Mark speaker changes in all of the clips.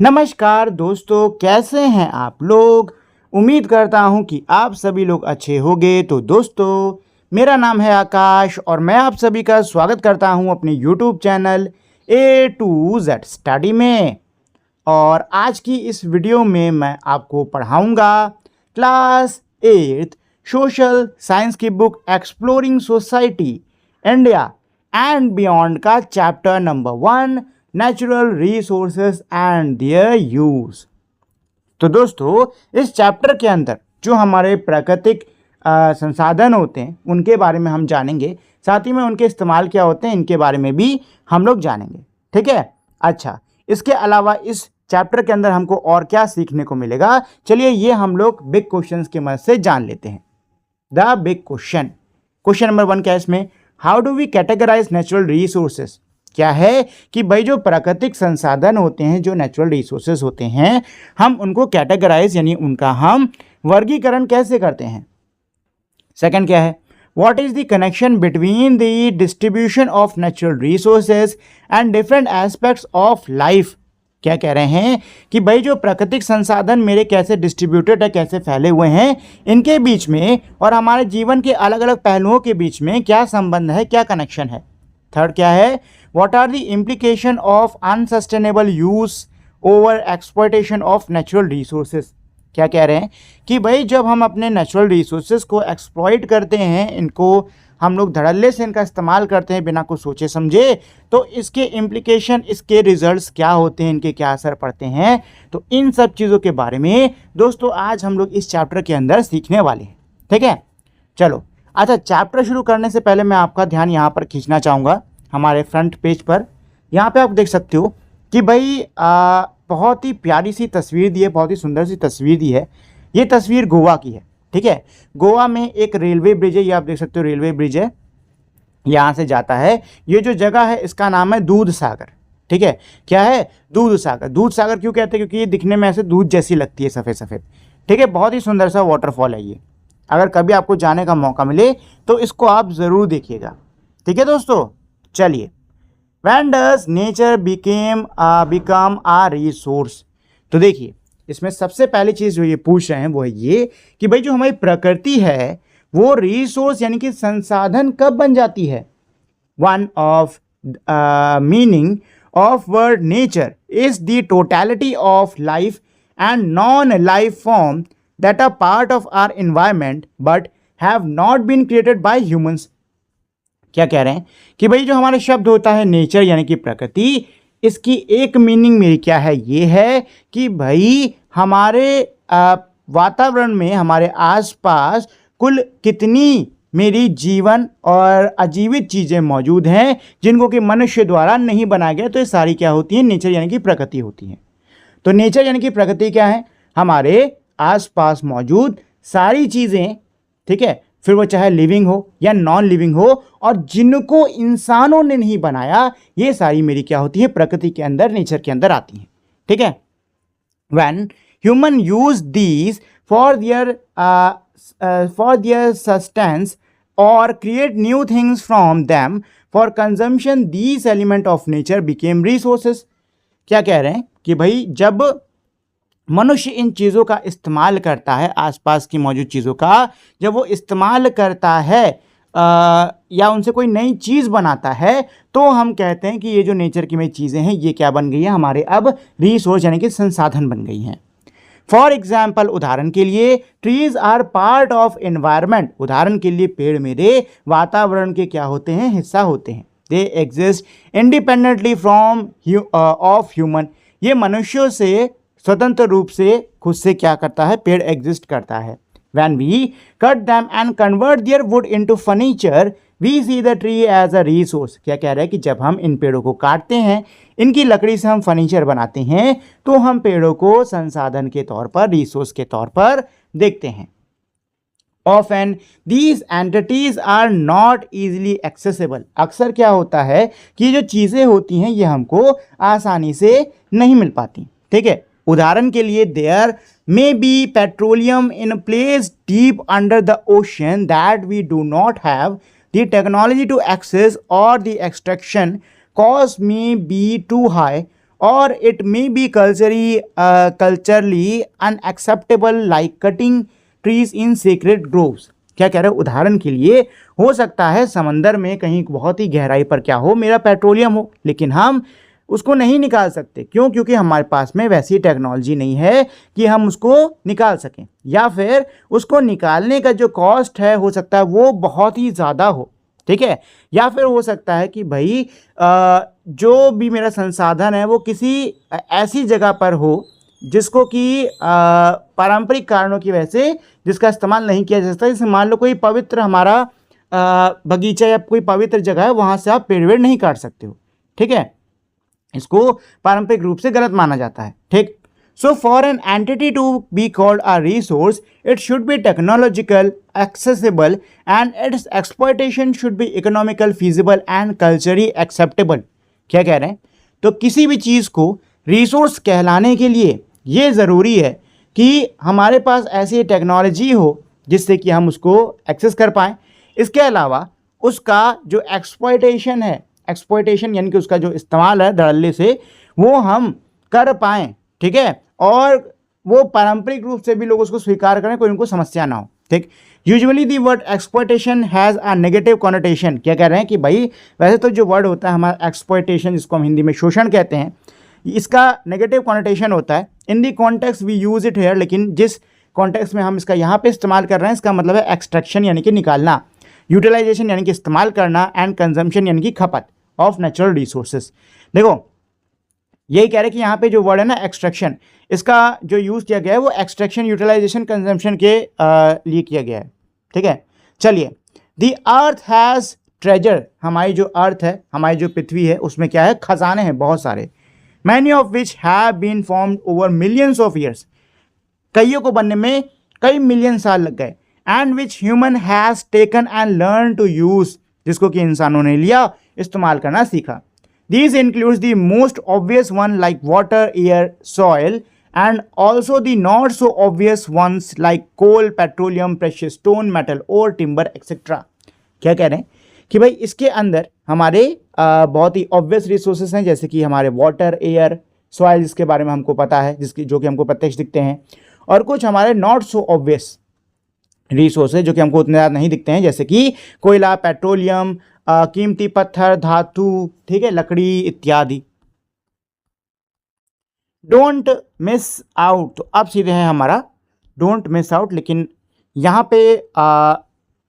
Speaker 1: नमस्कार दोस्तों, कैसे हैं आप लोग। उम्मीद करता हूं कि आप सभी लोग अच्छे होंगे। तो दोस्तों, मेरा नाम है आकाश और मैं आप सभी का स्वागत करता हूं अपने YouTube channel A to Z study में। और आज की इस वीडियो में मैं आपको पढ़ाऊंगा क्लास 8 सोशल साइंस की book exploring society India and beyond का chapter number 1 natural resources and their use. तो दोस्तों, इस चैप्टर के अंदर जो हमारे प्राकृतिक संसाधन होते हैं उनके बारे में हम जानेंगे, साथ ही में उनके इस्तेमाल क्या होते हैं इनके बारे में भी हम लोग जानेंगे। ठीक है। अच्छा, इसके अलावा इस चैप्टर के अंदर हमको और क्या सीखने को मिलेगा, चलिए ये हम लोग बिग क्वेश्चंस की मदद से जान लेते हैं। द बिग क्वेश्चन नंबर 1 क्या है इसमें, how do we categorise natural resources. क्या है कि भाई जो प्राकृतिक संसाधन होते हैं, जो नेचुरल रिसोर्सेज होते हैं, हम उनको कैटेगराइज यानी उनका हम वर्गीकरण कैसे करते हैं। सेकंड क्या है, what is the connection between the distribution of natural resources and different aspects of life. क्या कह रहे हैं कि भाई जो प्राकृतिक संसाधन मेरे कैसे डिस्ट्रीब्यूटेड है, कैसे फैले हुए हैं, इनके बीच में और हमारे जीवन के अलग अलग पहलुओं के बीच में क्या संबंध है, क्या कनेक्शन है। थर्ड क्या है, what are the implication of unsustainable use over exploitation of natural resources. क्या कह रहे हैं कि भाई जब हम अपने नेचुरल रिसोर्सेज को एक्सप्लॉइट करते हैं, इनको हम लोग धड़ल्ले से इनका इस्तेमाल करते हैं बिना कुछ सोचे समझे, तो इसके इम्प्लीकेशन, इसके रिजल्ट्स क्या होते हैं, इनके क्या असर पड़ते हैं। तो इन सब चीज़ों के बारे में दोस्तों आज हम लोग इस चैप्टर के अंदर सीखने वाले हैं। ठीक है, चलो। अच्छा, चैप्टर शुरू करने से पहले मैं आपका ध्यान यहाँ पर खींचना चाहूँगा हमारे फ्रंट पेज पर। यहाँ पे आप देख सकते हो कि भाई बहुत ही प्यारी सी तस्वीर दी है, बहुत ही सुंदर सी तस्वीर दी है। ये तस्वीर गोवा की है। ठीक है, गोवा में एक रेलवे ब्रिज है, ये आप देख सकते हो रेलवे ब्रिज है, यहाँ से जाता है। ये जो जगह है इसका नाम है दूध सागर। ठीक है, क्या है, दूध सागर। दूध सागर क्यों कहते हैं, क्योंकि ये दिखने में ऐसे दूध जैसी लगती है, सफ़ेद सफ़ेद। ठीक है, बहुत ही सुंदर सा वाटरफॉल है ये। अगर कभी आपको जाने का मौका मिले तो इसको आप ज़रूर देखिएगा। ठीक है दोस्तों, चलिए। When does nature become a resource? तो देखिए, इसमें सबसे पहली चीज़ जो ये पूछ रहे हैं वो है ये कि भाई जो हमारी प्रकृति है वो रिसोर्स यानी कि संसाधन कब बन जाती है। One of meaning of word nature is the totality of life and non life form that are part of our environment but have not been created by humans. क्या कह रहे हैं कि भाई जो हमारा शब्द होता है नेचर यानी कि प्रकृति, इसकी एक मीनिंग मेरी क्या है, ये है कि भाई हमारे वातावरण में, हमारे आसपास कुल कितनी मेरी जीवन और अजीवित चीज़ें मौजूद हैं जिनको कि मनुष्य द्वारा नहीं बनाया गया। तो ये सारी क्या होती हैं, नेचर यानी कि प्रकृति होती हैं। तो नेचर यानी कि प्रकृति क्या है, हमारे आसपास मौजूद सारी चीज़ें। ठीक है, फिर वो चाहे लिविंग हो या नॉन लिविंग हो, और जिनको इंसानों ने नहीं बनाया, ये सारी मेरी क्या होती है, प्रकृति के अंदर, नेचर के अंदर आती हैं। ठीक है, when human use these for their sustenance और create new things from them for consumption, these element of nature became resources. क्या कह रहे हैं कि भाई जब मनुष्य इन चीज़ों का इस्तेमाल करता है, आसपास की मौजूद चीज़ों का जब वो इस्तेमाल करता है या उनसे कोई नई चीज़ बनाता है, तो हम कहते हैं कि ये जो नेचर की में चीज़ें हैं ये क्या बन गई हैं, हमारे अब रिसोर्स यानी कि संसाधन बन गई हैं। फॉर एग्जाम्पल, उदाहरण के लिए, trees are part of environment. उदाहरण के लिए पेड़ मेरे वातावरण के क्या होते हैं, हिस्सा होते हैं। They exist independently from of human. ये मनुष्यों से स्वतंत्र रूप से खुद से क्या करता है, पेड़ एग्जिस्ट करता है। When we cut them and convert their wood into furniture, we see the tree as a resource. क्या कह रहा है कि जब हम इन पेड़ों को काटते हैं, इनकी लकड़ी से हम फर्नीचर बनाते हैं, तो हम पेड़ों को संसाधन के तौर पर, रिसोर्स के तौर पर देखते हैं। Often these entities are not easily accessible. अक्सर क्या होता है कि जो चीज़ें होती हैं ये हमको आसानी से नहीं मिल पाती। ठीक है, उदाहरण के लिए, there may be petroleum in place deep under the ocean that we do not have the technology to access, और the extraction cost may be too high, और it may be culturally unacceptable like cutting trees in secret groves. क्या कह रहे हैं, उदाहरण के लिए हो सकता है समंदर में कहीं बहुत ही गहराई पर क्या हो, मेरा पेट्रोलियम हो, लेकिन हम उसको नहीं निकाल सकते। क्यों? क्योंकि हमारे पास में वैसी टेक्नोलॉजी नहीं है कि हम उसको निकाल सकें, या फिर उसको निकालने का जो कॉस्ट है हो सकता है वो बहुत ही ज़्यादा हो। ठीक है, या फिर हो सकता है कि भाई जो भी मेरा संसाधन है वो किसी ऐसी जगह पर हो जिसको कि पारंपरिक कारणों की वजह से जिसका इस्तेमाल नहीं किया जा सकता। जैसे मान लो कोई पवित्र हमारा बगीचा या कोई पवित्र जगह है, वहाँ से आप पेड़ वेड़ नहीं काट सकते हो। ठीक है, इसको पारंपरिक रूप से गलत माना जाता है। ठीक, so for an entity to be called a resource it should be technological accessible and its exploitation should be economical feasible and culturally acceptable. क्या कह रहे हैं, तो किसी भी चीज़ को रिसोर्स कहलाने के लिए ये ज़रूरी है कि हमारे पास ऐसी टेक्नोलॉजी हो जिससे कि हम उसको एक्सेस कर पाएँ। इसके अलावा उसका जो एक्सप्लॉयटेशन है, एक्सप्लॉयटेशन यानी कि उसका जो इस्तेमाल है धड़ल्ले से, वो हम कर पाएँ। ठीक है, और वो पारंपरिक रूप से भी लोग उसको स्वीकार करें, कोई उनको समस्या ना हो। ठीक, usually the word exploitation has a negative connotation. क्या कह रहे हैं कि भाई वैसे तो जो वर्ड होता है हमारा एक्सप्लॉयटेशन, जिसको हम हिंदी में शोषण कहते हैं, इसका नेगेटिव कॉनोटेशन होता है। In the context we use it here, लेकिन जिस कॉन्टेक्स्ट में हम इसका यहाँ पे इस्तेमाल कर रहे हैं इसका मतलब है एक्सट्रैक्शन यानी कि निकालना, यूटिलाइजेशन यानी कि इस्तेमाल करना, एंड कंजम्पशन यानी कि खपत ऑफ नेचुरल रिसोर्सेज। देखो यही कह रहे हैं कि यहाँ पे जो वर्ड है ना एक्सट्रैक्शन, इसका जो यूज़ किया गया है वो एक्सट्रैक्शन, यूटिलाइजेशन, कंजम्पशन के लिए किया गया है। ठीक है, चलिए, द अर्थ हैज़ ट्रेजर। हमारी जो अर्थ है, हमारी जो पृथ्वी है, उसमें क्या है, खजाने हैं बहुत सारे। Many of which have been formed over millions of years. कईयों को बनने में कई मिलियन साल लग गए। And which human has taken and learn to use, जिसको कि इंसानों ने लिया, इस्तेमाल करना सीखा। These includes the most obvious one like water, air, soil, and also the not so obvious ones like coal, petroleum, precious stone, metal ore, timber, etc. क्या कह रहे हैं कि भाई इसके अंदर हमारे बहुत ही ऑब्वियस रिसोर्सेस हैं, जैसे कि हमारे वाटर, एयर, सॉइल, जिसके बारे में हमको पता है, जिसकी जो कि हमको प्रत्यक्ष दिखते हैं, और कुछ हमारे नॉट सो ऑब्वियस रिसोर्सेज जो कि हमको उतने ज़्यादा नहीं दिखते हैं, जैसे कि कोयला, पेट्रोलियम, कीमती पत्थर, धातु, ठीक है, लकड़ी इत्यादि। डोंट मिस आउट, तो अब सीधे है हमारा डोंट मिस आउट, लेकिन यहाँ पे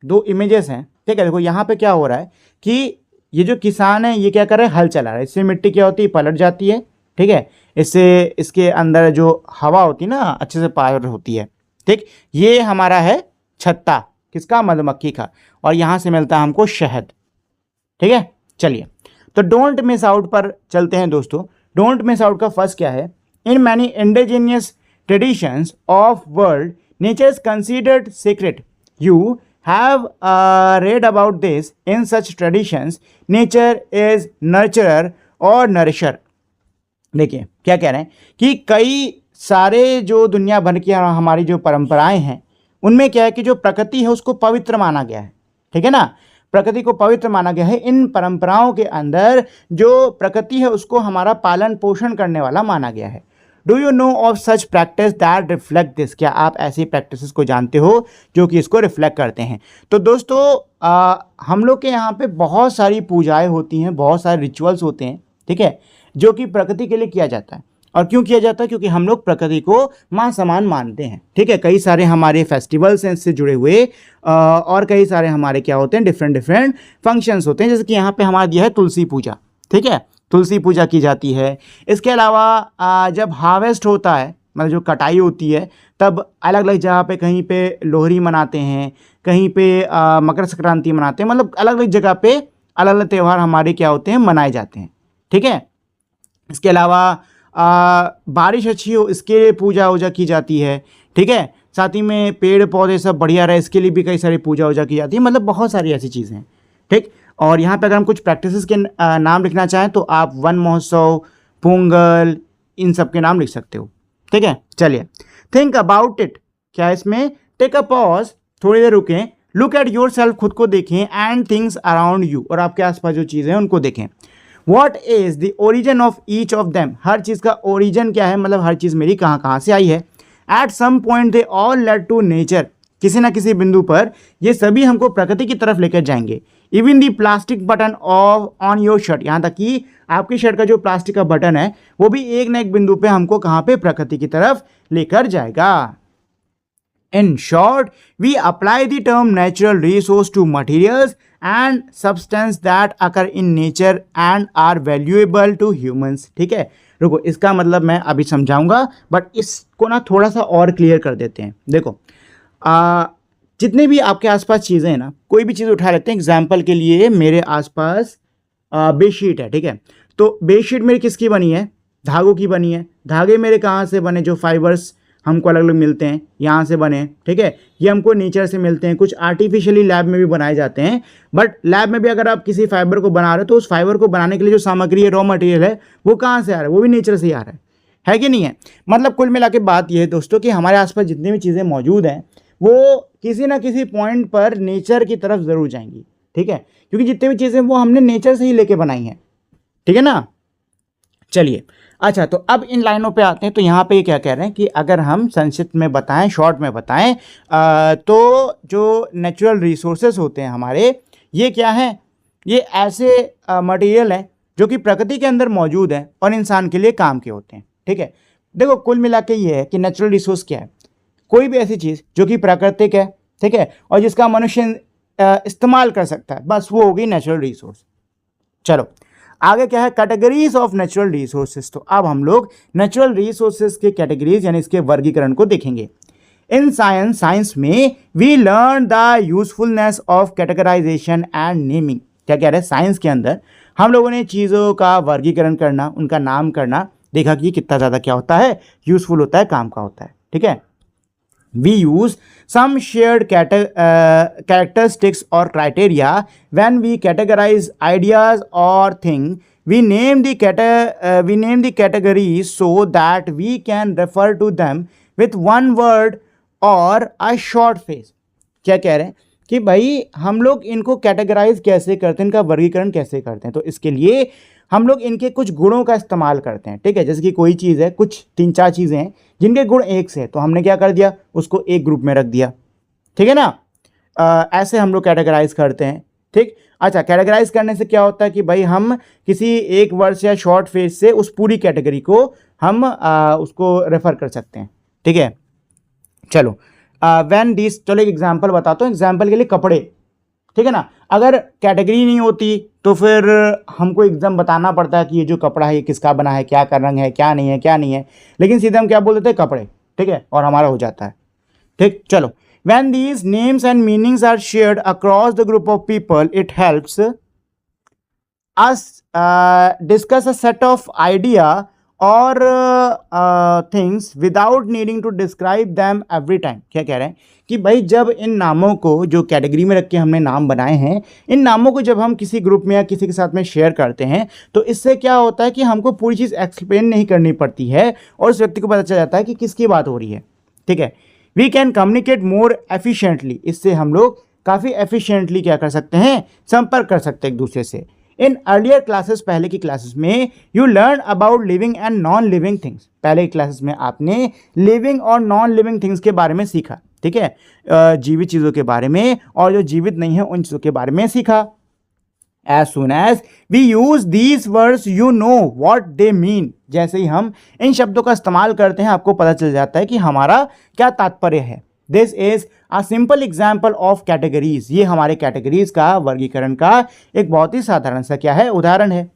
Speaker 1: दो इमेजेस हैं। ठीक है, देखो यहाँ पे क्या हो रहा है कि ये जो किसान है ये क्या कर रहे हैं, हल चला रहा है। इससे मिट्टी क्या होती है, पलट जाती है। ठीक है, इससे इसके अंदर जो हवा होती है ना अच्छे से पार होती है। ठीक, ये हमारा है छत्ता, किसका, मधुमक्खी का, और यहाँ से मिलता है हमको शहद। ठीक है, चलिए, तो डोंट मिस आउट पर चलते हैं दोस्तों। डोंट मिस आउट का फर्स्ट क्या है, in many indigenous traditions of world nature is considered secret. You have read about this in such traditions, nature is नर्चरर और नरिशर। देखिए क्या कह रहे हैं कि कई सारे जो दुनिया भर की हमारी जो परंपराएं हैं उनमें क्या है कि जो प्रकृति है उसको पवित्र माना गया है। ठीक है ना, प्रकृति को पवित्र माना गया है। इन परंपराओं के अंदर जो प्रकृति है उसको हमारा पालन पोषण करने वाला माना गया है। Do you know of such practice that reflect this, क्या आप ऐसी प्रैक्टिसेस को जानते हो जो कि इसको रिफ्लेक्ट करते हैं। तो दोस्तों हम लोग के यहाँ पे बहुत सारी पूजाएं होती हैं, बहुत सारे रिचुअल्स होते हैं। ठीक है, जो कि प्रकृति के लिए किया जाता है। और क्यों किया जाता है, क्योंकि हम लोग प्रकृति को माँ समान मानते हैं। ठीक है, कई सारे हमारे फेस्टिवल्स हैं इससे जुड़े हुए, और कई सारे हमारे क्या होते हैं, डिफरेंट फंक्शंस होते हैं। जैसे कि यहाँ पे हमारा दिया है तुलसी पूजा। ठीक है, तुलसी पूजा की जाती है। इसके अलावा जब हार्वेस्ट होता है, मतलब जो कटाई होती है, तब अलग अलग जगह पे, कहीं पे लोहड़ी मनाते हैं, कहीं पे मकर संक्रांति मनाते हैं, मतलब अलग अलग जगह पे अलग अलग त्यौहार हमारे क्या होते हैं, मनाए जाते हैं। ठीक है, इसके अलावा बारिश अच्छी हो इसके लिए पूजा वूजा की जाती है। ठीक है, साथ ही में पेड़ पौधे सब बढ़िया रहे इसके लिए भी कई सारी पूजा वूजा की जाती है। मतलब बहुत सारी ऐसी चीज़ें हैं। ठीक, और यहाँ पे अगर हम कुछ प्रैक्टिसेस के नाम लिखना चाहें तो आप वन महोत्सव, पोंगल, इन सब के नाम लिख सकते हो। ठीक है, चलिए, थिंक अबाउट इट, क्या इसमें, टेक अ पॉज, थोड़ी देर रुकें, लुक एट योर सेल्फ, खुद को देखें, एंड थिंग्स अराउंड यू, और आपके आसपास जो चीज़ें हैं उनको देखें। What is the origin of each of them, हर चीज़ का ओरिजिन क्या है, मतलब हर चीज़ मेरी कहाँ कहाँ से आई है। At some point they all led to nature, किसी ना किसी बिंदु पर ये सभी हमको प्रकृति की तरफ लेकर जाएंगे। Even the plastic button of on your shirt, यहाँ तक कि आपकी शर्ट का जो प्लास्टिक का बटन है वो भी एक ना एक बिंदु पे हमको कहाँ पे, प्रकृति की तरफ लेकर जाएगा। In short, we apply the term natural resource to materials and substance that occur in nature and are valuable to humans। ठीक है, रुको, इसका मतलब मैं अभी समझाऊंगा, बट इसको ना थोड़ा सा और क्लियर कर देते हैं। देखो, जितने भी आपके आसपास चीज़ें हैं ना, कोई भी चीज़ उठा लेते हैं। एग्जाम्पल के लिए मेरे आसपास बेडशीट है, ठीक है, तो बेडशीट मेरी किसकी बनी है, धागों की बनी है। धागे मेरे कहाँ से बने, जो फाइबर्स हमको अलग अलग मिलते हैं यहाँ से बने, ठीक है, ये हमको नेचर से मिलते हैं। कुछ आर्टिफिशियली लैब में भी बनाए जाते हैं, बट लैब में भी अगर आप किसी फाइबर को बना रहे हो तो उस फाइबर को बनाने के लिए जो सामग्री है, रॉ मटेरियल है, वो कहाँ से आ रहा है, वो भी नेचर से ही आ रहा है कि नहीं है। मतलब कुल मिला के बात ये है दोस्तों कि हमारे आसपास जितनी भी चीज़ें मौजूद हैं वो किसी ना किसी पॉइंट पर नेचर की तरफ ज़रूर जाएंगी, ठीक है, क्योंकि जितनी भी चीज़ें वो हमने नेचर से ही लेके बनाई हैं, ठीक है ना। चलिए, अच्छा, तो अब इन लाइनों पे आते हैं। तो यहाँ पे क्या कह रहे हैं कि अगर हम संक्षिप्त में बताएं, शॉर्ट में बताएं, तो जो नेचुरल रिसोर्सेज होते हैं हमारे, ये क्या हैं, ये ऐसे मटेरियल हैं जो कि प्रकृति के अंदर मौजूद हैं और इंसान के लिए काम के होते हैं, ठीक है। देखो, कुल मिला के ये है कि नेचुरल रिसोर्स क्या है, कोई भी ऐसी चीज़ जो कि प्राकृतिक है, ठीक है, और जिसका मनुष्य इस्तेमाल कर सकता है, बस वो होगी नेचुरल रिसोर्स। चलो आगे क्या है, कैटेगरीज ऑफ नेचुरल रिसोर्सेज। तो अब हम लोग नेचुरल रिसोर्सेज के कैटेगरीज यानी इसके वर्गीकरण को देखेंगे। इन साइंस में we learn the usefulness of categorization and naming. क्या कह रहे हैं, साइंस के अंदर हम लोगों ने चीज़ों का वर्गीकरण करना, उनका नाम करना देखा कि कितना ज़्यादा क्या होता है, यूजफुल होता है, काम का होता है, ठीक है। We use some shared characteristics or criteria when we categorize ideas or things. We name the categories so that we can refer to them with one word or a short phrase. क्या कह रहे हैं कि भाई हम लोग इनको categorise कैसे करते हैं, इनका वर्गीकरण कैसे करते हैं। तो इसके लिए हम लोग इनके कुछ गुणों का इस्तेमाल करते हैं, ठीक है। जैसे कि कोई चीज़ है, कुछ 3-4 चीज़ें हैं जिनके गुण एक से है, तो हमने क्या कर दिया, उसको एक ग्रुप में रख दिया, ठीक है ना। ऐसे हम लोग कैटेगराइज करते हैं, ठीक। अच्छा, कैटेगराइज करने से क्या होता है कि भाई हम किसी एक वर्ड या शॉर्ट फ्रेज से उस पूरी कैटेगरी को हम उसको रेफर कर सकते हैं, ठीक है। चलो, चलो एक एग्जाम्पल बताता हूँ। एग्जाम्पल के लिए कपड़े, ठीक है ना। अगर कैटेगरी नहीं होती तो फिर हमको एकदम बताना पड़ता है कि ये जो कपड़ा है ये किसका बना है, क्या का रंग है, क्या नहीं है, क्या नहीं है, लेकिन सीधे हम क्या बोल देते हैं, कपड़े, ठीक है, और हमारा हो जाता है, ठीक। चलो, when these names and meanings are shared across the group of people, it helps us discuss a set of idea और things without needing to describe them every time. क्या कह रहे हैं कि भाई जब इन नामों को, जो कैटेगरी में रख के हमने नाम बनाए हैं, इन नामों को जब हम किसी ग्रुप में या किसी के साथ में शेयर करते हैं तो इससे क्या होता है कि हमको पूरी चीज़ एक्सप्लेन नहीं करनी पड़ती है और उस व्यक्ति को पता चल जाता है कि किसकी बात हो रही है, ठीक है। We can communicate more efficiently, इससे हम लोग काफ़ी एफिशिएंटली क्या कर सकते हैं, संपर्क कर सकते हैं एक दूसरे से। इन अर्लियर क्लासेस, पहले की क्लासेस में, you learn about living and non living things. पहले की क्लासेस में आपने लिविंग और नॉन लिविंग थिंग्स के बारे में सीखा, ठीक है, जीवित चीज़ों के बारे में, और जो जीवित नहीं है उन चीज़ों के बारे में सीखा। As soon as we use these words, you know what they mean। जैसे ही हम इन शब्दों का इस्तेमाल करते हैं आपको पता चल जाता है कि हमारा क्या तात्पर्य है। This is a simple example of categories। ये हमारे कैटेगरीज का, वर्गीकरण का एक बहुत ही साधारण सा क्या है, उदाहरण है।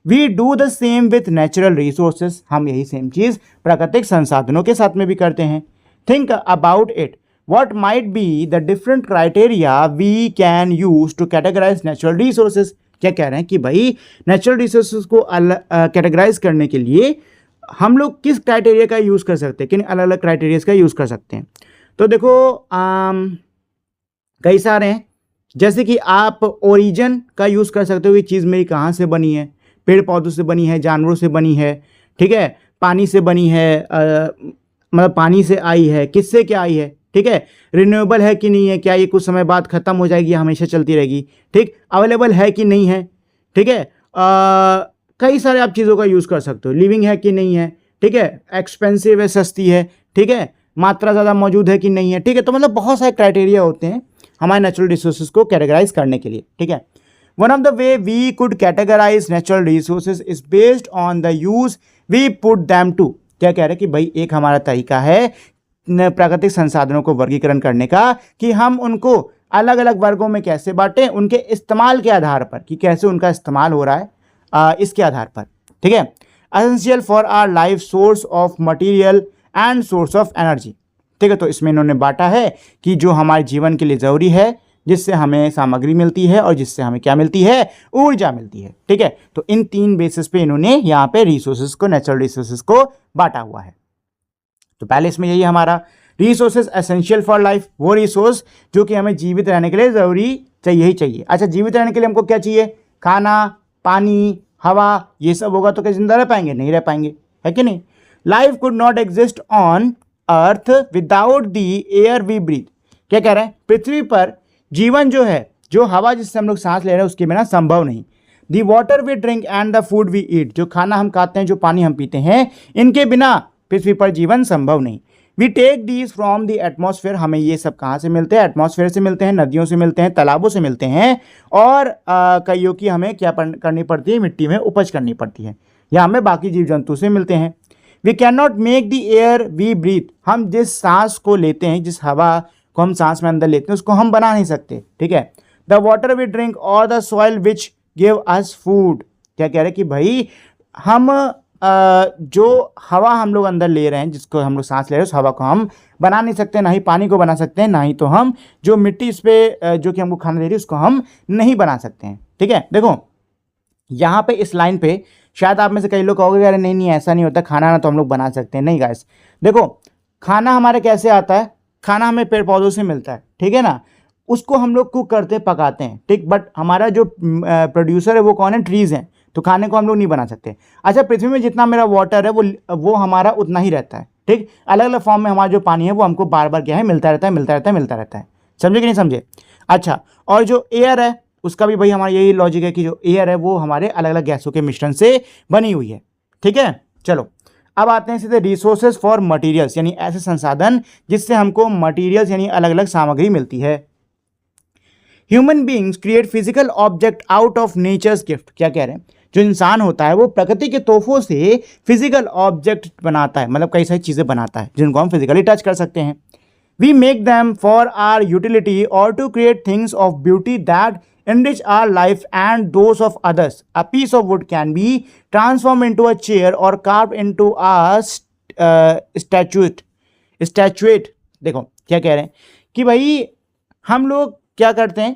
Speaker 1: We do the same with natural resources। हम यही सेम चीज़ प्राकृतिक संसाधनों के साथ में भी करते हैं। Think about it। What might be the different criteria we can use to categorize natural resources। क्या कह रहे हैं कि भाई नेचुरल रिसोर्सेज को कैटेगराइज करने के लिए हम लोग किस क्राइटेरिया का यूज़ कर सकते हैं, किन अलग अलग क्राइटेरियाज का यूज़ कर सकते हैं। तो देखो कई सारे हैं, जैसे कि आप ओरिजिन का यूज़ कर सकते हो कि चीज़ मेरी कहाँ से बनी है, पेड़ पौधों से बनी है, जानवरों से बनी है, ठीक है, पानी से बनी है, मतलब पानी से आई है, किससे क्या आई है, ठीक है, रिन्यूएबल है कि नहीं है, क्या ये कुछ समय बाद ख़त्म हो जाएगी या हमेशा चलती रहेगी, ठीक, अवेलेबल है कि नहीं है, ठीक है, कई सारे आप चीज़ों का यूज़ कर सकते हो, लिविंग है कि नहीं है, ठीक है, एक्सपेंसिव है, सस्ती है, ठीक है, मात्रा ज़्यादा मौजूद है कि नहीं है, ठीक है। तो मतलब बहुत सारे क्राइटेरिया होते हैं हमारे नेचुरल रिसोर्सेज को कैटेगराइज करने के लिए, ठीक है। One of the way we could categorize natural resources is based on the use we put them to. क्या कह रहे हैं कि भाई एक हमारा तरीका है प्राकृतिक संसाधनों को वर्गीकरण करने का कि हम उनको अलग अलग वर्गों में कैसे बांटें, उनके इस्तेमाल के आधार पर कि कैसे उनका इस्तेमाल हो रहा है, इसके आधार पर, ठीक है। Essential for our life, source of material and source of energy, ठीक है। तो इसमें इन्होंने बांटा है कि जो हमारे जीवन के लिए ज़रूरी है, जिससे हमें सामग्री मिलती है और जिससे हमें क्या मिलती है, ऊर्जा मिलती है, ठीक है। तो इन तीन बेसिस पे इन्होंने यहाँ पे रिसोर्सेज को, नेचुरल रिसोर्सेज को बांटा हुआ है। तो पहले इसमें यही हमारा रिसोर्सेज एसेंशियल फॉर लाइफ, वो रिसोर्स जो कि हमें जीवित रहने के लिए ज़रूरी चाहिए ही चाहिए। अच्छा, जीवित रहने के लिए हमको क्या चाहिए, खाना, पानी, हवा, ये सब होगा तो क्या जिंदा रह पाएंगे, नहीं रह पाएंगे, है कि नहीं। Life could not exist on earth without the air we breathe. क्या कह रहे हैं, पृथ्वी पर जीवन जो है, जो हवा जिससे हम लोग सांस ले रहे हैं उसके बिना संभव नहीं। The water we drink and the food we eat, जो खाना हम खाते हैं, जो पानी हम पीते हैं, इनके बिना पृथ्वी पर जीवन संभव नहीं। We take these from the atmosphere, हमें ये सब कहाँ से मिलते हैं, एटमॉस्फेयर से मिलते हैं, नदियों से मिलते हैं, तालाबों से मिलते हैं, और कईयों की हमें क्या करनी पड़ती है, मिट्टी में उपज करनी पड़ती है, या हमें बाकी जीव जंतु से मिलते हैं। We can not make the air we breathe, हम जिस सांस को लेते हैं, जिस हवा को हम सांस में अंदर लेते हैं, उसको हम बना नहीं सकते, ठीक है। द वाटर वी ड्रिंक और the soil which give us food. क्या कह रहे हैं कि भाई हम जो हवा हम लोग अंदर ले रहे हैं, जिसको हम लोग सांस ले रहे हैं, उस हवा को हम बना नहीं सकते, ना ही पानी को बना सकते हैं, ना ही तो हम जो मिट्टी इस पे जो कि हमको खाना दे रही है उसको हम नहीं बना सकते हैं, ठीक है। देखो यहाँ पे इस लाइन पे शायद आप में से कई लोग कहोगे अरे नहीं नहीं ऐसा नहीं होता, खाना ना तो हम लोग बना सकते हैं। नहीं गाइस, देखो खाना हमारे कैसे आता है, खाना हमें पेड़ पौधों से मिलता है, ठीक है ना, उसको हम लोग कुक करते हैं, पकाते हैं, ठीक। बट हमारा जो प्रोड्यूसर है वो कौन है, ट्रीज़ हैं, तो खाने को हम लोग नहीं बना सकते। अच्छा, पृथ्वी में जितना मेरा वाटर है वो हमारा उतना ही रहता है, ठीक। अलग अलग फॉर्म में हमारा जो पानी है वो हमको बार बार क्या है, मिलता रहता है, मिलता रहता है, मिलता रहता है। समझे कि नहीं समझे। अच्छा, और जो एयर है उसका भी भाई हमारा यही लॉजिक है कि जो एयर है वो हमारे अलग अलग गैसों के मिश्रण से बनी हुई है, ठीक है। चलो अब आते हैं सीधे रिसोर्सेज फॉर मटेरियल्स, यानी ऐसे संसाधन जिससे हमको मटेरियल्स यानी अलग अलग सामग्री मिलती है। Human beings create physical object out of nature's gift. क्या कह रहे हैं, जो इंसान होता है वो प्रकृति के तोहफों से फिजिकल ऑब्जेक्ट बनाता है, मतलब कई सारी चीज़ें बनाता है जिनको हम फिजिकली टच कर सकते हैं। We make them for our utility और to create things of beauty that enrich our life and those of others. A piece of wood can be transformed into a chair or carved into a statuette. देखो क्या कह रहे हैं कि भाई हम लोग क्या करते हैं,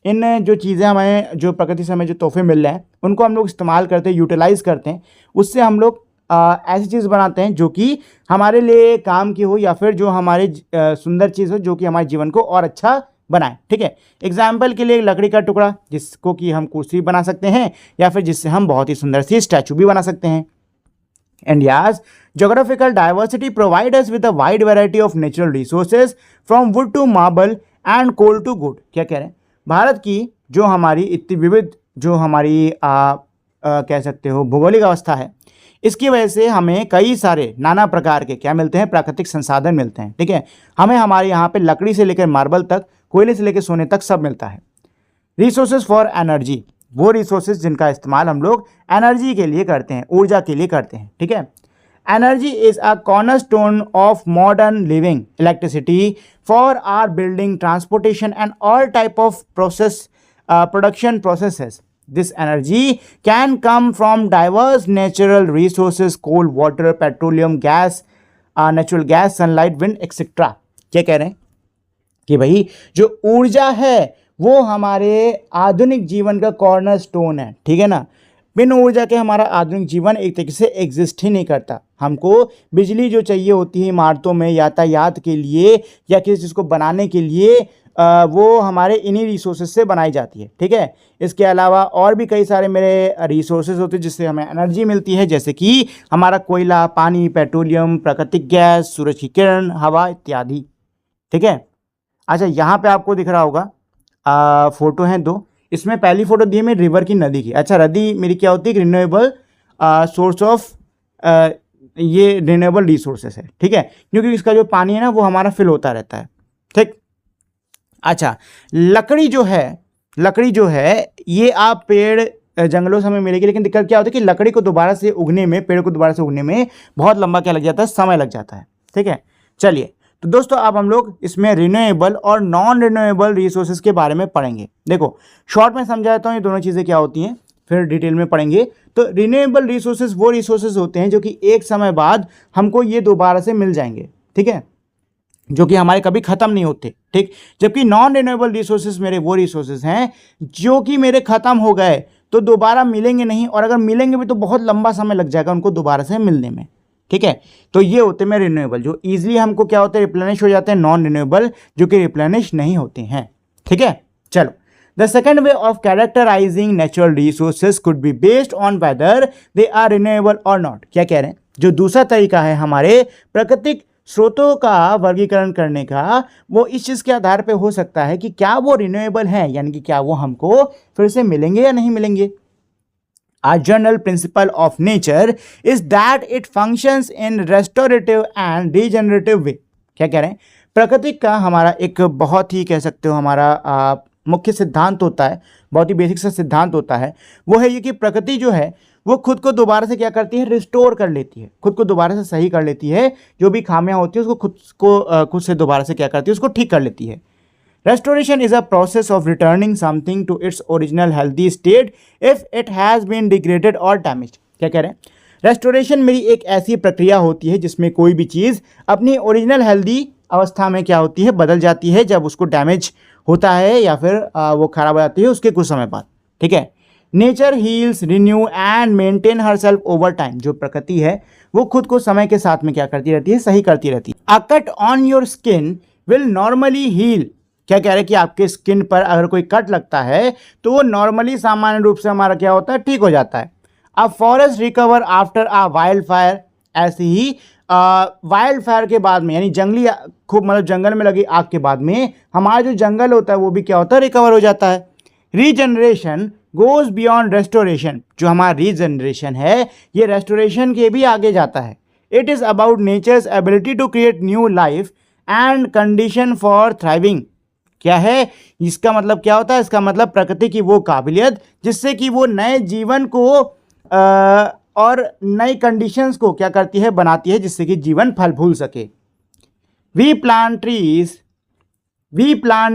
Speaker 1: इन जो चीज़ें हमें जो प्रकृति से हमें जो तोहफे मिल रहे हैं उनको हम लोग इस्तेमाल करते हैं, यूटिलाइज करते हैं, उससे हम लोग ऐसी चीज़ बनाते हैं जो कि हमारे लिए काम की हो, या फिर जो हमारे सुंदर चीज़ हो जो कि हमारे जीवन को और अच्छा बनाए, ठीक है। एग्जाम्पल के लिए लकड़ी का टुकड़ा जिसको कि हम कुर्सी बना सकते हैं, या फिर जिससे हम बहुत ही सुंदर सी स्टैचू भी बना सकते हैं। India's geographical diversity provides us with a wide variety of natural resources from wood to marble and coal to wood. क्या कह रहे हैं, भारत की जो हमारी इतनी विविध जो हमारी कह सकते हो भौगोलिक अवस्था है, इसकी वजह से हमें कई सारे नाना प्रकार के क्या मिलते हैं, प्राकृतिक संसाधन मिलते हैं, ठीक है। हमें हमारे यहाँ पे लकड़ी से लेकर मार्बल तक, कोयले से लेकर सोने तक सब मिलता है। रिसोर्सेज फॉर एनर्जी, वो रिसोर्सेज जिनका इस्तेमाल हम लोग एनर्जी के लिए करते हैं, ऊर्जा के लिए करते हैं, ठीक है। Energy is a cornerstone of modern living, electricity for our building, transportation and all type of production processes. This energy can come from diverse natural resources, coal, water, petroleum, gas, natural gas, sunlight, wind, etc. क्या कह रहे हैं कि भाई जो ऊर्जा है वो हमारे आधुनिक जीवन का कॉर्नर स्टोन है, ठीक है ना। बिन ऊर्जा के हमारा आधुनिक जीवन एक तरीके से एग्जिस्ट ही नहीं करता। हमको बिजली जो चाहिए होती है इमारतों में, यातायात के लिए या किसी चीज़ को बनाने के लिए, वो हमारे इन्हीं रिसोर्सेज से बनाई जाती है, ठीक है। इसके अलावा और भी कई सारे मेरे रिसोर्सेज होते हैं जिससे हमें एनर्जी मिलती है, जैसे कि हमारा कोयला, पानी, पेट्रोलियम, प्राकृतिक गैस, सूरज की किरण, हवा इत्यादि, ठीक है। अच्छा, यहाँ पे आपको दिख रहा होगा फोटो हैं दो, इसमें पहली फोटो दी है मेरी रिवर की, नदी की। अच्छा, नदी मेरी क्या होती है, रिन्यूएबल सोर्स ऑफ ये रिन्यूएबल रिसोर्सेस है, ठीक है, क्योंकि इसका जो पानी है ना वो हमारा फिल होता रहता है, ठीक। अच्छा, लकड़ी जो है ये आप पेड़ जंगलों से हमें मिलेगी, लेकिन दिक्कत क्या होती है कि लकड़ी को दोबारा से उगने में, पेड़ को दोबारा से उगने में बहुत लंबा क्या लग जाता है, समय लग जाता है, ठीक है। चलिए, तो दोस्तों अब हम लोग इसमें रिन्यूएबल और नॉन रिन्यूएबल रिसोर्सेज के बारे में पढ़ेंगे। देखो, शॉर्ट में समझाता हूँ ये दोनों चीज़ें क्या होती हैं, फिर डिटेल में पढ़ेंगे। तो रिन्यूएबल रिसोर्सेज वो रिसोर्सेज होते हैं जो कि एक समय बाद हमको ये दोबारा से मिल जाएंगे, ठीक है, जो कि हमारे कभी ख़त्म नहीं होते, ठीक। जबकि नॉन रिन्यूएबल रिसोर्सेज मेरे वो रिसोर्सेज हैं जो कि मेरे ख़त्म हो गए तो दोबारा मिलेंगे नहीं, और अगर मिलेंगे भी तो बहुत लंबा समय लग जाएगा उनको दोबारा से मिलने में, ठीक है। तो ये होते हैं रिन्यूएबल, जो ईजिली हमको क्या होते हैं, रिप्लेनिश हो जाते हैं। नॉन रिन्यूएबल जो कि रिप्लेनिश नहीं होते हैं, ठीक है। चलो, the second way of characterizing natural resources could be based on whether they are renewable or not. क्या कह रहे हैं, जो दूसरा तरीका है हमारे प्राकृतिक स्रोतों का वर्गीकरण करने का, वो इस चीज़ के आधार पे हो सकता है कि क्या वो रिन्यूएबल हैं, यानी कि क्या वो हमको फिर से मिलेंगे या नहीं मिलेंगे। A general principle of nature is that it functions in restorative and regenerative way। क्या कह रहे हैं, प्रकृति का हमारा एक बहुत ही कह सकते हो हमारा मुख्य सिद्धांत होता है, बहुत ही बेसिक सा सिद्धांत होता है, वो है ये कि प्रकृति जो है वो खुद को दोबारा से क्या करती है, रिस्टोर कर लेती है, खुद को दोबारा से सही कर लेती है। जो भी खामियां होती है उसको खुद से दोबारा से क्या करती है, उसको ठीक कर लेती है। Restoration is a process of returning something to its original healthy state if it has been degraded or damaged। क्या कह रहे हैं, रेस्टोरेशन मेरी एक ऐसी प्रक्रिया होती है जिसमें कोई भी चीज़ अपनी ओरिजिनल हेल्दी अवस्था में क्या होती है, बदल जाती है जब उसको डैमेज होता है या फिर वो खराब हो जाती है उसके कुछ समय बाद, ठीक है। Nature heels, renew and maintain herself over time. जो प्रकृति है वो खुद को समय के साथ में क्या करती रहती है, सही करती रहती है। A cut on your skin will normally heal. क्या कह रहे हैं कि आपके स्किन पर अगर कोई कट लगता है तो वो नॉर्मली सामान्य रूप से हमारा क्या होता है, ठीक हो जाता है। A forest recover after a wild fire. ऐसे ही वाइल्ड फायर के बाद में, यानी जंगली खूब मतलब जंगल में लगी आग के बाद में हमारा जो जंगल होता है वो भी क्या होता है, रिकवर हो जाता है। Regeneration goes beyond restoration. जो हमारा रीजनरेशन है ये रेस्टोरेशन के भी आगे जाता है। It is about nature's ability to create new life and condition for thriving. क्या है इसका मतलब, क्या होता है इसका मतलब, प्रकृति की वो काबिलियत जिससे कि वो नए जीवन को और नई कंडीशंस को क्या करती है, बनाती है, जिससे कि जीवन फल फूल सके। We plant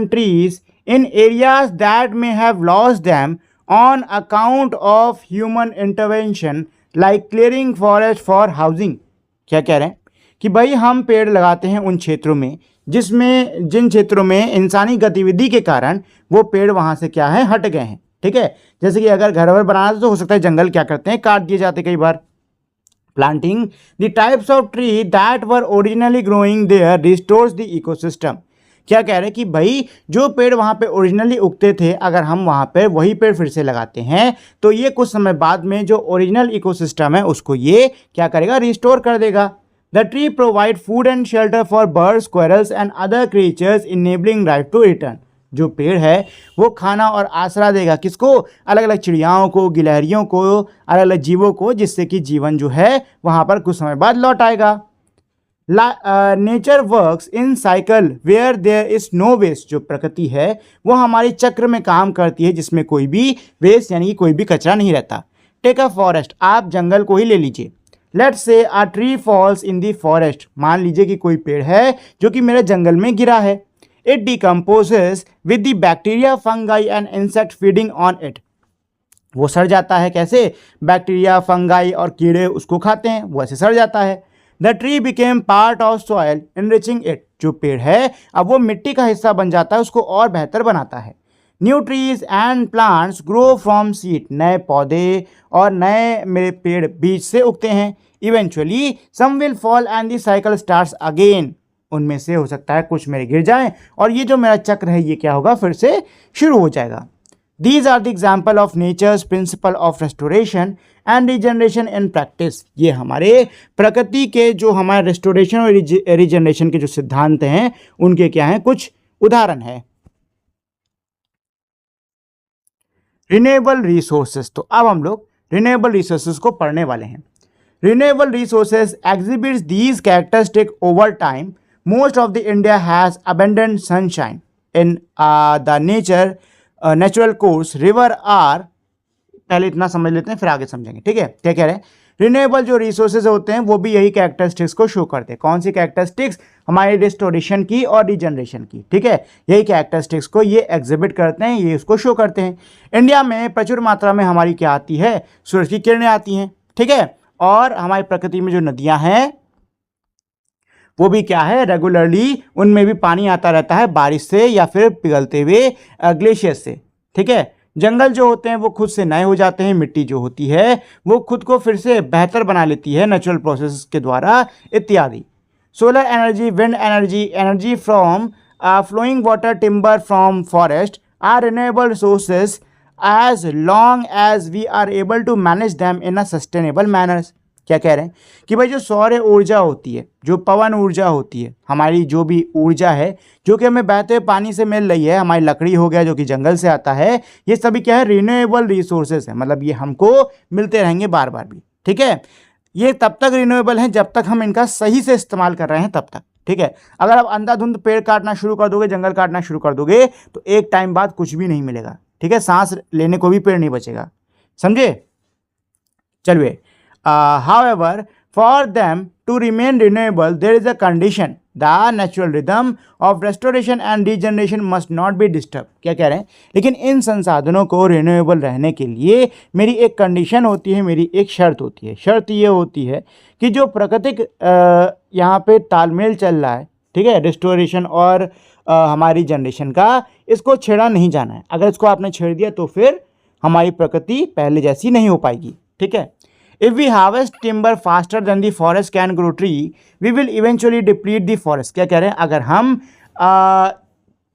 Speaker 1: trees in areas that may have lost them on account of human intervention like clearing forest for housing. क्या कह रहे हैं कि भाई हम पेड़ लगाते हैं उन क्षेत्रों में जिन क्षेत्रों में इंसानी गतिविधि के कारण वो पेड़ वहाँ से क्या है, हट गए हैं, ठीक है। जैसे कि अगर घर वर बनाना तो हो सकता है जंगल क्या करते हैं, काट दिए जाते कई बार। Planting the types of tree that were originally growing there restores the ecosystem. क्या कह रहे हैं कि भाई जो पेड़ वहाँ पे ओरिजिनली उगते थे, अगर हम वहाँ पे वही पेड़ फिर से लगाते हैं तो ये कुछ समय बाद में जो ओरिजिनल इकोसिस्टम है उसको ये क्या करेगा, रिस्टोर कर देगा। The tree provide food and shelter for birds, squirrels and other creatures enabling life to return। जो पेड़ है वो खाना और आसरा देगा किसको, अलग अलग चिड़ियाओं को, गिलहरियों को, अलग अलग जीवों को, जिससे कि जीवन जो है वहाँ पर कुछ समय बाद लौट आएगा। Nature works in cycle where there is no waste. जो प्रकृति है वो हमारी चक्र में काम करती है जिसमें कोई भी वेस्ट यानी कि कोई भी कचरा नहीं रहता। टेक अ फॉरेस्ट, आप जंगल को ही ले लीजिए। Let's say a tree falls in the forest. मान लीजिए कि कोई पेड़ है जो कि मेरे जंगल में गिरा है। It decomposes with the bacteria, fungi and insect feeding on it. वो सड़ जाता है, कैसे, बैक्टीरिया, फंगाई और कीड़े उसको खाते हैं, वो ऐसे सड़ जाता है। The tree became part of soil enriching it. जो पेड़ है अब वो मिट्टी का हिस्सा बन जाता है, उसको और बेहतर बनाता है। New trees and plants grow from seed. नए पौधे और नए मेरे पेड़ बीज से उगते हैं। Eventually some will fall and the cycle starts again. उनमें से हो सकता है कुछ मेरे गिर जाएं और ये जो मेरा चक्र है ये क्या होगा, फिर से शुरू हो जाएगा। These are the example of nature's principle of restoration and regeneration in practice। ये हमारे प्रकृति के जो हमारे रेस्टोरेशन और रिजेनरेशन के जो सिद्धांत हैं उनके क्या हैं, कुछ उदाहरण है। Renewable resources. तो अब हम लोग रिन्यूएबल रिसोर्सेज को पढ़ने वाले हैं। Renewable resources exhibits these characteristic over time. Most of the India has abundant sunshine in the natural course river are. पहले इतना समझ लेते हैं फिर आगे समझेंगे, ठीक है। क्या कह रहे हैं, रिन्यूएबल जो रिसोर्सेज होते हैं वो भी यही कैरेक्टरिस्टिक्स को शो करते हैं। कौन सी कैरेक्टरिस्टिक्स, हमारी रिस्टोरेशन की और रीजनरेशन की, ठीक है। यही कैरेक्टरिस्टिक्स को ये एग्जिबिट करते हैं, ये उसको शो करते हैं। इंडिया में प्रचुर मात्रा में हमारी क्या आती है, सूरज की किरणें आती हैं, ठीक है। और हमारी प्रकृति में जो नदियां हैं वो भी क्या है, रेगुलरली उनमें भी पानी आता रहता है बारिश से या फिर पिघलते हुए ग्लेशियर से, ठीक है। जंगल जो होते हैं वो खुद से नए हो जाते हैं, मिट्टी जो होती है वो खुद को फिर से बेहतर बना लेती है नेचुरल प्रोसेस के द्वारा इत्यादि। Solar energy, wind energy, energy from flowing water, timber from forest are renewable resources as long as we are able to manage them in a sustainable manner। क्या कह रहे हैं कि भाई जो सौर ऊर्जा होती है, जो पवन ऊर्जा होती है, हमारी जो भी ऊर्जा है जो कि हमें बहते पानी से मिल रही है, हमारी लकड़ी हो गया जो कि जंगल से आता है, ये सभी क्या है, रिन्यूएबल रिसोर्सेज है। मतलब ये हमको मिलते रहेंगे बार बार भी, ठीक है। ये तब तक रिन्यूएबल हैं जब तक हम इनका सही से इस्तेमाल कर रहे हैं तब तक, ठीक है। अगर आप अंधाधुंध पेड़ काटना शुरू कर दोगे, जंगल काटना शुरू कर दोगे तो एक टाइम बाद कुछ भी नहीं मिलेगा, ठीक है। सांस लेने को भी पेड़ नहीं बचेगा, समझे। चलिए, however for them to remain renewable there is a condition, the natural rhythm of restoration and regeneration must not be disturbed। क्या कह रहे हैं, लेकिन इन संसाधनों को रिन्यूएबल रहने के लिए मेरी एक कंडीशन होती है, मेरी एक शर्त होती है। शर्त ये होती है कि जो प्राकृतिक यहाँ पे तालमेल चल रहा है, ठीक है, रिस्टोरेशन और हमारी जनरेशन का, इसको छेड़ा नहीं जाना है। अगर इसको आपने छेड़ दिया तो फिर हमारी प्रकृति पहले जैसी नहीं हो पाएगी, ठीक है। If we harvest timber faster than the forest can grow tree we will eventually deplete the forest. क्या कह रहे हैं, अगर हम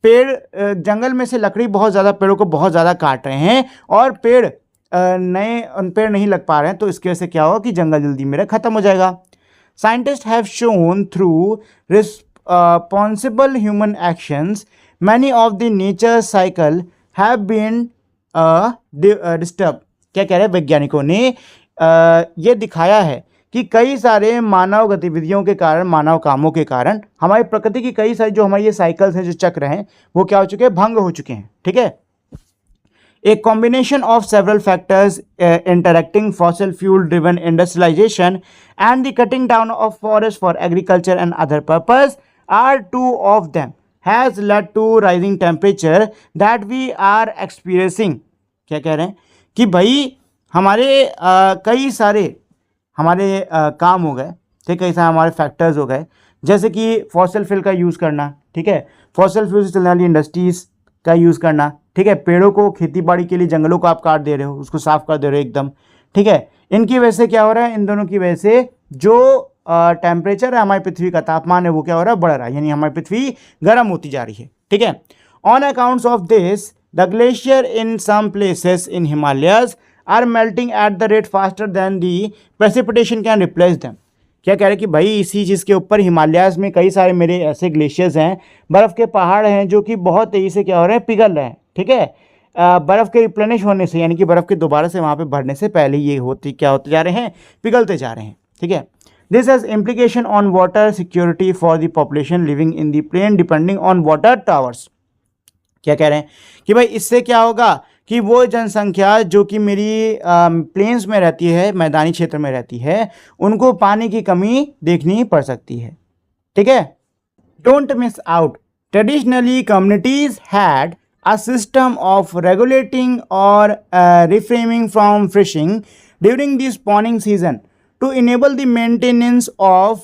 Speaker 1: पेड़ जंगल में से लकड़ी बहुत ज़्यादा, पेड़ों को बहुत ज़्यादा काट रहे हैं और पेड़ पेड़ नहीं लग पा रहे हैं तो इसकी वजह से क्या होगा कि जंगल जल्दी मेरा ख़त्म हो जाएगा। Scientist have shown through responsible human actions many of the nature cycle have been disturbed। क्या कह रहे हैं, वैज्ञानिकों ने ये दिखाया है कि कई सारे मानव गतिविधियों के कारण, मानव कामों के कारण हमारी प्रकृति की कई सारी जो हमारी ये साइकिल्स हैं, जो चक्र हैं, वो क्या हो चुके हैं, भंग हो चुके हैं, ठीक है। A combination of several factors interacting, fossil fuel driven industrialization and the cutting down of forests for agriculture and other purpose are two of them has led to rising temperature that we are experiencing। क्या कह रहे हैं कि भाई हमारे कई सारे हमारे काम हो गए, ठीक है, कई सारे हमारे फैक्टर्स हो गए, जैसे कि फॉसिल फ्यूल का यूज़ करना, ठीक है, फॉसिल फ्यूल से चलने वाली इंडस्ट्रीज़ का यूज़ करना, ठीक है, पेड़ों को खेती बाड़ी के लिए जंगलों को आप काट दे रहे हो, उसको साफ कर दे रहे हो एकदम, ठीक है। इनकी वजह से क्या हो रहा है, इन दोनों की वजह से जो टेम्परेचर है, हमारी पृथ्वी का तापमान है, वो क्या हो रहा है, बढ़ रहा है, यानी हमारी पृथ्वी गर्म होती जा रही है, ठीक है। On accounts of this the glacier in some places in Himalayas are melting at the rate faster than the precipitation can replace them. क्या कह रहे हैं कि भाई इसी चीज़ के ऊपर हिमालयाज़ में कई सारे मेरे ऐसे ग्लेशियर्स हैं, बर्फ़ के पहाड़ हैं जो कि बहुत तेज़ी से क्या हो रहे हैं, पिघल रहे हैं, ठीक है। बर्फ़ के रिप्लेनिश होने से, यानी कि बर्फ़ के दोबारा से वहाँ पे भरने से पहले ये क्या होते जा रहे हैं, पिघलते जा रहे हैं, ठीक है। This has implication on water security for the population living in the plain depending on water towers. क्या कह रहे हैं कि भाई इससे क्या होगा कि वो जनसंख्या जो कि मेरी प्लेन्स में रहती है, मैदानी क्षेत्र में रहती है, उनको पानी की कमी देखनी पड़ सकती है, ठीक है। Don't miss out, traditionally communities had a system of regulating or refraining from fishing during the spawning season to enable the maintenance of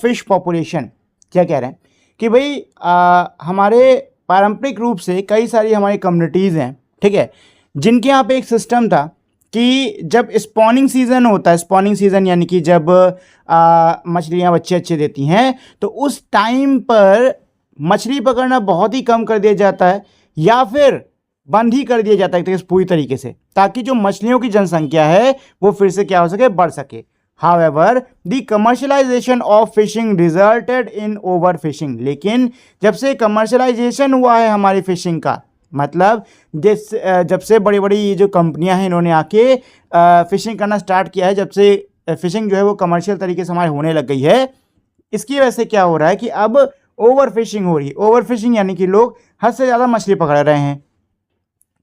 Speaker 1: fish population। क्या कह रहे हैं कि भाई हमारे पारंपरिक रूप से कई सारी हमारी कम्युनिटीज़ हैं, ठीक है, जिनके यहाँ पे एक सिस्टम था कि जब स्पॉनिंग सीज़न होता है, स्पॉनिंग सीज़न यानी कि जब मछलियाँ बच्चे अच्छे देती हैं, तो उस टाइम पर मछली पकड़ना बहुत ही कम कर दिया जाता है या फिर बंद ही कर दिया जाता है पूरी तरीके से, ताकि जो मछलियों की जनसंख्या है वो फिर से क्या हो सके, बढ़ सके। However, the commercialization of fishing resulted in overfishing। लेकिन जब से कमर्शलाइजेशन हुआ है हमारी फिशिंग का, मतलब जब से बड़ी बड़ी ये जो कंपनियां हैं इन्होंने आके फिशिंग करना स्टार्ट किया है, जब से फिशिंग जो है वो कमर्शियल तरीके से हमारे होने लग गई है, इसकी वजह से क्या हो रहा है कि अब ओवर फिशिंग हो रही है। ओवर फिशिंग यानी कि लोग हद से ज़्यादा मछली पकड़ रहे हैं।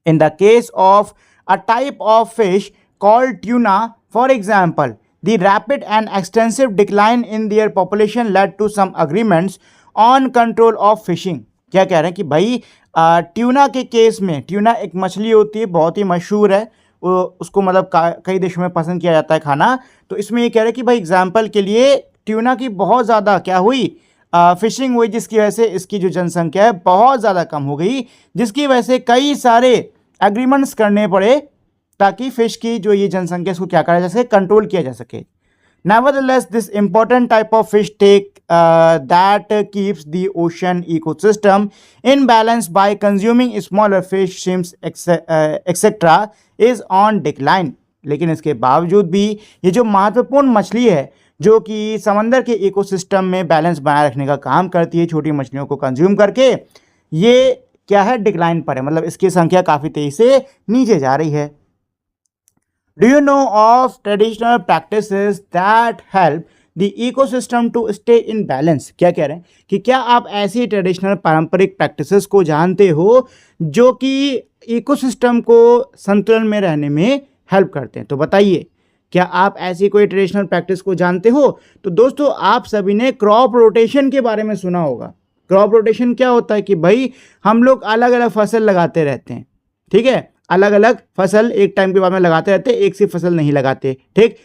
Speaker 1: इन the case of a type of fish called tuna for example, the rapid and extensive decline in their population led to some agreements on control of fishing। क्या कह रहे हैं कि भाई ट्यूना के केस में, ट्यूना एक मछली होती है, बहुत ही मशहूर है, उसको मतलब कई देशों में पसंद किया जाता है खाना। तो इसमें ये कह रहे हैं कि भाई एग्जाम्पल के लिए ट्यूना की बहुत ज़्यादा क्या हुई, फिशिंग हुई, जिसकी वजह से इसकी जो जनसंख्या है बहुत ज़्यादा कम हो गई, जिसकी वजह से कई सारे एग्रीमेंट्स करने पड़े ताकि फिश की जो ये जनसंख्या इसको क्या करा जा सके, कंट्रोल किया जा सके। Nevertheless, this important type of fish that keeps the ocean ecosystem in balance by consuming smaller fish, shrimps, etc. is on decline। लेकिन इसके बावजूद भी ये जो महत्वपूर्ण मछली है जो कि समंदर के इकोसिस्टम में बैलेंस बनाए रखने का काम करती है छोटी मछलियों को कंज्यूम करके, ये क्या है, डिक्लाइन पर है, मतलब इसकी संख्या काफ़ी तेजी से नीचे जा रही है। Do you know of traditional practices that help the ecosystem to stay in balance? क्या कह रहे हैं कि क्या आप ऐसी ट्रेडिशनल पारंपरिक प्रैक्टिसेस को जानते हो जो कि इकोसिस्टम को संतुलन में रहने में हेल्प करते हैं? तो बताइए, क्या आप ऐसी कोई ट्रेडिशनल प्रैक्टिस को जानते हो? तो दोस्तों, आप सभी ने क्रॉप रोटेशन के बारे में सुना होगा। क्रॉप रोटेशन क्या होता है कि भाई हम लोग अलग अलग फसल लगाते रहते हैं, ठीक है, अलग अलग फसल एक टाइम के बाद में लगाते रहते हैं, एक सी फसल नहीं लगाते, ठीक।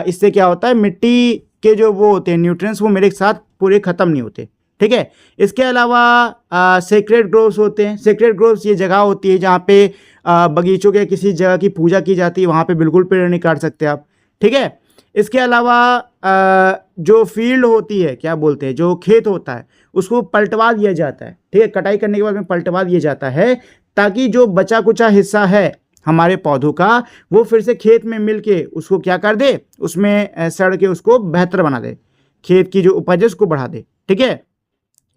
Speaker 1: इससे क्या होता है, मिट्टी के जो वो होते हैं न्यूट्रिएंट्स वो मेरे साथ पूरे ख़त्म नहीं होते, ठीक है। इसके अलावा सेक्रेड ग्रोव्स होते हैं। सेक्रेड ग्रोव्स ये जगह होती है जहाँ पे बगीचों के किसी जगह की पूजा की जाती है, वहाँ पे बिल्कुल पेड़ नहीं काट सकते आप, ठीक है। इसके अलावा जो फील्ड होती है, क्या बोलते हैं, जो खेत होता है उसको पलटवा दिया जाता है, ठीक है, कटाई करने के बाद में पलटवा दिया जाता है ताकि जो बचा कुचा हिस्सा है हमारे पौधों का वो फिर से खेत में मिल के उसको क्या कर दे, उसमें सड़ के उसको बेहतर बना दे, खेत की जो उपज है उसको बढ़ा दे, ठीक है।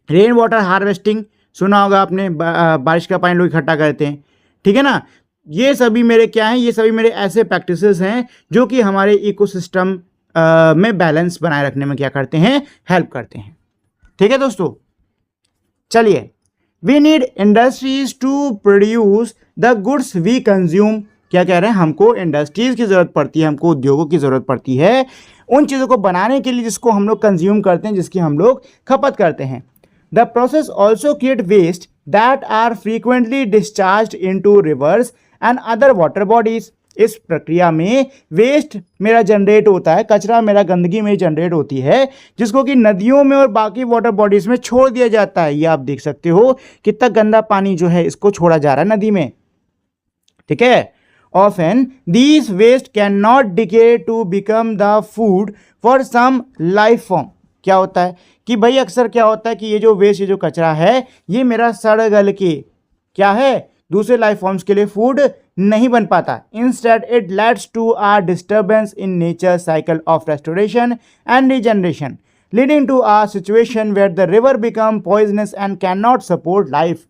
Speaker 1: रेन वाटर हार्वेस्टिंग सुना होगा आपने, बारिश का पानी लोग इकट्ठा करते हैं, ठीक है ना। ये सभी मेरे क्या हैं, ये सभी मेरे ऐसे प्रैक्टिसेस हैं जो कि हमारे इकोसिस्टम में बैलेंस बनाए रखने में क्या करते हैं, हेल्प करते हैं, ठीक है दोस्तों। चलिए, we need industries to produce the goods we consume. क्या कह रहे हैं, हमको इंडस्ट्रीज की ज़रूरत पड़ती है, हमको उद्योगों की ज़रूरत पड़ती है उन चीज़ों को बनाने के लिए जिसको हम लोग कंज्यूम करते हैं, जिसकी हम लोग खपत करते हैं। The process also create waste that are frequently discharge into rivers and other water bodies. इस प्रक्रिया में वेस्ट मेरा जनरेट होता है, कचरा मेरा, गंदगी मेरी जनरेट होती है, जिसको कि नदियों में और बाकी वाटर बॉडीज में छोड़ दिया जाता है। ये आप देख सकते हो कितना गंदा पानी जो है इसको छोड़ा जा रहा है नदी में, ठीक है। Often these waste cannot decay to become the food for some life form। क्या होता है कि भाई अक्सर क्या होता है कि ये जो वेस्ट, ये जो कचरा है, ये मेरा सड़ गल के क्या है, दूसरे लाइफ फॉर्म्स के लिए फूड नहीं बन पाता। Instead it leads to a disturbance in nature cycle of restoration and regeneration, leading to a situation where the river become poisonous and can not support life.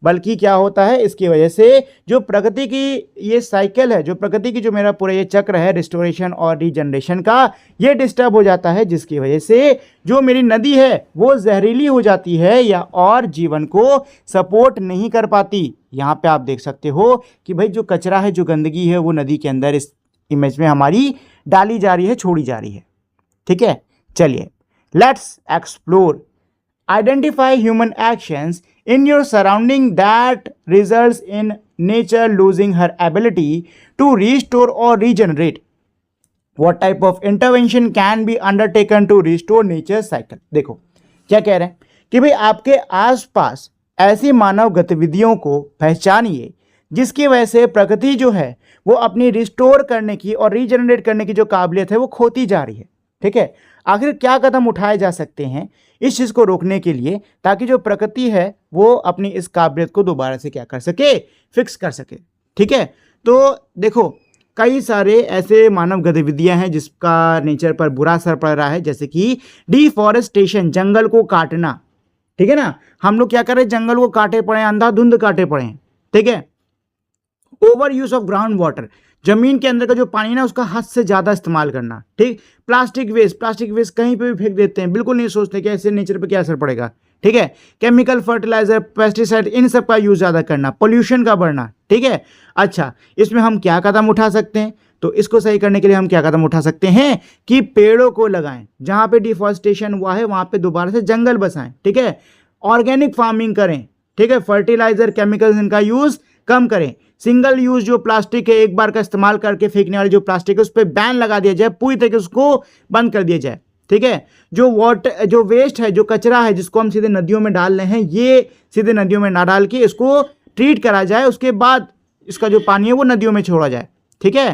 Speaker 1: बल्कि क्या होता है, इसकी वजह से जो प्रकृति की ये साइकिल है, जो प्रकृति की जो मेरा पूरा ये चक्र है रिस्टोरेशन और रीजनरेशन का, ये डिस्टर्ब हो जाता है, जिसकी वजह से जो मेरी नदी है वो जहरीली हो जाती है या और जीवन को सपोर्ट नहीं कर पाती। यहाँ पे आप देख सकते हो कि भाई जो कचरा है, जो गंदगी है, वो नदी के अंदर इस इमेज में हमारी डाली जा रही है, छोड़ी जा रही है, ठीक है। चलिए, let's explore. Identify human actions in your surrounding that results in nature losing her ability to restore or regenerate. What type of intervention can be undertaken to restore nature cycle? देखो क्या कह रहे हैं कि भाई आपके आसपास ऐसी मानव गतिविधियों को पहचानिए जिसकी वजह से प्रकृति जो है वो अपनी रिस्टोर करने की और रीजनरेट करने की जो काबिलियत है वो खोती जा रही है, ठीक है। आखिर क्या कदम उठाए जा सकते हैं इस चीज़ को रोकने के लिए, ताकि जो प्रकृति है वो अपनी इस काबिलियत को दोबारा से क्या कर सके, फिक्स कर सके, ठीक है। तो देखो कई सारे ऐसे मानव गतिविधियां हैं जिसका नेचर पर बुरा असर पड़ रहा है, जैसे कि डिफॉरेस्टेशन, जंगल को काटना, ठीक है ना। हम लोग क्या कर रहे हैं, जंगल को काटे पड़े हैं, अंधाधुंध काटे पड़े हैं, ठीक है। Over use of ground water, जमीन के अंदर का जो पानी ना उसका हद से ज्यादा इस्तेमाल करना। ठीक। प्लास्टिक वेस्ट कहीं पे भी फेंक देते हैं, बिल्कुल नहीं सोचते कि ऐसे नेचर पे क्या असर पड़ेगा। ठीक है। केमिकल फर्टिलाइजर, पेस्टिसाइड, इन सब का यूज ज्यादा करना, पोल्यूशन का बढ़ना। ठीक है। अच्छा, इसमें हम क्या कदम उठा सकते हैं? तो इसको सही करने के लिए हम क्या कदम उठा सकते हैं कि पेड़ों को लगाएं, जहां पे डिफॉरेस्टेशन हुआ है वहां पे दोबारा से जंगल बसाएं। ठीक है। ऑर्गेनिक फार्मिंग करें। ठीक है। फर्टिलाइजर, केमिकल्स इनका यूज कम करें। सिंगल यूज जो प्लास्टिक है, एक बार का इस्तेमाल करके फेंकने वाली जो प्लास्टिक है उस पर बैन लगा दिया जाए, पूरी तरीके से उसको बंद कर दिया जाए। ठीक है। जो वाटर, जो वेस्ट है, जो कचरा है जिसको हम सीधे नदियों में डाल रहे हैं, ये सीधे नदियों में ना डाल के इसको ट्रीट करा जाए, उसके बाद इसका जो पानी है वो नदियों में छोड़ा जाए। ठीक है।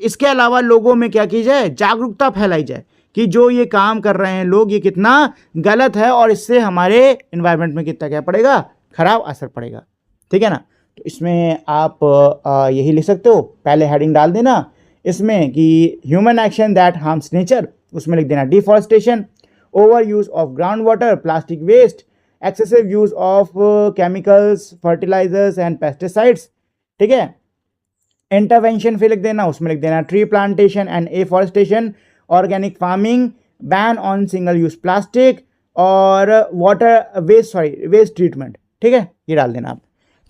Speaker 1: इसके अलावा लोगों में क्या की जाए, जागरूकता फैलाई जाए कि जो ये काम कर रहे हैं लोग, ये कितना गलत है और इससे हमारे एनवायरनमेंट में कितना क्या पड़ेगा, खराब असर पड़ेगा। ठीक है ना। तो इसमें आप यही लिख सकते हो, पहले हेडिंग डाल देना इसमें कि human action that harms nature, उसमें लिख देना deforestation, over use of ground water, plastic waste, excessive use of chemicals, fertilizers and pesticides. ठीक है। इंटरवेंशन फिर लिख देना, उसमें लिख देना tree plantation and afforestation, organic farming, ban on single use plastic और वाटर वेस्ट ट्रीटमेंट। ठीक है, ये डाल देना आप।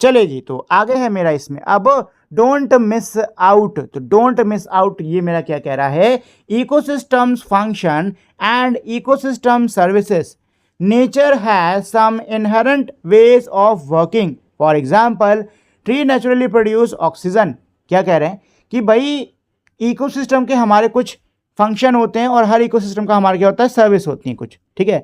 Speaker 1: चलिए जी, तो आगे है मेरा इसमें अब डोंट मिस आउट। तो डोंट मिस आउट ये मेरा क्या कह रहा है, ecosystems function and ecosystem services, nature has some inherent ways of working, for example tree naturally produce oxygen. क्या कह रहे हैं कि भाई इकोसिस्टम के हमारे कुछ फंक्शन होते हैं और हर इकोसिस्टम का हमारा क्या होता है, सर्विस होती है कुछ। ठीक है।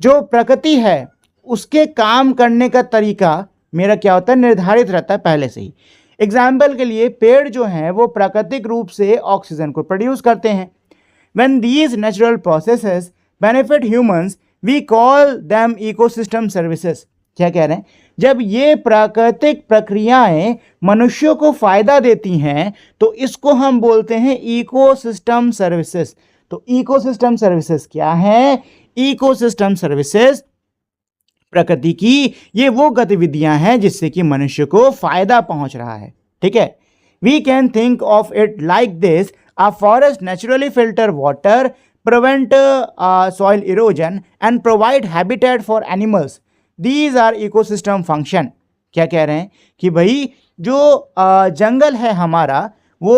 Speaker 1: जो प्रकृति है उसके काम करने का तरीका मेरा क्या होता है, निर्धारित रहता है पहले से ही। एग्जाम्पल के लिए पेड़ जो हैं वो प्राकृतिक रूप से ऑक्सीजन को प्रोड्यूस करते हैं। When these natural processes benefit humans we call them ecosystem services. क्या कह रहे हैं, जब ये प्राकृतिक प्रक्रियाएं मनुष्यों को फायदा देती हैं तो इसको हम बोलते हैं इकोसिस्टम सर्विसेज। तो इकोसिस्टम सर्विसेज क्या है, इकोसिस्टम सर्विसेज प्रकृति की ये वो गतिविधियां हैं जिससे कि मनुष्य को फायदा पहुंच रहा है। ठीक है। We can think of it like this, a forest naturally filter water, prevent soil erosion and provide habitat for animals, these are ecosystem function. क्या कह रहे हैं कि भाई जो जंगल है हमारा वो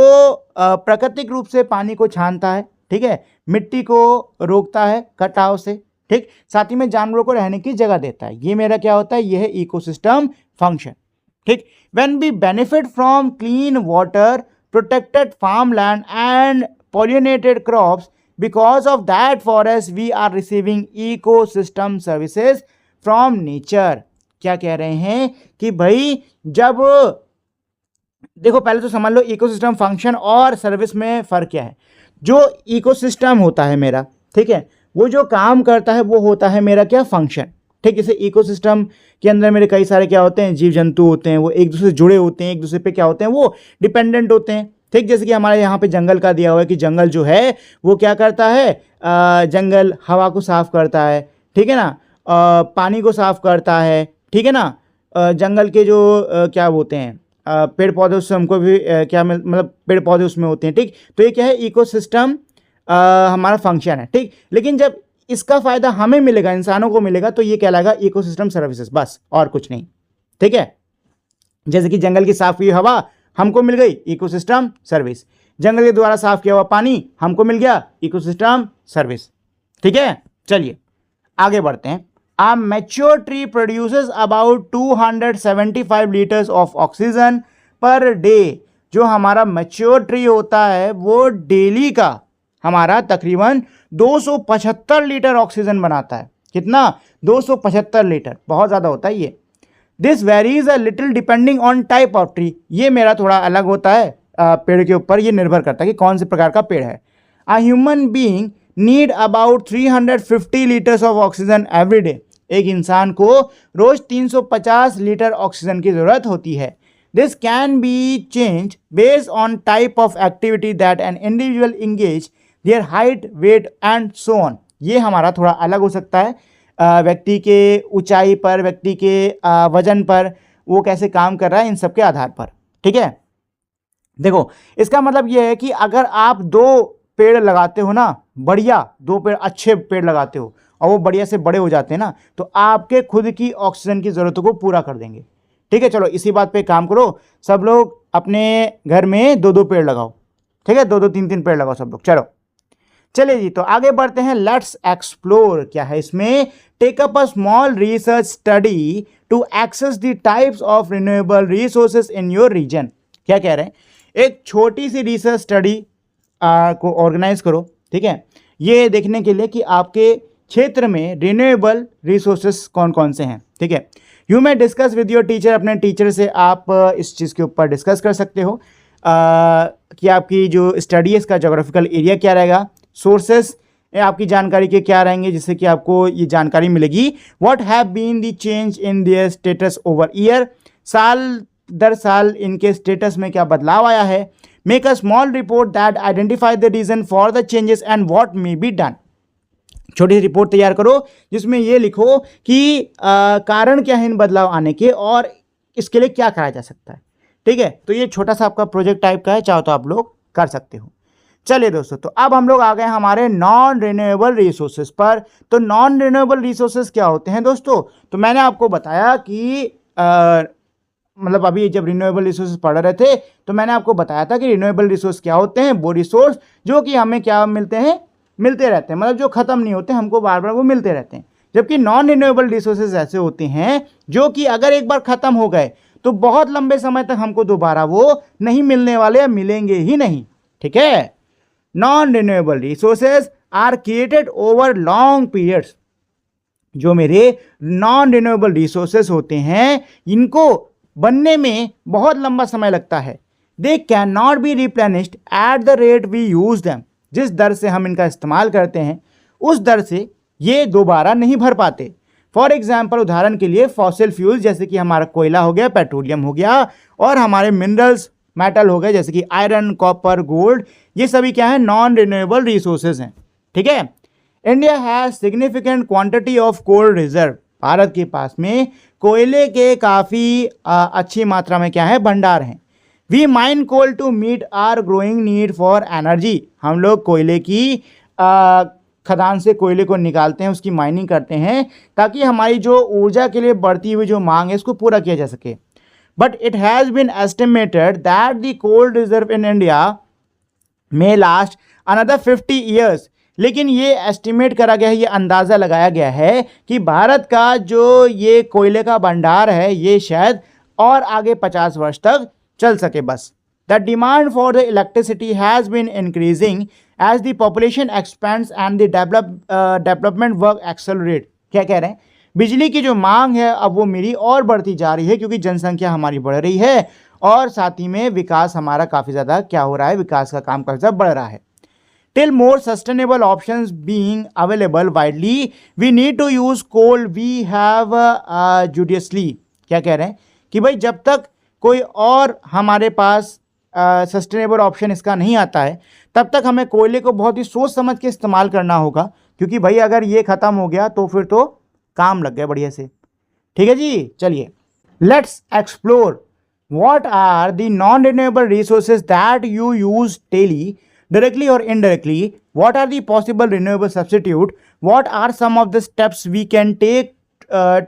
Speaker 1: प्राकृतिक रूप से पानी को छानता है। ठीक है। मिट्टी को रोकता है कटाव से। ठीक। साथ ही में जानवरों को रहने की जगह देता है। ये मेरा क्या होता है, यह है इकोसिस्टम फंक्शन। ठीक। When we benefit from clean water, protected farm land and pollinated crops, because of that forest we are receiving ecosystem services from nature. क्या कह रहे हैं कि भाई जब देखो, पहले तो समझ लो इकोसिस्टम फंक्शन और सर्विस में फर्क क्या है। जो इकोसिस्टम होता है मेरा, ठीक है, वो जो काम करता है वो होता है मेरा क्या, फंक्शन। ठीक। जैसे इकोसिस्टम के अंदर मेरे कई सारे क्या होते हैं, जीव जंतु होते हैं, वो एक दूसरे से जुड़े होते हैं, एक दूसरे पे क्या होते हैं, वो डिपेंडेंट होते हैं। ठीक। जैसे कि हमारे यहाँ पे जंगल का दिया हुआ है कि जंगल जो है वो क्या करता है, जंगल हवा को साफ करता है। ठीक है ना। पानी को साफ करता है। ठीक है ना। जंगल के जो क्या होते हैं पेड़ पौधे, उससे हमको भी क्या मतलब पेड़ पौधे उसमें होते हैं। ठीक। तो ये क्या है, इकोसिस्टम हमारा फंक्शन है। ठीक। लेकिन जब इसका फायदा हमें मिलेगा, इंसानों को मिलेगा, तो ये कहलाएगा इकोसिस्टम सर्विसेज, बस और कुछ नहीं। ठीक है। जैसे कि जंगल की साफ हुई हवा हमको मिल गई, इकोसिस्टम सर्विस। जंगल के द्वारा साफ किया हुआ पानी हमको मिल गया, इकोसिस्टम सर्विस। ठीक है। चलिए आगे बढ़ते हैं। A mature tree produces about 275 liters of oxygen per day। जो हमारा मैच्योर ट्री होता है वो डेली का हमारा तकरीबन 275 लीटर ऑक्सीजन बनाता है। कितना, 275 लीटर, बहुत ज़्यादा होता है ये। This varies a little depending on type of tree. ये मेरा थोड़ा अलग होता है, पेड़ के ऊपर ये निर्भर करता है कि कौन से प्रकार का पेड़ है। A human being need about 350 litres of oxygen every day. एक इंसान को रोज 350 लीटर ऑक्सीजन की जरूरत होती है। This can be change based on type of activity that an individual engage, their height, weight and so on. ये हमारा थोड़ा अलग हो सकता है व्यक्ति के ऊंचाई पर, व्यक्ति के वजन पर वो कैसे काम कर रहा है इन सब के आधार पर। ठीक है, देखो इसका मतलब ये है कि अगर आप 2 पेड़ लगाते हो ना, बढ़िया 2 पेड़, अच्छे पेड़ लगाते हो और वो बढ़िया से बड़े हो जाते हैं ना, तो आपके खुद की ऑक्सीजन की ज़रूरतों को पूरा कर देंगे। ठीक है, चलो इसी बात पे काम करो, सब लोग अपने घर में 2-2 पेड़ लगाओ। ठीक है, 2-2 3-3 पेड़ लगाओ सब लोग। चलो चलिए जी, तो आगे बढ़ते हैं। लेट्स एक्सप्लोर, क्या है इसमें, take up a small research study to access the types of renewable resources in your region. क्या कह रहे हैं, एक छोटी सी रिसर्च स्टडी को ऑर्गेनाइज करो। ठीक है, ये देखने के लिए कि आपके क्षेत्र में रिन्यूएबल रिसोर्सेज कौन कौन से हैं। ठीक है, you may discuss with your teacher, अपने टीचर से आप इस चीज़ के ऊपर डिस्कस कर सकते हो कि आपकी जो स्टडी है इसका जोग्राफिकल एरिया क्या रहेगा, सोर्सेस आपकी जानकारी के क्या रहेंगे जिससे कि आपको ये जानकारी मिलेगी। What have been the change in their status over year, साल दर साल इनके स्टेटस में क्या बदलाव आया है। Make a small report that identify the reason for the changes and what may be done. छोटी सी रिपोर्ट तैयार करो जिसमें ये लिखो कि कारण क्या है इन बदलाव आने के और इसके लिए क्या करा जा सकता है। ठीक है, तो ये छोटा सा आपका प्रोजेक्ट टाइप का है, चाहो तो आप लोग कर सकते हो। चलिए दोस्तों, तो अब हम लोग आ गए हमारे नॉन रिन्यूएबल रिसोर्सेज पर। तो नॉन रिन्यूएबल रिसोर्सेज क्या होते हैं दोस्तों, तो मैंने आपको बताया कि मतलब अभी जब रिन्यूएबल रिसोर्सेज पढ़ रहे थे तो मैंने आपको बताया था कि रिन्यूएबल रिसोर्स क्या होते हैं, वो रिसोर्स जो कि हमें क्या मिलते हैं, मिलते रहते हैं, मतलब जो ख़त्म नहीं होते, हमको बार बार वो मिलते रहते हैं। जबकि नॉन रिन्यूएबल रिसोर्सेज ऐसे होते हैं जो कि अगर एक बार ख़त्म हो गए तो बहुत लंबे समय तक हमको दोबारा वो नहीं मिलने वाले या मिलेंगे ही नहीं। ठीक है, non renewable resources are created over long periods. जो मेरे नॉन रिन्यूएबल रिसोर्सेज होते हैं इनको बनने में बहुत लंबा समय लगता है। They can not be replenished at the rate we use them. जिस दर से हम इनका इस्तेमाल करते हैं उस दर से ये दोबारा नहीं भर पाते। फॉर एग्जाम्पल, उदाहरण के लिए फॉसिल फ्यूल्स जैसे कि हमारा कोयला हो गया, पेट्रोलियम हो गया, और हमारे मिनरल्स मेटल हो गए जैसे कि आयरन, कॉपर, गोल्ड, ये सभी क्या है, नॉन रिन्यूएबल रिसोर्सेज हैं। ठीक है, India has significant quantity of coal reserve. भारत के पास में कोयले के काफ़ी अच्छी मात्रा में क्या है, भंडार हैं। We mine coal to meet our growing need for energy. हम लोग कोयले की खदान से कोयले को निकालते हैं, उसकी माइनिंग करते हैं ताकि हमारी जो ऊर्जा के लिए बढ़ती हुई जो मांग है इसको पूरा किया जा सके। But it has been estimated that the coal reserve in India में लास्ट अनदर 50 ईयर्स। लेकिन ये एस्टिमेट करा गया है, ये अंदाज़ा लगाया गया है कि भारत का जो ये कोयले का भंडार है ये शायद और आगे 50 वर्ष तक चल सके बस। The demand for the electricity has been increasing as the population expands and the development work accelerate. क्या कह रहे हैं, बिजली की जो मांग है अब वो मेरी और बढ़ती जा रही है क्योंकि जनसंख्या हमारी बढ़ रही है और साथ ही में विकास हमारा काफ़ी ज़्यादा क्या हो रहा है, विकास का काम काफ़ी ज़्यादा बढ़ रहा है। Till more sustainable options being available widely, we need to use coal we have judiciously। क्या कह रहे हैं कि भाई जब तक कोई और हमारे पास सस्टेनेबल ऑप्शन इसका नहीं आता है तब तक हमें कोयले को बहुत ही सोच समझ के इस्तेमाल करना होगा, क्योंकि भाई अगर ये ख़त्म हो गया तो फिर तो काम लग गया बढ़िया से। ठीक है जी, चलिए let's explore what are the non renewable resources that you use daily, directly or indirectly. What are the possible renewable substitute? What are some of the steps we can take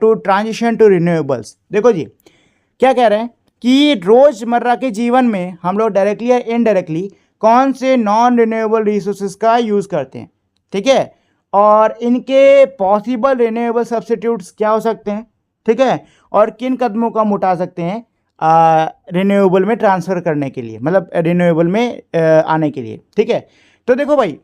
Speaker 1: to transition to renewables? देखो जी, क्या कह रहे हैं कि रोज़मर्रा के जीवन में हम लोग डायरेक्टली या इनडायरेक्टली कौन से नॉन रिन्यूएबल रिसोर्सेज का यूज़ करते हैं। ठीक है, और इनके पॉसिबल रिन्यूएबल सब्स्टिट्यूट्स क्या हो सकते हैं। ठीक है, और किन कदमों का हम उठा सकते हैं रिन्यूएबल में ट्रांसफ़र करने के लिए, मतलब रिन्यूएबल में आने के लिए। ठीक है, तो देखो भाई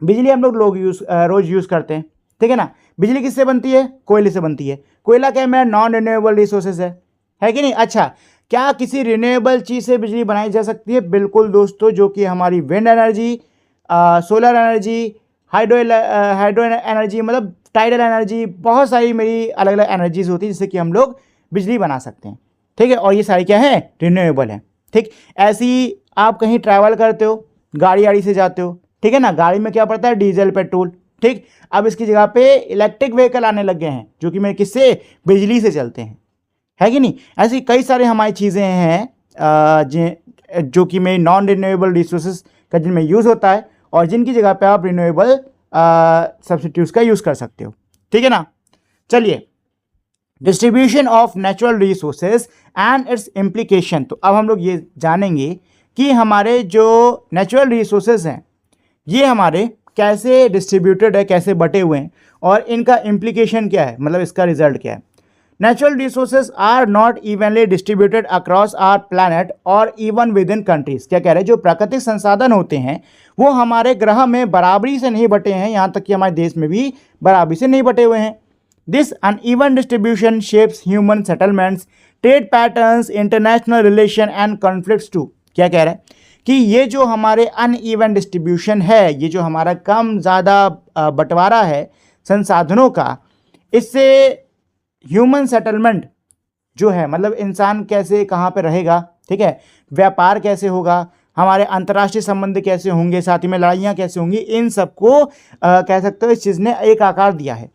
Speaker 1: बिजली हम लोग रोज़ यूज़ करते हैं। ठीक है ना, बिजली किससे बनती है, कोयले से बनती है। कोयला क्या है, मेरा नॉन रिन्यूएबल रिसोर्सेज है कि नहीं। अच्छा, क्या किसी रिन्यूएबल चीज़ से बिजली बनाई जा सकती है? बिल्कुल दोस्तों, जो कि हमारी wind energy, solar energy, hydro energy, मतलब टाइडल एनर्जी, बहुत सारी मेरी अलग अलग एनर्जीज होती है जिससे कि हम लोग बिजली बना सकते हैं। ठीक है, और ये सारी क्या है, रिन्यूएबल है। ठीक, ऐसी आप कहीं ट्रैवल करते हो, गाड़ी से जाते हो, ठीक है ना, गाड़ी में क्या पड़ता है, डीजल, पेट्रोल। ठीक, अब इसकी जगह पे इलेक्ट्रिक व्हीकल आने लग गए हैं जो कि मेरे किससे, बिजली से चलते हैं। है कि नहीं। ऐसी कई सारे हमारी चीज़ें हैं जो कि में नॉन रिन्यूएबल रिसोर्सेज का जिनमें यूज़ होता है और जिनकी जगह पे आप रिन्यूएबल सब्स्टिट्यूट्स का यूज़ कर सकते हो, ठीक है ना। चलिए, distribution of natural resources and it's implication. तो अब हम लोग ये जानेंगे कि हमारे जो नेचुरल रिसोर्सेज हैं ये हमारे कैसे डिस्ट्रीब्यूटेड है, कैसे बटे हुए हैं और इनका इम्प्लीकेशन क्या है, मतलब इसका रिजल्ट क्या है। Natural resources are not evenly distributed across our planet और इवन विद इन कंट्रीज। क्या कह रहे हैं, जो प्राकृतिक संसाधन होते हैं वो हमारे ग्रह में बराबरी से नहीं बटे हैं, यहाँ तक कि हमारे देश में भी बराबरी से नहीं बटे हुए हैं। This uneven distribution shapes human settlements, trade patterns, international relation and conflicts too. क्या कह रहे हैं कि ये जो हमारे अनइवन डिस्ट्रीब्यूशन है, ये जो हमारा कम ज़्यादा बंटवारा है संसाधनों का, इससे ह्यूमन सेटलमेंट जो है, मतलब इंसान कैसे कहाँ पे रहेगा, ठीक है, व्यापार कैसे होगा, हमारे अंतर्राष्ट्रीय संबंध कैसे होंगे, साथ ही में लड़ाइयाँ कैसे होंगी, इन सबको कह सकते हो इस चीज़ ने एक आकार दिया है।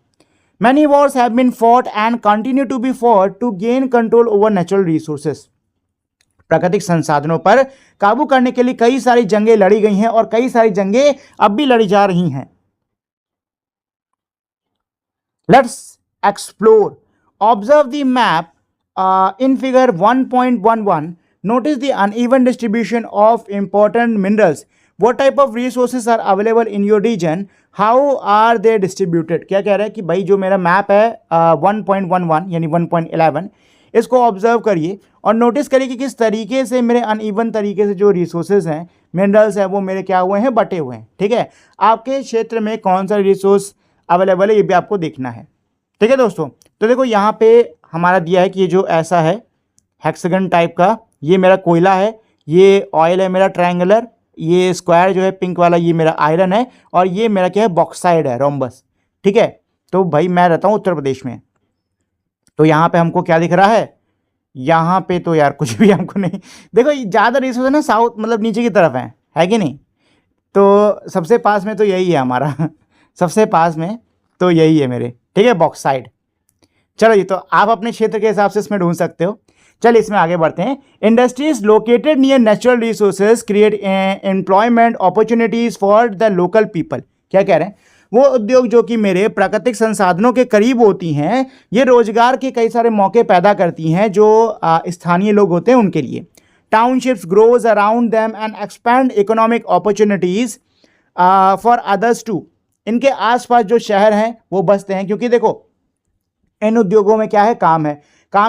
Speaker 1: Many wars have been fought and continue to be fought to gain control over natural resources. प्राकृतिक संसाधनों पर काबू करने के लिए कई सारी जंगें लड़ी गई हैं और कई सारी जंगें अब भी लड़ी जा रही हैं। Let's explore. Observe the map in figure 1.11. Notice the uneven distribution of important minerals. What type of resources are available in your region? How are they distributed? क्या कह रहे हैं कि भाई जो मेरा मैप है 1.11 यानी 1.11, इसको ऑब्जर्व करिए और नोटिस करिए कि किस तरीके से मेरे अनइवन तरीके से जो रिसोर्सेज हैं, मिनरल्स हैं, वो मेरे क्या हुए हैं, बटे हुए हैं, ठीक है। आपके क्षेत्र में कौन सा रिसोर्स अवेलेबल है ये भी आपको देखना है, ठीक है दोस्तों। तो देखो यहाँ पे हमारा दिया है कि ये जो ऐसा है हेक्सागन टाइप का, ये मेरा कोयला है, ये ऑयल है मेरा ट्रायंगुलर, ये स्क्वायर जो है पिंक वाला ये मेरा आयरन है और ये मेरा क्या है, बॉक्साइड है, रोम्बस, ठीक है। तो भाई मैं रहता हूँ उत्तर प्रदेश में, तो यहाँ पे हमको क्या दिख रहा है, यहाँ पे तो यार कुछ भी हमको नहीं। देखो ज़्यादा रिसोर्स है ना साउथ, मतलब नीचे की तरफ है कि नहीं। तो सबसे पास में तो यही है हमारा सबसे पास में तो यही है मेरे, ठीक है, बॉक्साइड। चलो ये तो आप अपने क्षेत्र के हिसाब से इसमें ढूंढ सकते हो। चलिए इसमें आगे बढ़ते हैं। Industries located near natural resources create employment opportunities for the local people. क्या कह रहे हैं, वो उद्योग जो कि मेरे प्राकृतिक संसाधनों के करीब होती हैं, ये रोजगार के कई सारे मौके पैदा करती हैं जो स्थानीय लोग होते हैं उनके लिए। Townships grows around them and expand economic opportunities for others too. इनके आसपास जो शहर हैं वो बसते हैं, क्योंकि देखो इन उद्योगों में क्या है, काम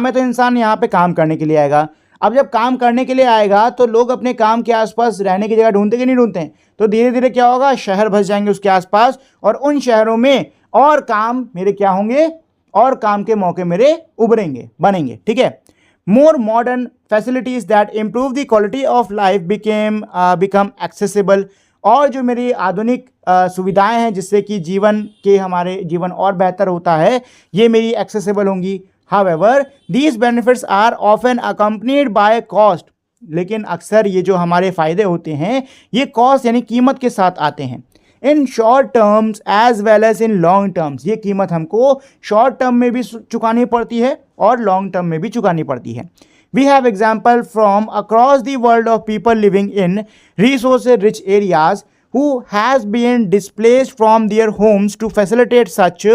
Speaker 1: है तो इंसान यहाँ पे काम करने के लिए आएगा। अब जब काम करने के लिए आएगा तो लोग अपने काम के आसपास रहने की जगह ढूंढते कि नहीं ढूंढते हैं, तो धीरे धीरे क्या होगा, शहर बस जाएंगे उसके आसपास और उन शहरों में और काम मेरे क्या होंगे, और काम के मौके मेरे उभरेंगे, बनेंगे, ठीक है। मोर modern facilities that improve the quality of life become accessible. और जो मेरी आधुनिक सुविधाएं हैं जिससे कि हमारे जीवन और बेहतर होता है, ये मेरी एक्सेसिबल होंगी। However, these benefits are often accompanied by cost. लेकिन अक्सर ये जो हमारे फायदे होते हैं ये कॉस्ट यानी कीमत के साथ आते हैं। In short terms as well as in long terms. ये कीमत हमको शॉर्ट टर्म में भी चुकानी पड़ती है और लॉन्ग टर्म में भी चुकानी पड़ती है। We have example from across the world of people living in resource-rich areas who has been displaced from their homes to facilitate such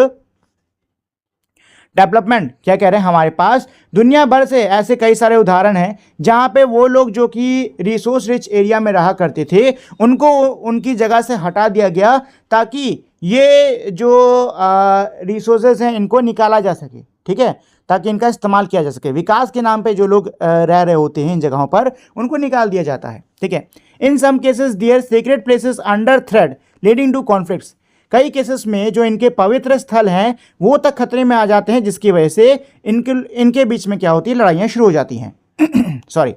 Speaker 1: development. क्या कह रहे हैं, हमारे पास दुनिया भर से ऐसे कई सारे उदाहरण हैं जहां पे वो लोग जो कि रिसोर्स रिच एरिया में रहा करते थे उनको उनकी जगह से हटा दिया गया ताकि ये जो रिसोर्सेज हैं इनको निकाला जा सके, ठीक है, ताकि इनका इस्तेमाल किया जा सके। विकास के नाम पे जो लोग रह रहे होते हैं इन जगहों पर उनको निकाल दिया जाता है, ठीक है। In some cases their sacred places under threat leading to conflicts. कई केसेस में जो इनके पवित्र स्थल हैं वो तक खतरे में आ जाते हैं, जिसकी वजह से इनके बीच में क्या होती है, लड़ाइयाँ शुरू हो जाती हैं sorry.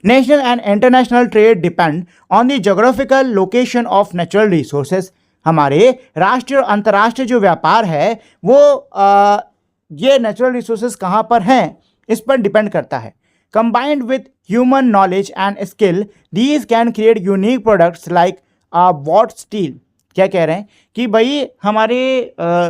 Speaker 1: National and international trade depend on the geographical location of natural resources. हमारे राष्ट्रीय और अंतर्राष्ट्रीय जो व्यापार है वो ये नेचुरल रिसोर्सेज कहाँ पर हैं इस पर डिपेंड करता है। Combined with human knowledge and skill these can create unique products like what steel. क्या कह रहे हैं कि भाई हमारे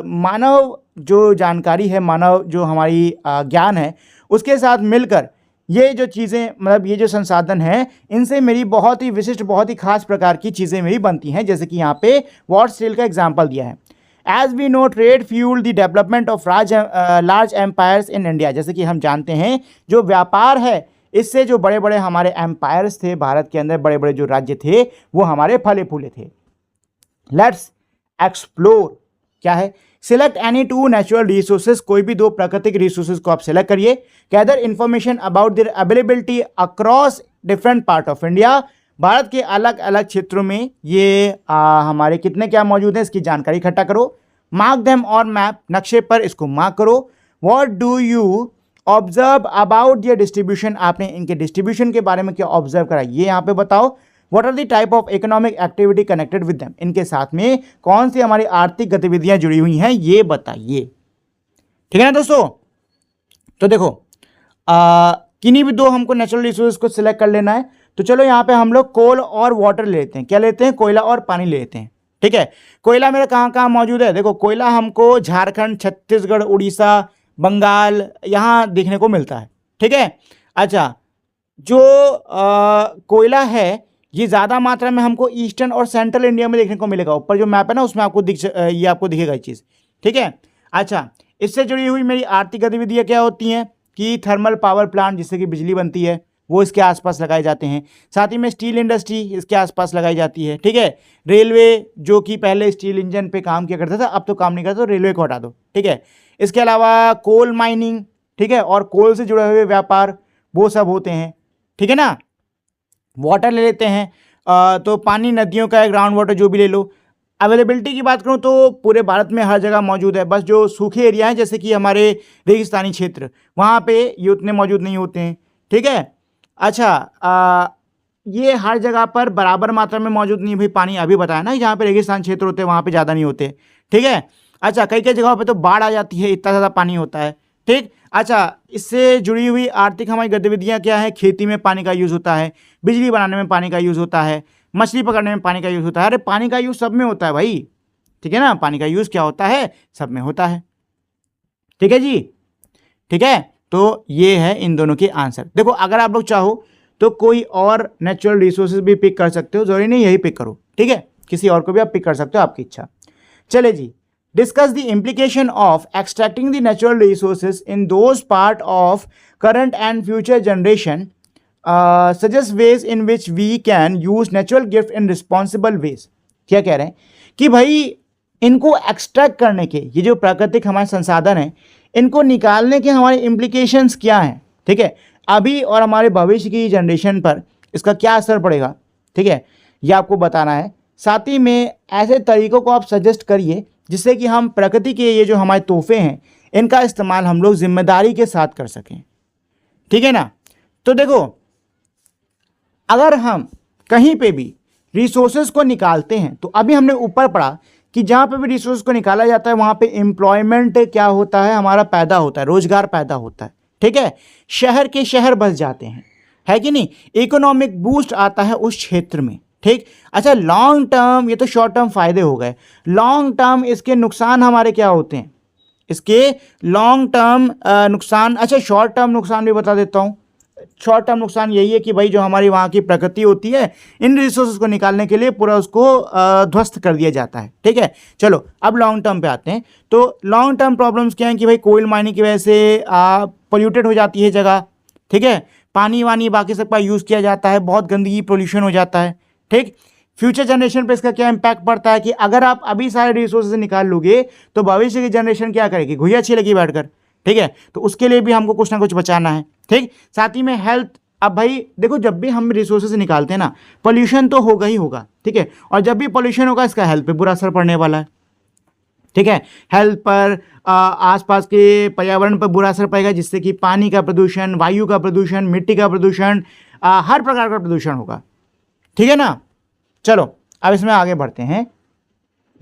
Speaker 1: मानव जो जानकारी है, मानव जो हमारी ज्ञान है, उसके साथ मिलकर ये जो चीज़ें, मतलब ये जो संसाधन हैं, इनसे मेरी बहुत ही विशिष्ट, बहुत ही खास प्रकार की चीज़ें मेरी बनती हैं। जैसे कि यहाँ पे वॉट स्टील का एग्जाम्पल दिया है। As we know trade fuel the development of large empires in India. जैसे कि हम जानते हैं जो व्यापार है, इससे जो बड़े बड़े हमारे एम्पायर्स थे भारत के अंदर, बड़े बड़े जो राज्य थे, वो हमारे फले फूले थे। लेट्स एक्सप्लोर क्या है। Select any two natural resources, कोई भी दो प्राकृतिक रिसोर्सेज को आप सिलेक्ट करिए। Gather information about their availability across different part of India. Bharat के अलग अलग क्षेत्रों में ये हमारे कितने क्या मौजूद हैं, इसकी जानकारी इकट्ठा करो। मार्क देम ऑन मैप, नक्शे पर इसको मार्क करो। What do you observe about their distribution, आपने इनके डिस्ट्रीब्यूशन के बारे में क्या ऑब्जर्व करा, ये यहाँ पे बताओ। What are the type of economic activity connected with them, इनके साथ में कौन सी हमारी आर्थिक गतिविधियां जुड़ी हुई हैं, ये बताइए। ठीक है ना दोस्तों। तो देखो किन्हीं भी दो हमको नेचुरल रिसोर्स को सिलेक्ट कर लेना है। तो चलो यहाँ पे हम लोग कोल और वाटर लेते हैं। क्या लेते हैं? कोयला और पानी लेते हैं। ठीक है। कोयला मेरा कहाँ कहाँ मौजूद है? देखो कोयला हमको झारखंड, छत्तीसगढ़, उड़ीसा, बंगाल, यहाँ देखने को मिलता है। ठीक है। अच्छा, जो कोयला है ये ज़्यादा मात्रा में हमको ईस्टर्न और सेंट्रल इंडिया में देखने को मिलेगा। ऊपर जो मैप है ना, उसमें आपको ये आपको दिखेगा ये चीज़। ठीक है। अच्छा, इससे जुड़ी हुई मेरी आर्थिक गतिविधियाँ क्या होती हैं कि थर्मल पावर प्लांट, जिससे कि बिजली बनती है, वो इसके आसपास लगाए जाते हैं। साथ ही में स्टील इंडस्ट्री इसके आसपास लगाई जाती है। ठीक है। रेलवे, जो कि पहले स्टील इंजन पे काम किया करता था, अब तो काम नहीं करता, तो रेलवे को हटा दो। ठीक है। इसके अलावा कोल माइनिंग, ठीक है, और कोल से जुड़े हुए व्यापार, वो सब होते हैं। ठीक है ना। वाटर ले लेते हैं, तो पानी, नदियों का, ग्राउंड वाटर, जो भी ले लो। अवेलेबिलिटी की बात करूँ तो पूरे भारत में हर जगह मौजूद है। बस जो सूखे एरिया हैं, जैसे कि हमारे रेगिस्तानी क्षेत्र, वहाँ पे ये उतने मौजूद नहीं होते हैं। ठीक है। अच्छा, ये हर जगह पर बराबर मात्रा में मौजूद नहीं है भाई। पानी अभी बताया ना, जहाँ पे रेगिस्तान क्षेत्र होते हैं वहाँ पे ज़्यादा नहीं होते। ठीक है। अच्छा, कई कई जगहों पे तो बाढ़ आ जाती है, इतना ज़्यादा पानी होता है। ठीक। अच्छा, इससे जुड़ी हुई आर्थिक हमारी गतिविधियाँ क्या है? खेती में पानी का यूज़ होता है, बिजली बनाने में पानी का यूज़ होता है, मछली पकड़ने में पानी का यूज़ होता है। अरे पानी का यूज़ सब में होता है भाई। ठीक है ना। पानी का यूज़ क्या होता है? सब में होता है। ठीक है जी। ठीक है। तो ये है इन दोनों के आंसर। देखो अगर आप लोग चाहो तो कोई और नेचुरल रिसोर्सेज भी पिक कर सकते हो, जरूरी नहीं यही पिक करो। ठीक है। किसी और को भी आप पिक कर सकते हो, आपकी इच्छा। चले जी, discuss the implication of extracting the natural resources in those part of current and future generation. Suggest ways in which we can use natural gift in responsible ways. क्या कह रहे हैं कि भाई इनको एक्सट्रैक्ट करने के, ये जो प्राकृतिक हमारे संसाधन हैं, इनको निकालने के हमारे इम्प्लीकेशंस क्या हैं। ठीक है। अभी और हमारे भविष्य की जनरेशन पर इसका क्या असर पड़ेगा, ठीक है, ये आपको बताना है। साथ ही में ऐसे तरीक़ों को आप सजेस्ट करिए जिससे कि हम प्रकृति के ये जो हमारे तोहफे हैं, इनका इस्तेमाल हम लोग जिम्मेदारी के साथ कर सकें। ठीक है ना। तो देखो, अगर हम कहीं पे भी रिसोर्सेज को निकालते हैं, तो अभी हमने ऊपर पढ़ा कि जहाँ पे भी रिसोर्स को निकाला जाता है वहाँ पे एम्प्लॉयमेंट क्या होता है, हमारा पैदा होता है, रोजगार पैदा होता है। ठीक है। शहर के शहर बस जाते हैं, है कि नहीं। इकोनॉमिक बूस्ट आता है उस क्षेत्र में। ठीक। अच्छा, लॉन्ग टर्म, ये तो शॉर्ट टर्म फायदे हो गए। लॉन्ग टर्म इसके नुकसान हमारे क्या होते हैं, इसके लॉन्ग टर्म नुकसान। अच्छा, शॉर्ट टर्म नुकसान भी बता देता हूँ। शॉर्ट टर्म नुकसान यही है कि भाई जो हमारी वहाँ की प्रकृति होती है, इन रिसोर्सेज को निकालने के लिए पूरा उसको ध्वस्त कर दिया जाता है। ठीक है। चलो अब लॉन्ग टर्म पे आते हैं। तो लॉन्ग टर्म प्रॉब्लम्स क्या हैं कि भाई कोयल माइनिंग की वजह से पोल्यूटेड हो जाती है जगह। ठीक है। पानी वानी बाकी सब का यूज़ किया जाता है, बहुत गंदगी, पोल्यूशन हो जाता है। ठीक। फ्यूचर जनरेशन पे इसका क्या इम्पैक्ट पड़ता है कि अगर आप अभी सारे रिसोर्सेज निकाल लोगे तो भविष्य की जनरेशन क्या करेगी, घुइयां अच्छी लगी बैठकर। ठीक है। तो उसके लिए भी हमको कुछ ना कुछ बचाना है। ठीक। साथ ही में हेल्थ, अब भाई देखो जब भी हम रिसोर्सेज निकालते हैं ना, पोल्यूशन तो होगा ही होगा। ठीक है। और जब भी पोल्यूशन होगा इसका हेल्थ पे बुरा असर पड़ने वाला है। ठीक है। हेल्थ पर, आसपास के पर्यावरण पर बुरा असर पड़ेगा, जिससे कि पानी का प्रदूषण, वायु का प्रदूषण, मिट्टी का प्रदूषण, हर प्रकार का प्रदूषण होगा। ठीक है ना। चलो अब इसमें आगे बढ़ते हैं।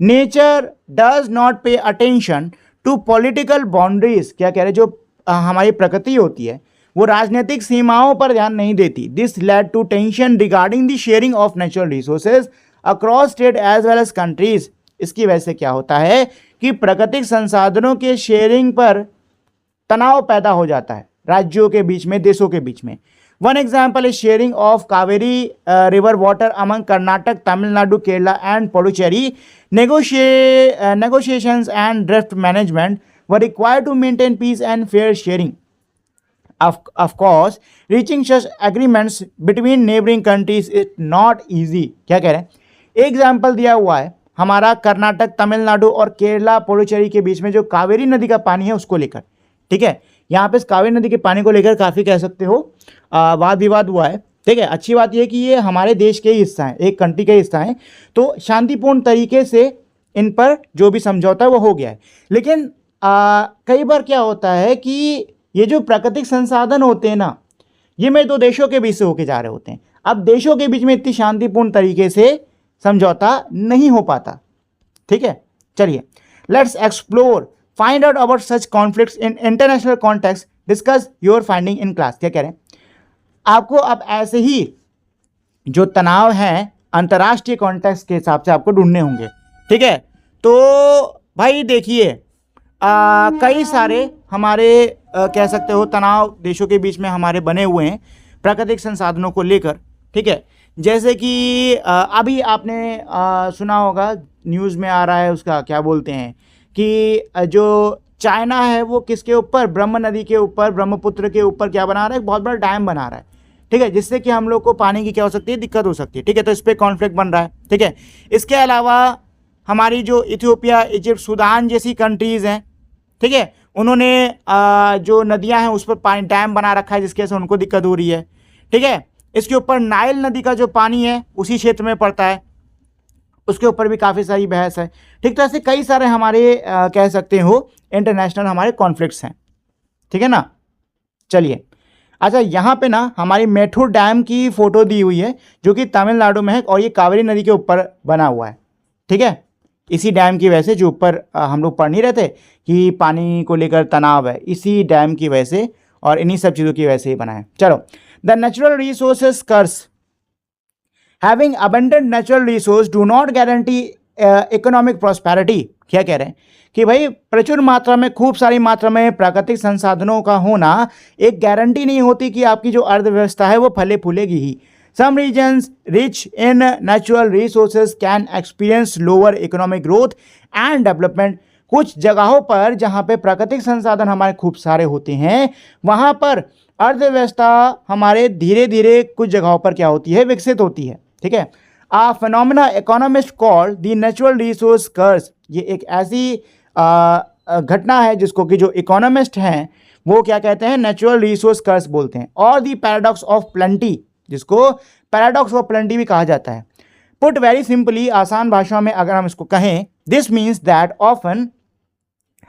Speaker 1: Nature does not pay attention to political boundaries, क्या कह रहे हैं, जो हमारी प्रकृति होती है वो राजनीतिक सीमाओं पर ध्यान नहीं देती। This led to tension regarding the sharing of natural resources across state as well as countries. इसकी वजह से क्या होता है कि प्राकृतिक संसाधनों के शेयरिंग पर तनाव पैदा हो जाता है राज्यों के बीच में, देशों के बीच में। One example is sharing of Kaveri river water among Karnataka, Tamil Nadu, Kerala and Puducherry. Negotiations and drift management were required to maintain peace and fair sharing. Of course, reaching such agreements between neighboring countries is not easy. क्या कह रहे हैं? Example दिया हुआ है हमारा कर्नाटक, तमिलनाडु और केरला, पुडुचेरी के बीच में जो कावेरी नदी का पानी है उसको लेकर। ठीक है, यहाँ पे कावेरी नदी के पानी को लेकर काफ़ी कह सकते हो वाद विवाद हुआ है। ठीक है, अच्छी बात यह है कि ये हमारे देश के हिस्सा हैं, एक कंट्री के हिस्सा हैं, तो शांतिपूर्ण तरीके से इन पर जो भी समझौता है वो हो गया है। लेकिन कई बार क्या होता है कि ये जो प्राकृतिक संसाधन होते हैं ना, ये मेरे दो देशों के बीच से होके जा रहे होते हैं। अब देशों के बीच में इतनी शांतिपूर्ण तरीके से समझौता नहीं हो पाता। ठीक है, चलिए let's explore, find out about such conflicts in international context, discuss your finding in class. क्या कह रहे हैं? आपको अब ऐसे ही जो तनाव हैं अंतर्राष्ट्रीय कॉन्टेक्स्ट के हिसाब से आपको ढूंढने होंगे। ठीक है, तो भाई देखिए कई सारे हमारे कह सकते हो तनाव देशों के बीच में हमारे बने हुए हैं प्राकृतिक संसाधनों को लेकर। ठीक है, जैसे कि अभी आपने सुना होगा, न्यूज़ में आ रहा है, उसका क्या बोलते हैं कि जो चाइना है वो किसके ऊपर, ब्रह्म नदी के ऊपर, ब्रह्मपुत्र के ऊपर क्या बना रहा है, एक बहुत बड़ा डैम बना रहा है। ठीक है, जिससे कि हम लोग को पानी की क्या हो सकती है, दिक्कत हो सकती है। ठीक है, तो इस पर कॉन्फ्लिक्ट बन रहा है। ठीक है, इसके अलावा हमारी जो इथियोपिया, इजिप्ट, सूडान जैसी कंट्रीज़ हैं, ठीक है, उन्होंने जो नदियां हैं उस पर पानी डैम बना रखा है जिसकी वजह से उनको दिक्कत हो रही है। ठीक है, इसके ऊपर नाइल नदी का जो पानी है उसी क्षेत्र में पड़ता है, उसके ऊपर भी काफ़ी सारी बहस है। ठीक, तो ऐसे कई सारे हमारे कह सकते हो इंटरनेशनल हमारे कॉन्फ्लिक्ट्स हैं। ठीक है ना, चलिए अच्छा, यहाँ पे ना हमारी मेठूर डैम की फ़ोटो दी हुई है जो कि तमिलनाडु में है और ये कावेरी नदी के ऊपर बना हुआ है। ठीक है, इसी डैम की वजह से जो ऊपर हम लोग पढ़ नहीं रहे थे कि पानी को लेकर तनाव है, इसी डैम की वजह से और इन्हीं सब चीज़ों की वजह से ही बना है। चलो, the natural resources curse, having abundant natural resource do not guarantee economic prosperity. क्या कह रहे हैं कि भाई प्रचुर मात्रा में, खूब सारी मात्रा में प्राकृतिक संसाधनों का होना एक गारंटी नहीं होती कि आपकी जो अर्थव्यवस्था है वो फले फूलेगी ही। Some regions rich in natural resources can experience lower economic growth and development. कुछ जगहों पर जहाँ पे प्राकृतिक संसाधन हमारे खूब सारे होते हैं वहाँ पर अर्थव्यवस्था हमारे धीरे धीरे कुछ जगहों पर क्या होती है, विकसित होती है। ठीक है, a phenomena economist called the natural resource curse, ये एक ऐसी घटना है जिसको कि जो इकोनॉमिस्ट हैं वो क्या कहते हैं, नेचुरल रिसोर्स कर्स बोलते हैं, और द पैराडॉक्स ऑफ प्लेंटी, जिसको पैराडॉक्स ऑफ प्लेंटी भी कहा जाता है। पुट वेरी सिंपली, आसान भाषा में अगर हम इसको कहें, this means that often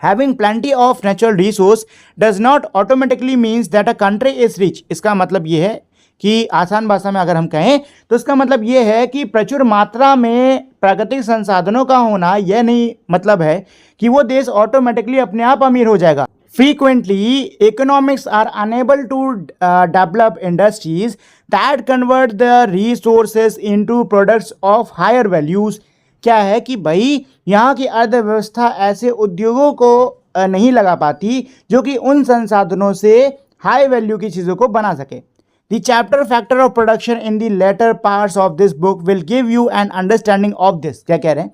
Speaker 1: having plenty of natural resource does not automatically means that a country is rich. इसका मतलब ये है कि आसान भाषा में अगर हम कहें तो इसका मतलब ये है कि प्रचुर मात्रा में प्राकृतिक संसाधनों का होना यह नहीं मतलब है कि वो देश ऑटोमेटिकली अपने आप अमीर हो जाएगा। Frequently, economics are unable to develop industries that convert the resources into products of higher values. क्या है कि भाई यहाँ की अर्थव्यवस्था ऐसे उद्योगों को नहीं लगा पाती जो कि उन संसाधनों से हाई वैल्यू की चीज़ों को बना सके। The chapter factor of production in the later parts of this book will give you an understanding of this. क्या कह रहे हैं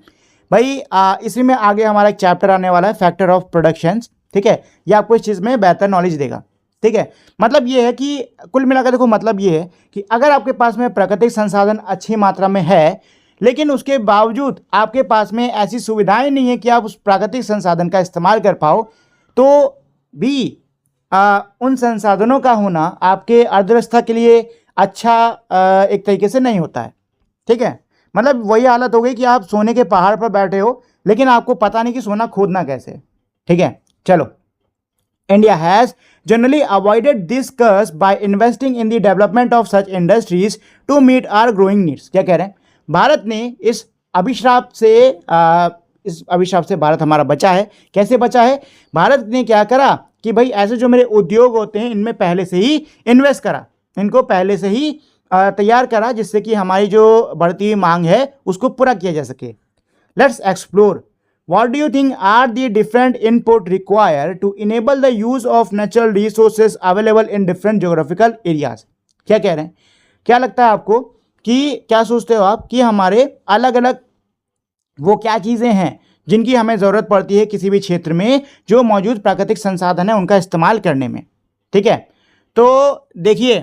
Speaker 1: भाई, इसी में आगे हमारा एक चैप्टर आने वाला है, फैक्टर ऑफ प्रोडक्शंस। ठीक है, ये आपको इस चीज़ में बेहतर नॉलेज देगा। ठीक है, मतलब ये है कि कुल मिलाकर देखो, मतलब ये है कि अगर आपके पास में प्राकृतिक संसाधन अच्छी मात्रा में है लेकिन उसके बावजूद आपके पास में ऐसी सुविधाएं नहीं है कि आप उस प्राकृतिक संसाधन का इस्तेमाल कर पाओ, तो भी उन संसाधनों का होना आपके अर्थव्यवस्था के लिए अच्छा एक तरीके से नहीं होता है। ठीक है, मतलब वही हालत हो गई कि आप सोने के पहाड़ पर बैठे हो लेकिन आपको पता नहीं कि सोना खोदना कैसे। ठीक है, चलो, India has generally avoided this curse by investing in the development of such industries to meet our growing needs. क्या कह रहे हैं, भारत ने इस अभिशाप से भारत हमारा बचा है। कैसे बचा है, भारत ने क्या करा कि भाई ऐसे जो मेरे उद्योग होते हैं इनमें पहले से ही इन्वेस्ट करा, इनको पहले से ही तैयार करा, जिससे कि हमारी जो बढ़ती हुई मांग है उसको पूरा किया जा सके। Let's explore, What do you think are the different input required to enable the use of natural resources available in different geographical areas? क्या कह रहे हैं, क्या लगता है आपको कि क्या सोचते हो आप कि हमारे अलग अलग वो क्या चीज़ें हैं जिनकी हमें ज़रूरत पड़ती है किसी भी क्षेत्र में जो मौजूद प्राकृतिक संसाधन है उनका इस्तेमाल करने में? ठीक है, तो देखिए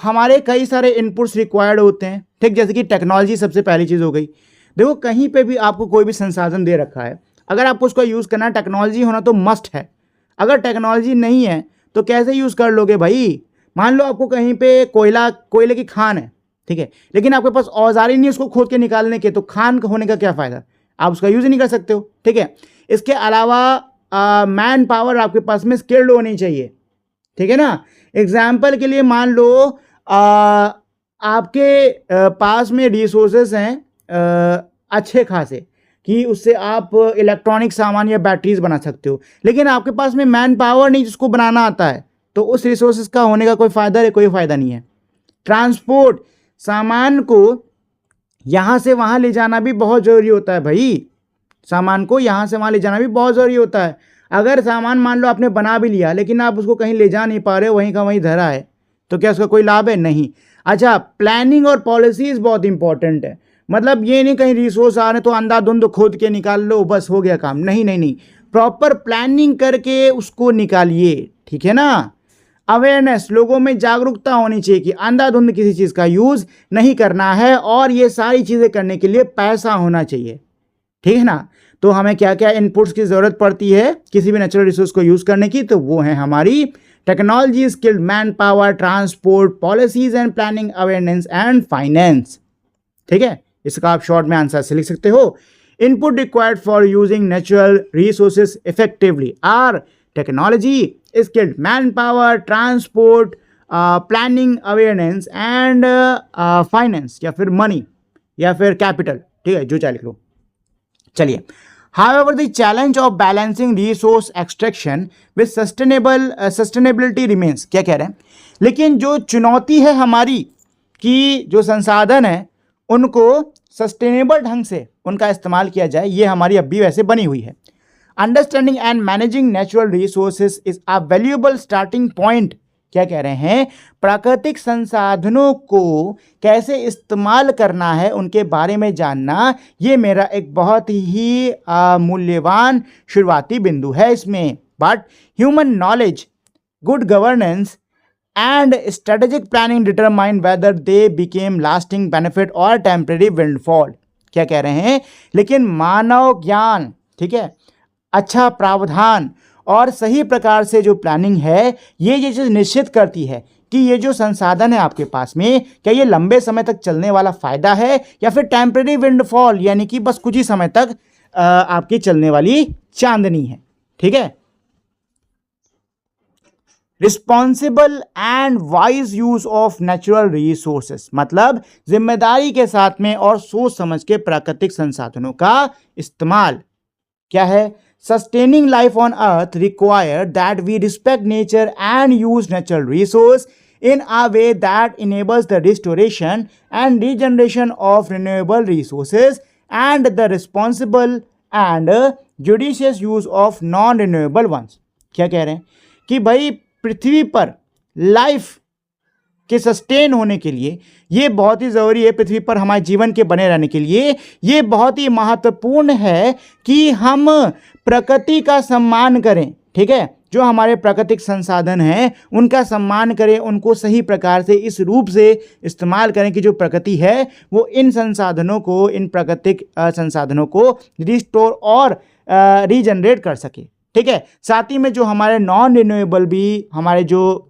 Speaker 1: हमारे कई सारे इनपुट्स रिक्वायर्ड होते हैं, ठीक, जैसे कि टेक्नोलॉजी सबसे पहली चीज़ हो गई। देखो कहीं पे भी आपको कोई भी संसाधन दे रखा है, अगर आपको उसका यूज़ करना है टेक्नोलॉजी होना तो मस्ट है। अगर टेक्नोलॉजी नहीं है तो कैसे यूज़ कर लोगे भाई? मान लो आपको कहीं पे कोयले की खान है, ठीक है, लेकिन आपके पास औजार ही नहीं उसको खोद के निकालने के, तो खान होने का क्या फ़ायदा? आप उसका यूज़ ही नहीं कर सकते हो। ठीक है, इसके अलावा मैन पावर आपके पास में स्किल्ड होनी चाहिए। ठीक है ना, एग्जाम्पल के लिए मान लो आपके पास में रिसोर्सेस हैं अच्छे खासे कि उससे आप इलेक्ट्रॉनिक सामान या बैटरीज बना सकते हो, लेकिन आपके पास में मैन पावर नहीं जिसको बनाना आता है, तो उस रिसोर्सेज का होने का कोई फ़ायदा है? कोई फ़ायदा नहीं है। ट्रांसपोर्ट, सामान को यहाँ से वहाँ ले जाना भी बहुत ज़रूरी होता है भाई, सामान को यहाँ से वहाँ ले जाना भी बहुत ज़रूरी होता है। अगर सामान मान लो आपने बना भी लिया लेकिन आप उसको कहीं ले जा नहीं पा रहे हो, वहीं का वहीं धरा है, तो क्या उसका कोई लाभ है? नहीं। अच्छा, प्लानिंग और पॉलिसीज़ बहुत इंपॉर्टेंट है। मतलब ये नहीं कहीं रिसोर्स आ रहे तो अंधाधुंध खोद के निकाल लो बस हो गया काम, नहीं नहीं नहीं, प्रॉपर प्लानिंग करके उसको निकालिए। ठीक है ना, अवेयरनेस, लोगों में जागरूकता होनी चाहिए कि अंधाधुंध किसी चीज़ का यूज़ नहीं करना है, और ये सारी चीज़ें करने के लिए पैसा होना चाहिए। ठीक है ना, तो हमें क्या क्या इनपुट्स की ज़रूरत पड़ती है किसी भी नेचुरल रिसोर्स को यूज़ करने की? तो वो है हमारी technology, skilled man power, transport, policies and planning, awareness and finance. ठीक है, इसका आप शॉर्ट में आंसर से लिख सकते हो। Input required for using natural resources effectively are technology, skilled man power, transport, planning, awareness and finance, या फिर मनी, या फिर कैपिटल। ठीक है, जो चाहे लिख लो। चलिए, however the challenge of balancing resource extraction with sustainability remains। क्या कह रहे हैं, लेकिन जो चुनौती है हमारी कि जो संसाधन है उनको सस्टेनेबल ढंग से उनका इस्तेमाल किया जाए, ये हमारी अब भी वैसे बनी हुई है। Understanding and managing natural resources is a valuable starting point. क्या कह रहे हैं, प्राकृतिक संसाधनों को कैसे इस्तेमाल करना है उनके बारे में जानना, ये मेरा एक बहुत ही मूल्यवान शुरुआती बिंदु है इसमें। But human knowledge, good governance and strategic planning determine whether they became lasting benefit और टेम्परेरी विंडफॉल। क्या कह रहे हैं, लेकिन मानव ज्ञान, ठीक है, अच्छा प्रावधान और सही प्रकार से जो प्लानिंग है ये चीज़ निश्चित करती है कि ये जो संसाधन है आपके पास में, क्या ये लंबे समय तक चलने वाला फ़ायदा है या फिर टेम्परेरी विंडफॉल, यानी कि बस कुछ ही समय तक आपकी चलने वाली चांदनी है। ठीक है, responsible and wise use of natural resources, मतलब जिम्मेदारी के साथ में और सोच समझ के प्राकृतिक संसाधनों का इस्तेमाल। क्या है, sustaining life on earth require that we respect nature and use natural resource in a way that enables the restoration and regeneration of renewable resources and the responsible and judicious use of non-renewable ones। क्या कह रहे हैं कि भाई पृथ्वी पर life के sustain होने के लिए ये बहुत ही ज़रूरी है, पृथ्वी पर हमारे जीवन के बने रहने के लिए ये बहुत ही महत्वपूर्ण है कि हम प्रकृति का सम्मान करें। ठीक है, जो हमारे प्राकृतिक संसाधन हैं उनका सम्मान करें, उनको सही प्रकार से इस रूप से इस्तेमाल करें कि जो प्रकृति है वो इन संसाधनों को, इन प्राकृतिक संसाधनों को रिस्टोर और रीजनरेट कर सके। ठीक है, साथ ही में जो हमारे नॉन रिन्यूएबल भी हमारे जो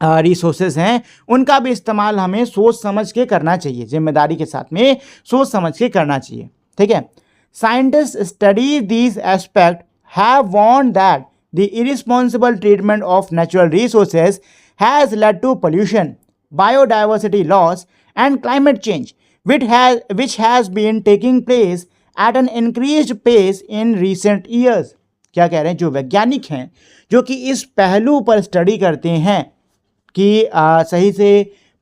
Speaker 1: रिसोर्सेज हैं उनका भी इस्तेमाल हमें सोच समझ के करना चाहिए, जिम्मेदारी के साथ में सोच समझ के करना चाहिए। ठीक है, scientist study these aspect have warned that the irresponsible treatment of natural resources has led to pollution, biodiversity loss and climate change which has been taking place at an increased pace in recent years। क्या कह रहे हैं, जो वैज्ञानिक हैं जो कि इस पहलू पर स्टडी करते हैं कि सही से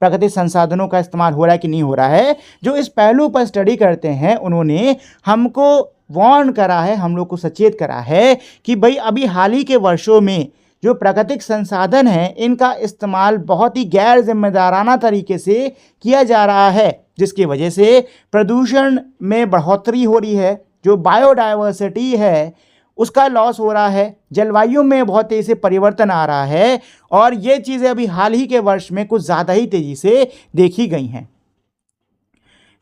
Speaker 1: प्राकृतिक संसाधनों का इस्तेमाल हो रहा है कि नहीं हो रहा है, जो इस पहलू पर स्टडी करते हैं उन्होंने हमको वार्न करा है, हम लोग को सचेत करा है कि भाई अभी हाल ही के वर्षों में जो प्राकृतिक संसाधन हैं इनका इस्तेमाल बहुत ही गैर जिम्मेदाराना तरीके से किया जा रहा है, जिसकी वजह से प्रदूषण में बढ़ोतरी हो रही है, जो बायोडाइवर्सिटी है उसका लॉस हो रहा है, जलवायु में बहुत तेज़ी से परिवर्तन आ रहा है और ये चीज़ें अभी हाल ही के वर्ष में कुछ ज़्यादा ही तेज़ी से देखी गई हैं।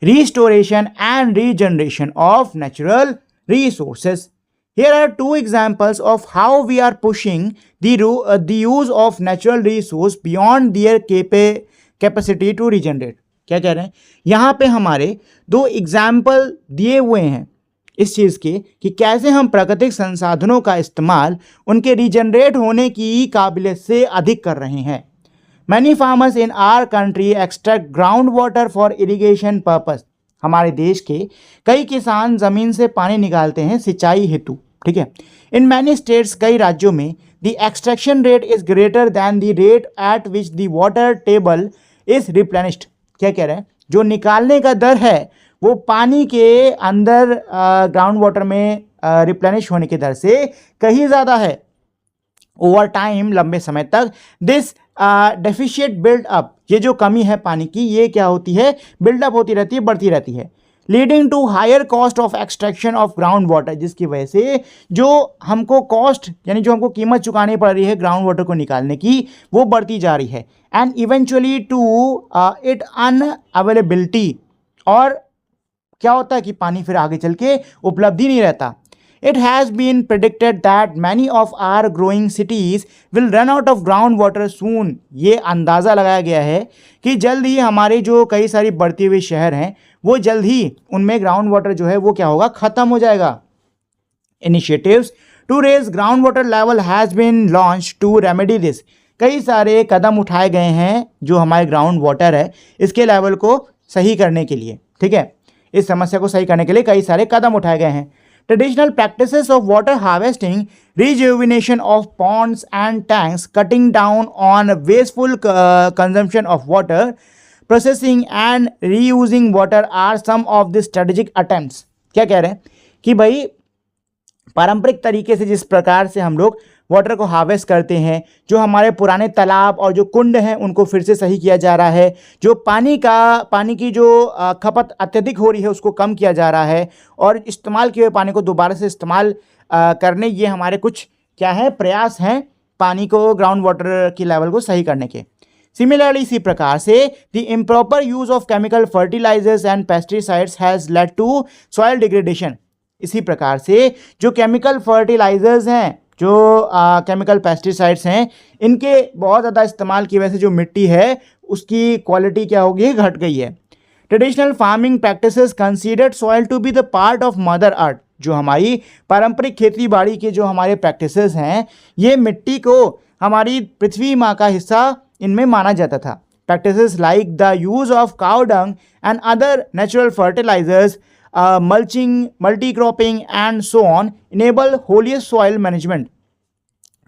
Speaker 1: Restoration and regeneration of natural resources. Here are two examples of how we are pushing the use of natural resource beyond their capacity to regenerate. क्या कह रहे हैं? यहाँ पे हमारे दो एग्जाम्पल दिए हुए हैं इस चीज़ के कि कैसे हम प्राकृतिक संसाधनों का इस्तेमाल उनके रीजनरेट होने की काबिलियत से अधिक कर रहे हैं। Many farmers in our country extract groundwater for irrigation purpose. हमारे देश के कई किसान जमीन से पानी निकालते हैं सिंचाई हेतु, ठीक है। In many states, कई राज्यों में the extraction rate is greater than the rate at which the water table is replenished. क्या कह रहे हैं? जो निकालने का दर है वो पानी के अंदर ग्राउंड वाटर में रिप्लेनिश होने की दर से कहीं ज़्यादा है। ओवर टाइम, लंबे समय तक दिस डेफिशिएट बिल्ड अप, ये जो कमी है पानी की ये क्या होती है, बिल्डअप होती रहती है, बढ़ती रहती है, leading to higher cost of extraction of ground water, जिसकी वजह से जो हमको कॉस्ट यानी जो हमको कीमत चुकानी पड़ रही है ग्राउंड वाटर को निकालने की वो बढ़ती जा रही है। And eventually to it unavailability, और क्या होता है कि पानी फिर आगे चल के उपलब्धि नहीं रहता। It has been predicted that many of our growing cities will run out of groundwater soon. ये अंदाज़ा लगाया गया है कि जल्द ही हमारे जो कई सारी बढ़ती हुई शहर हैं वो जल्द ही उनमें ग्राउंड वाटर जो है वो क्या होगा, ख़त्म हो जाएगा। Initiatives to raise groundwater level has been launched to remedy this. कई सारे कदम उठाए गए हैं जो हमारे ग्राउंड वाटर है इसके लेवल को सही करने के लिए, ठीक है, इस समस्या को सही करने के लिए कई सारे कदम उठाए गए हैं। Traditional practices of water harvesting, rejuvenation of ponds and tanks, cutting down on wasteful consumption of water, processing and reusing water are some of the strategic attempts. क्या कह रहे हैं कि भाई पारंपरिक तरीके से जिस प्रकार से हम लोग वाटर को हार्वेस्ट करते हैं, जो हमारे पुराने तालाब और जो कुंड हैं उनको फिर से सही किया जा रहा है, जो पानी की जो खपत अत्यधिक हो रही है उसको कम किया जा रहा है और इस्तेमाल किए हुए पानी को दोबारा से इस्तेमाल करने, ये हमारे कुछ क्या है प्रयास हैं पानी को ग्राउंड वाटर की लेवल को सही करने के। सिमिलरली इसी प्रकार से the improper use of chemical fertilisers and pesticides has led to soil degradation. इसी प्रकार से जो केमिकल फर्टिलाइजर्स हैं, जो केमिकल पेस्टिसाइड्स हैं, इनके बहुत ज़्यादा इस्तेमाल की वजह से जो मिट्टी है उसकी क्वालिटी क्या हो गई, घट गई है। Traditional farming practices considered soil to be the part of mother earth. जो हमारी पारंपरिक खेती बाड़ी के जो हमारे प्रैक्टिसेस हैं ये मिट्टी को हमारी पृथ्वी माँ का हिस्सा इनमें माना जाता था। Practices like the use of cow dung and other natural fertilisers, mulching, multi cropping and so on enable holistic soil management.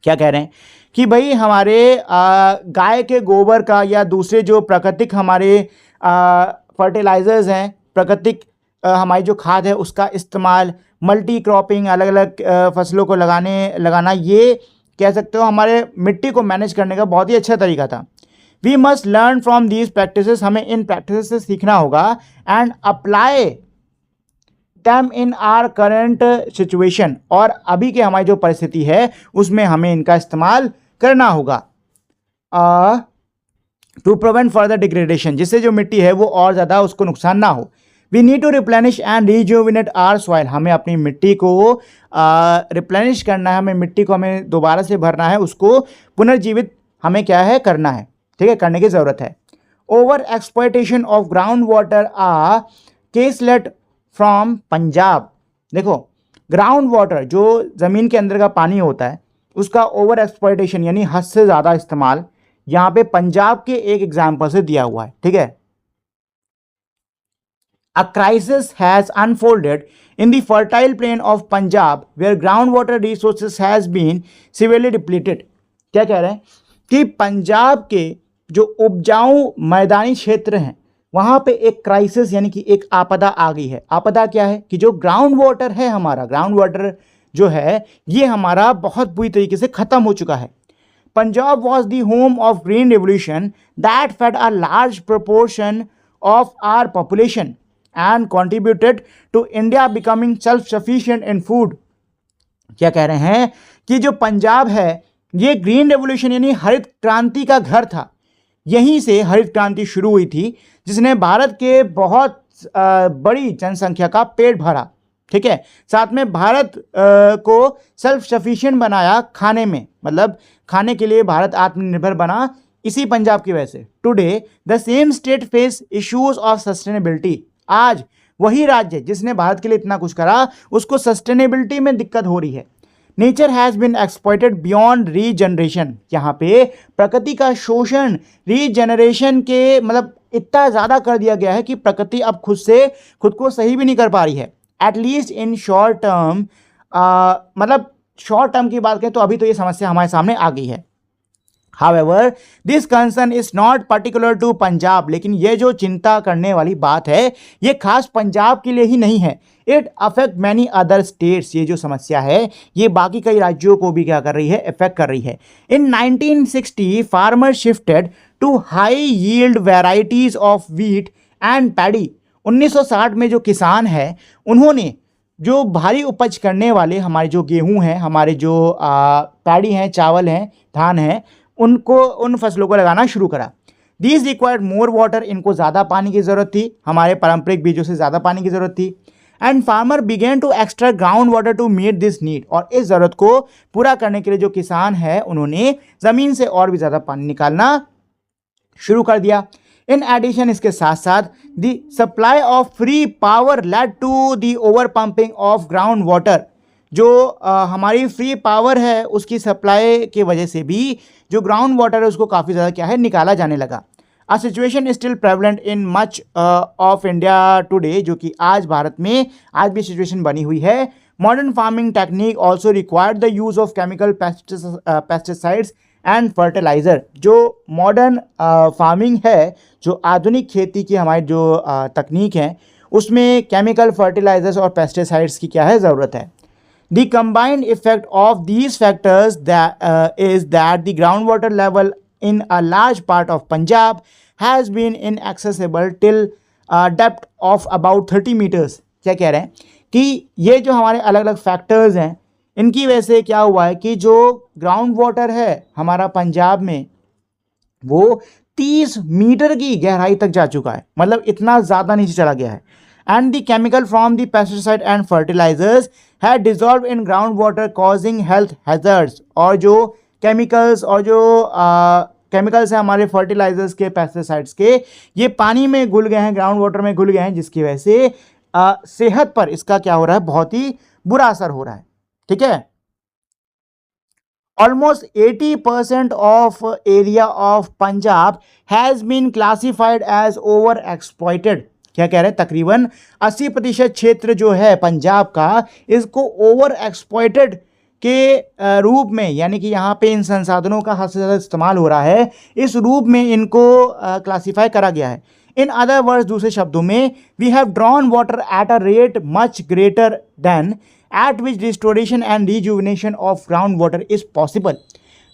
Speaker 1: क्या कह रहे हैं कि भाई हमारे गाय के गोबर का या दूसरे जो प्राकृतिक हमारे फर्टिलाइजर्स हैं, प्राकृतिक हमारी जो खाद है उसका इस्तेमाल, मल्टी क्रॉपिंग, अलग अलग फसलों को लगाना, ये कह सकते हो हमारे मिट्टी को मैनेज करने का बहुत ही अच्छा तरीका था। We must learn from these practices, हमें इन प्रैक्टिसेस से सीखना होगा and apply them in our current situation, और अभी के हमारी जो परिस्थिति है उसमें हमें इनका इस्तेमाल करना होगा टू प्रिवेंट फर्दर डिग्रेडेशन, जिससे जो मिट्टी है वो और ज़्यादा उसको नुकसान ना हो। We need to replenish and rejuvenate our soil, हमें अपनी मिट्टी को रिप्लेनिश करना है, हमें मिट्टी को हमें दोबारा से भरना है, उसको पुनर्जीवित हमें क्या है करना है, ठीक है, करने की ज़रूरत है। Over exploitation of ground water caselet from Punjab. देखो ग्राउंड वाटर जो ज़मीन के अंदर का पानी होता है उसका ओवर एक्सप्लॉयटेशन यानी हद से ज़्यादा इस्तेमाल यहाँ पे पंजाब के एक एग्जाम्पल से दिया हुआ है, ठीक है। A crisis has unfolded in the fertile plain of Punjab where groundwater resources has been severely depleted. क्या कह रहे हैं कि पंजाब के जो उपजाऊ मैदानी क्षेत्र हैं वहां पे एक क्राइसिस यानी कि एक आपदा आ गई है। आपदा क्या है कि जो ग्राउंड वाटर है, हमारा ग्राउंड वाटर जो है ये हमारा बहुत बुरी तरीके से खत्म हो चुका है। Punjab was the home of green revolution that fed a large proportion of our population and contributed to India becoming self sufficient in food. क्या कह रहे हैं कि जो पंजाब है ये ग्रीन रेवोल्यूशन यानी हरित क्रांति का घर था। यहीं से हरित क्रांति शुरू हुई थी जिसने भारत के बहुत बड़ी जनसंख्या का पेट भरा। ठीक है, साथ में भारत को सेल्फ सफिशिएंट बनाया खाने में, मतलब खाने के लिए भारत आत्मनिर्भर बना इसी पंजाब की वजह से। Today the same state face issues of sustainability. आज वही राज्य जिसने भारत के लिए इतना कुछ करा उसको सस्टेनेबिलिटी में दिक्कत हो रही है। Nature has been exploited beyond regeneration. यहाँ पे प्रकृति का शोषण रीजनरेशन के मतलब इतना ज़्यादा कर दिया गया है कि प्रकृति अब खुद को सही भी नहीं कर पा रही है। एटलीस्ट इन शॉर्ट टर्म, मतलब शॉर्ट टर्म की बात करें तो अभी तो ये समस्या हमारे सामने आ गई है। However, this concern is not particular to Punjab. लेकिन ये जो चिंता करने वाली बात है ये खास पंजाब के लिए ही नहीं है। It affect many other states. ये जो समस्या है ये बाकी कई राज्यों को भी क्या कर रही है, इफेक्ट कर रही है। In 1960 farmer shifted to high yield varieties of wheat and paddy. 1960 में जो किसान है उन्होंने जो भारी उपज करने वाले हमारे जो गेहूं हैं, हमारे जो पैडी हैं, चावल हैं, धान हैं, उन फसलों को लगाना शुरू करा। These required more water. इनको ज़्यादा पानी की ज़रूरत थी, हमारे पारंपरिक बीजों से ज़्यादा पानी की ज़रूरत थी। And farmer began to extract ground water to meet this need. और इस ज़रूरत को पूरा करने के लिए जो किसान है उन्होंने ज़मीन से और भी ज़्यादा पानी निकालना शुरू कर दिया। इन एडिशन इसके साथ साथ the supply of free power led to the over pumping of ground water. जो हमारी फ्री पावर है उसकी सप्लाई की वजह से भी जो ग्राउंड वाटर है उसको काफ़ी ज़्यादा क्या है, निकाला जाने लगा। A situation still prevalent in much of India today. जो कि आज भारत में आज भी सिचुएशन बनी हुई है। Modern farming technique also required the use of chemical pesticides and fertiliser. जो मॉडर्न फार्मिंग है, जो आधुनिक खेती की हमारी जो तकनीक है उसमें केमिकल फर्टिलाइजर्स और पेस्टिसाइड्स की क्या है, ज़रूरत है। The combined effect of these factors is that the groundwater level in a large part of Punjab has been inaccessible till depth of about 30 meters। क्या कह रहे हैं कि ये जो हमारे अलग अलग फैक्टर्स हैं इनकी वजह से क्या हुआ है कि जो ग्राउंड वाटर है हमारा पंजाब में वो 30 मीटर की गहराई तक जा चुका है, मतलब इतना ज़्यादा नीचे चला गया है। And the chemical from the pesticide and fertilizers had dissolved in groundwater causing health hazards। और जो केमिकल्स और जो केमिकल्स हैं हमारे फर्टिलाइजर्स के, पेस्टिसाइड्स के, ये पानी में घुल गए हैं, ग्राउंड वाटर में घुल गए हैं, जिसकी वजह से सेहत पर इसका क्या हो रहा है, बहुत ही बुरा असर हो रहा है। ठीक है, almost 80% of area of Punjab has been classified as over exploited. क्या कह रहे हैं, तकरीबन 80% क्षेत्र जो है पंजाब का इसको ओवर एक्सप्लॉइटेड के रूप में, यानी कि यहाँ पे इन संसाधनों का हद से ज़्यादा इस्तेमाल हो रहा है, इस रूप में इनको क्लासीफाई करा गया है। इन अदर वर्ड्स, दूसरे शब्दों में, we have drawn water at a rate much greater than at which restoration and rejuvenation of ground water is possible.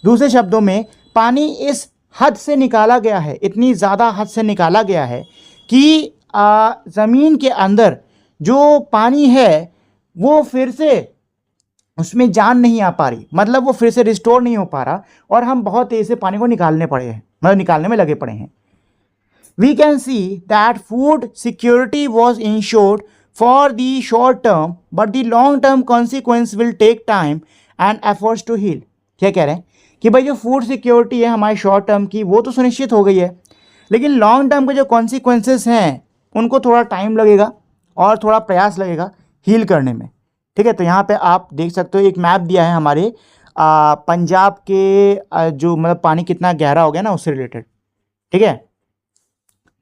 Speaker 1: दूसरे शब्दों में पानी इस हद से निकाला गया है, इतनी ज़्यादा हद से निकाला गया है कि ज़मीन के अंदर जो पानी है वो फिर से उसमें जान नहीं आ पा रही, मतलब वो फिर से रिस्टोर नहीं हो पा रहा, और हम बहुत तेज़ी से पानी को निकालने पड़े हैं, मतलब निकालने में लगे पड़े हैं। We can see that food security was ensured for the short term but the long term consequence will take time and efforts to heal. क्या कह रहे हैं कि भाई जो फूड सिक्योरिटी है हमारी शॉर्ट टर्म की वो तो सुनिश्चित हो गई है, लेकिन लॉन्ग टर्म के जो कॉन्सिक्वेंसेस हैं उनको थोड़ा टाइम लगेगा और थोड़ा प्रयास लगेगा हील करने में। ठीक है, तो यहाँ पे आप देख सकते हो एक मैप दिया है हमारे पंजाब के जो मतलब पानी कितना गहरा हो गया ना उससे रिलेटेड। ठीक है,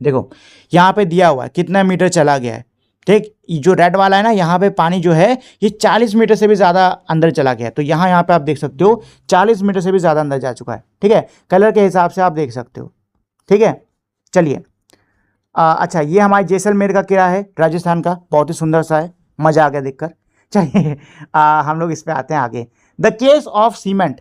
Speaker 1: देखो यहाँ पे दिया हुआ है कितना मीटर चला गया है। ठीक, जो रेड वाला है ना यहाँ पे पानी जो है ये 40 मीटर से भी ज़्यादा अंदर चला गया है। तो यहाँ पे आप देख सकते हो 40 मीटर से भी ज़्यादा अंदर जा चुका है। ठीक है, कलर के हिसाब से आप देख सकते हो। ठीक है, चलिए अच्छा, ये हमारे जैसलमेर का किला है, राजस्थान का, बहुत ही सुंदर सा है, मजा आ गया देखकर। चलिए हम लोग इस पे आते हैं आगे। The case of cement.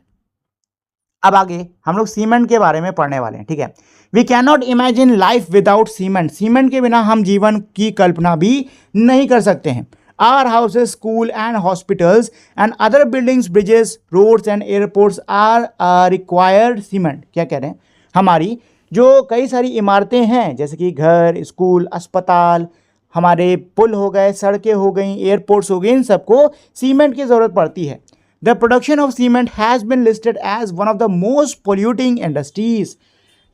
Speaker 1: अब आगे हम लोग सीमेंट के बारे में पढ़ने वाले हैं, ठीक है। We can not imagine life without cement. Cement के बिना हम जीवन की कल्पना भी नहीं कर सकते हैं। Our houses, school and hospitals and other buildings, bridges, roads and airports are required cement. क्या कह रहे हैं, हमारी जो कई सारी इमारतें हैं, जैसे कि घर, स्कूल, अस्पताल, हमारे पुल हो गए, सड़कें हो गई, एयरपोर्ट्स हो गए, इन सबको सीमेंट की ज़रूरत पड़ती है। The production of cement has been listed as one of the most polluting industries.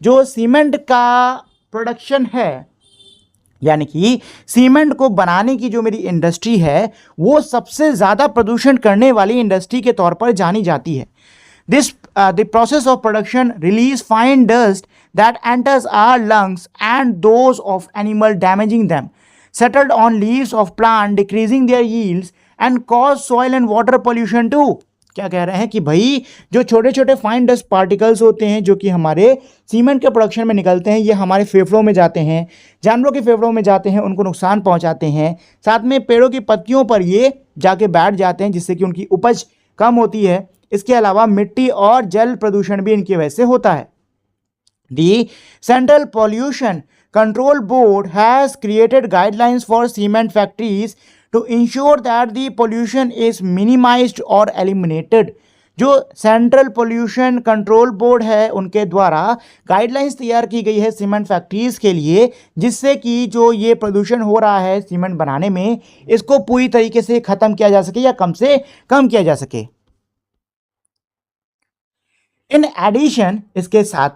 Speaker 1: जो सीमेंट का प्रोडक्शन है, यानी कि सीमेंट को बनाने की जो मेरी इंडस्ट्री है, वो सबसे ज़्यादा प्रदूषण करने वाली इंडस्ट्री के तौर पर जानी जाती है। The process of production release fine dust that enters our lungs and those of animal, damaging them, settled on leaves of plant, decreasing their yields and cause soil and water pollution too. क्या कह रहे हैं कि भाई जो छोटे छोटे fine dust particles होते हैं जो कि हमारे सीमेंट के प्रोडक्शन में निकलते हैं, ये हमारे फेफड़ों में जाते हैं, जानवरों के फेफड़ों में जाते हैं, उनको नुकसान पहुंचाते हैं। साथ में पेड़ों की पत्तियों पर ये जाके बैठ जाते हैं, जिससे कि उनकी उपज कम होती है। इसके अलावा मिट्टी और जल प्रदूषण भी इनकी वजह से होता है। The Central Pollution Control Board has created guidelines for cement factories to ensure that the pollution is minimized or eliminated. जो सेंट्रल पोल्यूशन कंट्रोल बोर्ड है, उनके द्वारा गाइडलाइंस तैयार की गई है सीमेंट फैक्ट्रीज के लिए, जिससे कि जो ये प्रदूषण हो रहा है सीमेंट बनाने में, इसको पूरी तरीके से खत्म किया जा सके या कम से कम किया जा सके। इन एडिशन, इसके साथ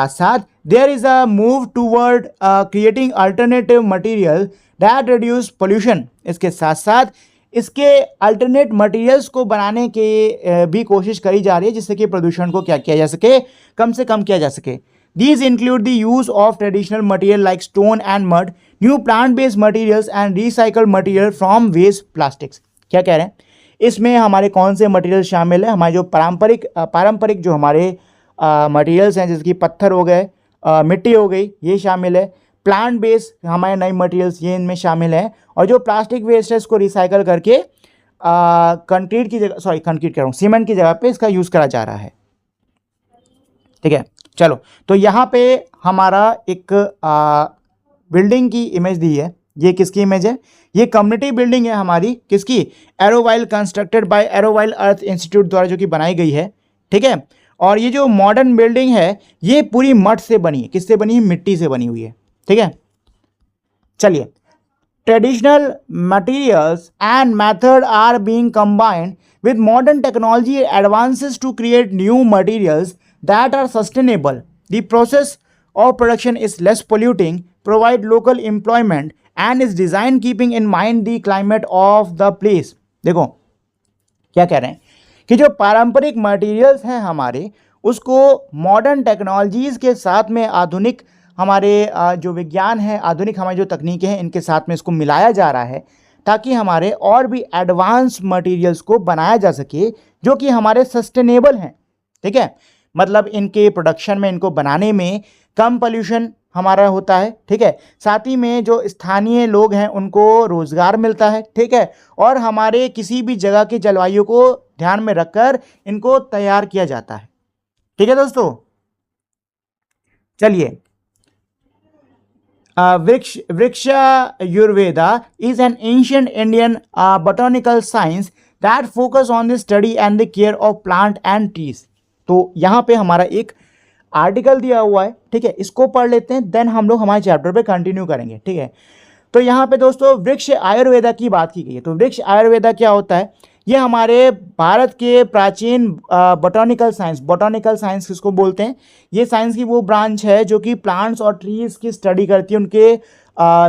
Speaker 1: साथ there is a move toward creating alternative material that reduce pollution. इसके साथ साथ इसके अल्टरनेट मटेरियल्स को बनाने के भी कोशिश करी जा रही है, जिससे कि प्रदूषण को क्या किया जा सके, कम से कम किया जा सके। These include the use of traditional material like stone and mud, new plant based materials and recycled material from waste plastics. क्या कह रहे हैं, इसमें हमारे कौन से मटेरियल शामिल है, हमारे जो पारंपरिक जो हमारे मटेरियल्स हैं, जैसे कि पत्थर हो गए, मिट्टी हो गई, ये शामिल है। प्लांट बेस्ड हमारे नए मटेरियल्स ये इनमें शामिल हैं। और जो प्लास्टिक वेस्ट है, इसको रिसाइकल करके कंक्रीट की जगह, कंक्रीट कह रहा हूँ, सीमेंट की जगह पे इसका यूज़ करा जा रहा है। ठीक है, चलो, तो यहाँ पे हमारा एक बिल्डिंग की इमेज दी है। ये किसकी इमेज है, ये कम्युनिटी बिल्डिंग है हमारी, किसकी, एरोवाइल, कंस्ट्रक्टेड बाय एरोवाइल अर्थ इंस्टीट्यूट द्वारा जो कि बनाई गई है। ठीक है, और ये जो मॉडर्न बिल्डिंग है, ये पूरी मड से बनी है। किससे बनी है, मिट्टी से बनी हुई है। ठीक है, चलिए, traditional materials and method are being combined with modern technology advances to create new materials that are sustainable. The process of production is less polluting, provide local employment and is designed keeping in mind the climate of the place. देखो क्या कह रहे हैं कि जो पारंपरिक materials हैं हमारे, उसको मॉडर्न टेक्नोलॉजीज़ के साथ में आधुनिक हमारे जो विज्ञान है, आधुनिक हमारी जो तकनीकें हैं, इनके साथ में इसको मिलाया जा रहा है, ताकि हमारे और भी एडवांस मटेरियल्स को बनाया जा सके जो कि हमारे सस्टेनेबल हैं। ठीक है, मतलब इनके प्रोडक्शन में, इनको बनाने में कम पोल्यूशन हमारा होता है। ठीक है, साथ ही में जो स्थानीय लोग हैं उनको रोज़गार मिलता है। ठीक है, और हमारे किसी भी जगह की जलवायु को ध्यान में रखकर इनको तैयार किया जाता है। ठीक है दोस्तों, चलिए, Vriksha-Ayurveda is an ancient Indian botanical science that focus on the study and the care of plant and trees. तो यहाँ पे हमारा एक आर्टिकल दिया हुआ है। ठीक है, इसको पढ़ लेते हैं, देन हम लोग हमारे चैप्टर पे कंटिन्यू करेंगे। ठीक है, तो यहाँ पे दोस्तों वृक्ष आयुर्वेदा की बात की गई है। तो वृक्ष आयुर्वेदा क्या होता है, ये हमारे भारत के प्राचीन बॉटनिकल साइंस किसको बोलते हैं, ये साइंस की वो ब्रांच है जो कि प्लांट्स और ट्रीज की स्टडी करती है, उनके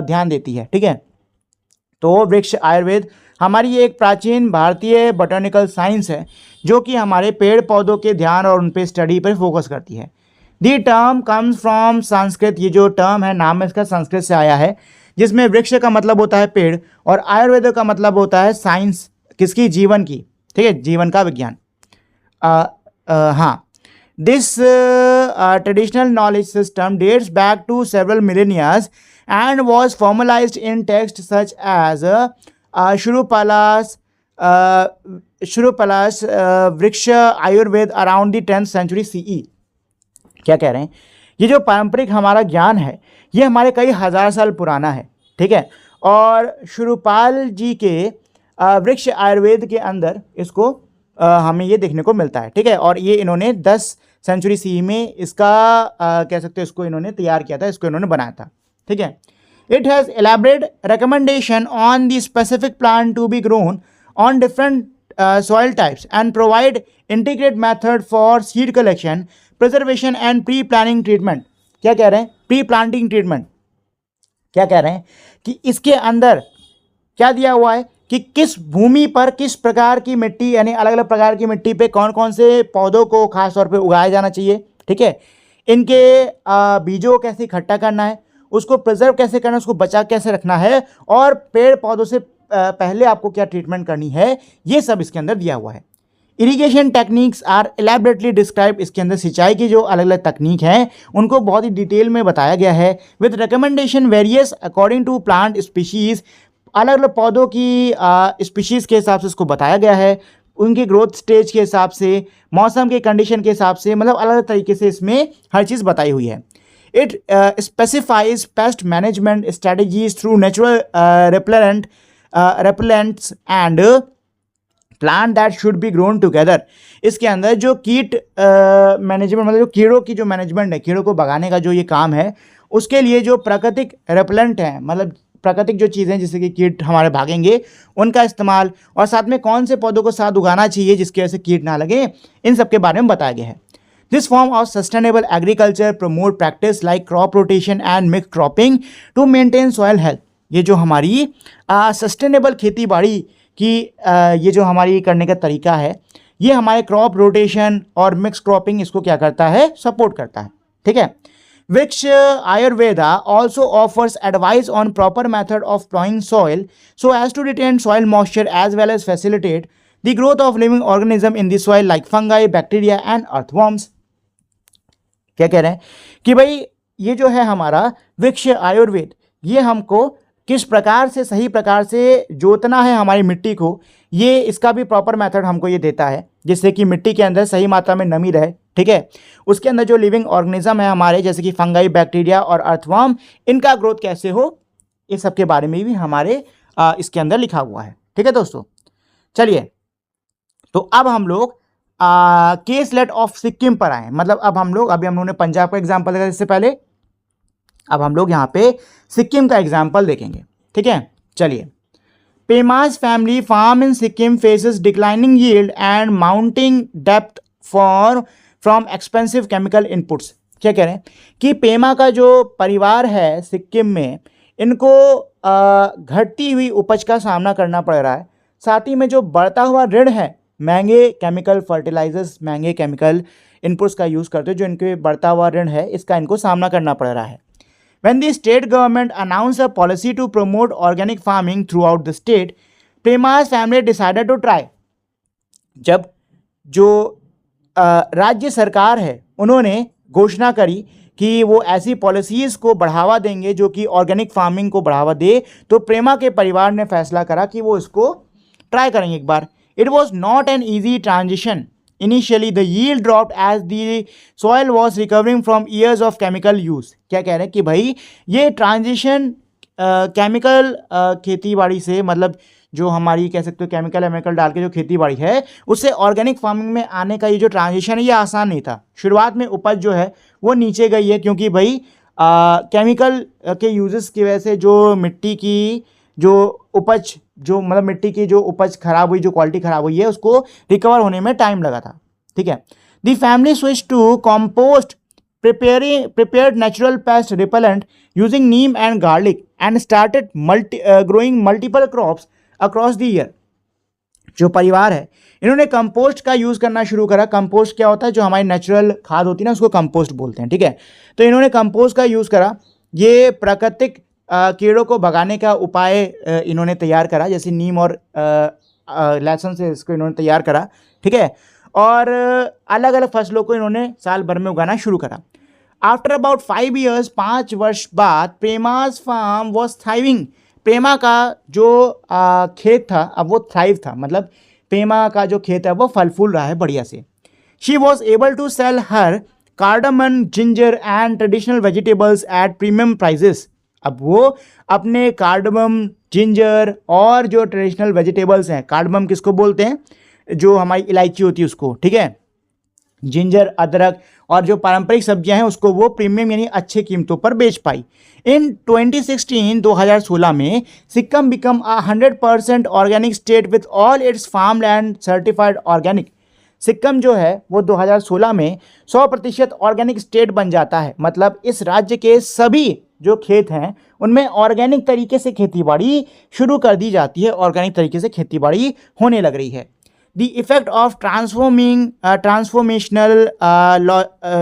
Speaker 1: ध्यान देती है। ठीक है, तो वृक्ष आयुर्वेद हमारी ये एक प्राचीन भारतीय बॉटनिकल साइंस है जो कि हमारे पेड़ पौधों के ध्यान और उन पे स्टडी पर फोकस करती है। The term comes from Sanskrit, ये जो टर्म है, नाम इसका संस्कृत से आया है, जिसमें वृक्ष का मतलब होता है पेड़ और आयुर्वेद का मतलब होता है साइंस, किसकी, जीवन की। ठीक है, जीवन का विज्ञान। हाँ, This traditional knowledge system dates back to several millennia and was formalized in texts such as Shrupalas, Vriksha Ayurveda around the 10th century CE. क्या कह रहे हैं? ये जो पारंपरिक हमारा ज्ञान है ये हमारे कई हजार साल पुराना है, ठीक है। और शुरुपाल जी के वृक्ष आयुर्वेद के अंदर इसको हमें ये देखने को मिलता है, ठीक है। और ये इन्होंने 10 सेंचुरी सी में इसका कह सकते हैं इसको इन्होंने तैयार किया था, इसको इन्होंने बनाया था, ठीक है। It has elaborate recommendation on the specific plant to be grown on different soil types and provide integrated method for seed collection, preservation and pre-planting treatment. क्या कह रहे हैं? Pre-planting treatment क्या कह रहे हैं कि इसके अंदर क्या दिया हुआ है कि किस भूमि पर किस प्रकार की मिट्टी, यानी अलग अलग प्रकार की मिट्टी पे कौन कौन से पौधों को खास तौर पे उगाया जाना चाहिए, ठीक है। इनके बीजों को कैसे इकट्ठा करना है, उसको प्रिजर्व कैसे करना है, उसको बचा कैसे रखना है, और पेड़ पौधों से पहले आपको क्या ट्रीटमेंट करनी है, ये सब इसके अंदर दिया हुआ है। Irrigation techniques are elaborately describe, इसके अंदर सिंचाई की जो अलग अलग तकनीक हैं उनको बहुत ही डिटेल में बताया गया है। With recommendation various according to plant species, अलग अलग पौधों की स्पीशीज़ के हिसाब से इसको बताया गया है, उनकी ग्रोथ स्टेज के हिसाब से, मौसम के कंडीशन के हिसाब से, मतलब अलग अलग तरीके से इसमें हर चीज़ बताई हुई है। It specifies pest management strategies through natural repellents and plant that should be grown together। इसके अंदर जो कीट मैनेजमेंट, मतलब जो कीड़ों की जो मैनेजमेंट है, कीड़ों को भगाने का जो ये काम है, उसके लिए जो प्राकृतिक रेपेलेंट हैं, मतलब प्राकृतिक जो चीज़ें जिससे कि कीट हमारे भागेंगे उनका इस्तेमाल, और साथ में कौन से पौधों को साथ उगाना चाहिए जिसकी वजह से कीट ना लगे, इन सब के बारे में बताया गया है। This form of sustainable agriculture promote practice like crop rotation and mix cropping to maintain soil health. ये जो हमारी सस्टेनेबल खेती बाड़ी की ये जो हमारी करने का तरीका है, ये हमारे क्रॉप रोटेशन और मिक्स क्रॉपिंग इसको क्या करता है, सपोर्ट करता है, ठीक है। Which Ayurveda also offers advice on proper method of ploughing soil so as to retain soil moisture as well as facilitate the growth of living organism in the soil like fungi, bacteria and earthworms. क्या कह रहे हैं कि भाई ये जो है हमारा वृक्ष आयुर्वेद, ये हमको किस प्रकार से सही प्रकार से जोतना है हमारी मिट्टी को, ये इसका भी प्रॉपर मेथड हमको ये देता है, जिससे कि मिट्टी के अंदर सही मात्रा में नमी रहे, ठीक है। उसके अंदर जो लिविंग ऑर्गेनिज्म है हमारे, जैसे कि फंगाई, बैक्टीरिया और अर्थवर्म, इनका ग्रोथ कैसे हो, इस सब के बारे में भी हमारे इसके अंदर लिखा हुआ है, ठीक है दोस्तों। चलिए, तो अब हम लोग केस लेट ऑफ सिक्किम पर आए। मतलब अब हम लोग, अभी हम लोगों ने पंजाब का एग्जाम्पल देखा इससे पहले, अब हम लोग यहाँ पे सिक्किम का एग्जाम्पल देखेंगे, ठीक है। चलिए, Pema's family farm in Sikkim faces declining yield and mounting डेप्थ फ्रॉम एक्सपेंसिव केमिकल इनपुट्स। क्या कह रहे हैं कि पेमा का जो परिवार है सिक्किम में, इनको घटती हुई उपज का सामना करना पड़ रहा है, साथ ही में जो बढ़ता हुआ ऋण है, महंगे केमिकल फर्टिलाइजर्स, महंगे केमिकल इनपुट्स का यूज़ करते हैं, जो इनके बढ़ता हुआ ऋण है इसका इनको सामना करना पड़ रहा है। When the state government announced a policy to promote organic farming throughout the state, Prema's family decided to try। जब जो राज्य सरकार है उन्होंने घोषणा करी कि वो ऐसी पॉलिसीज़ को बढ़ावा देंगे जो कि ऑर्गेनिक फार्मिंग को बढ़ावा दे, तो प्रेमा के परिवार ने फैसला करा कि वो इसको ट्राई करेंगे एक बार। It was not an easy transition. Initially, the yield dropped as the soil was recovering from years of chemical use। क्या कह रहे हैं कि भाई ये ट्रांजिशन केमिकल खेती बाड़ी से, मतलब जो हमारी कह सकते हो केमिकल डाल के जो खेती बाड़ी है, उससे ऑर्गेनिक फार्मिंग में आने का ये जो ट्रांजिशन है ये आसान नहीं था। शुरुआत में उपज जो है वो नीचे गई है, क्योंकि भाई केमिकल के यूजेस की वजह से जो मिट्टी की जो उपज, जो मतलब मिट्टी की जो उपज खराब हुई, जो क्वालिटी खराब हुई है, उसको रिकवर होने में टाइम लगा था, ठीक है। The family switch to compost, prepared natural pest repellent using neem and garlic and started growing multiple crops across the year। जो परिवार है इन्होंने कंपोस्ट का यूज़ करना शुरू करा। कंपोस्ट क्या होता है, जो हमारी नेचुरल खाद होती है ना, उसको कंपोस्ट बोलते हैं, ठीक है। तो इन्होंने कंपोस्ट का यूज़ करा, ये प्राकृतिक कीड़ों को भगाने का उपाय इन्होंने तैयार करा, जैसे नीम और लहसुन से इसको इन्होंने तैयार करा, ठीक है। और अलग अलग फसलों को इन्होंने साल भर में उगाना शुरू करा। आफ्टर अबाउट 5 years, 5 वर्ष बाद, प्रेमास फार्म वॉज थ्राइविंग। प्रेमा का जो खेत था अब वो थ्राइव था, मतलब प्रेमा का जो खेत है वो फल फूल रहा है बढ़िया से। She was able to sell her cardamom, ginger and traditional vegetables at premium prices. अब वो अपने कार्डमम, जिंजर और जो ट्रेडिशनल वेजिटेबल्स हैं, कार्डमम किसको बोलते हैं, जो हमारी इलायची होती है उसको, ठीक है, जिंजर, अदरक और जो पारंपरिक सब्जियां हैं उसको वो प्रीमियम यानी अच्छे कीमतों पर बेच पाई। इन 2016 में Sikkim become a 100% organic state with all its farm land certified organic. Sikkim जो है वो 2016 में 100% ऑर्गेनिक स्टेट बन जाता है, मतलब इस राज्य के सभी जो खेत हैं उनमें ऑर्गेनिक तरीके से खेतीबाड़ी शुरू कर दी जाती है, ऑर्गेनिक तरीके से खेतीबाड़ी होने लग रही है। The effect of transformational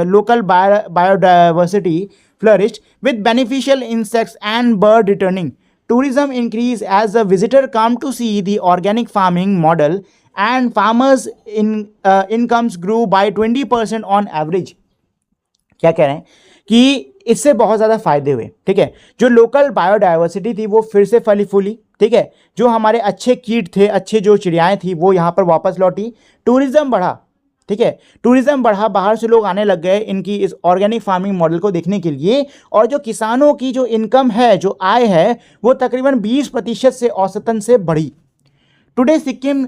Speaker 1: local biodiversity flourished with beneficial insects and bird returning. Tourism increased as the visitor come to see the organic farming model and farmers incomes grew by 20% on average. क्या कह रहे हैं कि इससे बहुत ज़्यादा फायदे हुए, ठीक है। जो लोकल बायोडाइवर्सिटी थी वो फिर से फली फूली, ठीक है। जो हमारे अच्छे कीट थे, अच्छे जो चिड़ियाएँ थी वो यहाँ पर वापस लौटी। टूरिज़्म बढ़ा, ठीक है, टूरिज़्म बढ़ा, बाहर से लोग आने लग गए इनकी इस ऑर्गेनिक फार्मिंग मॉडल को देखने के लिए। और जो किसानों की जो इनकम है, जो आय है, वो तकरीबन 20% से औसतन से बढ़ी। Today Sikkim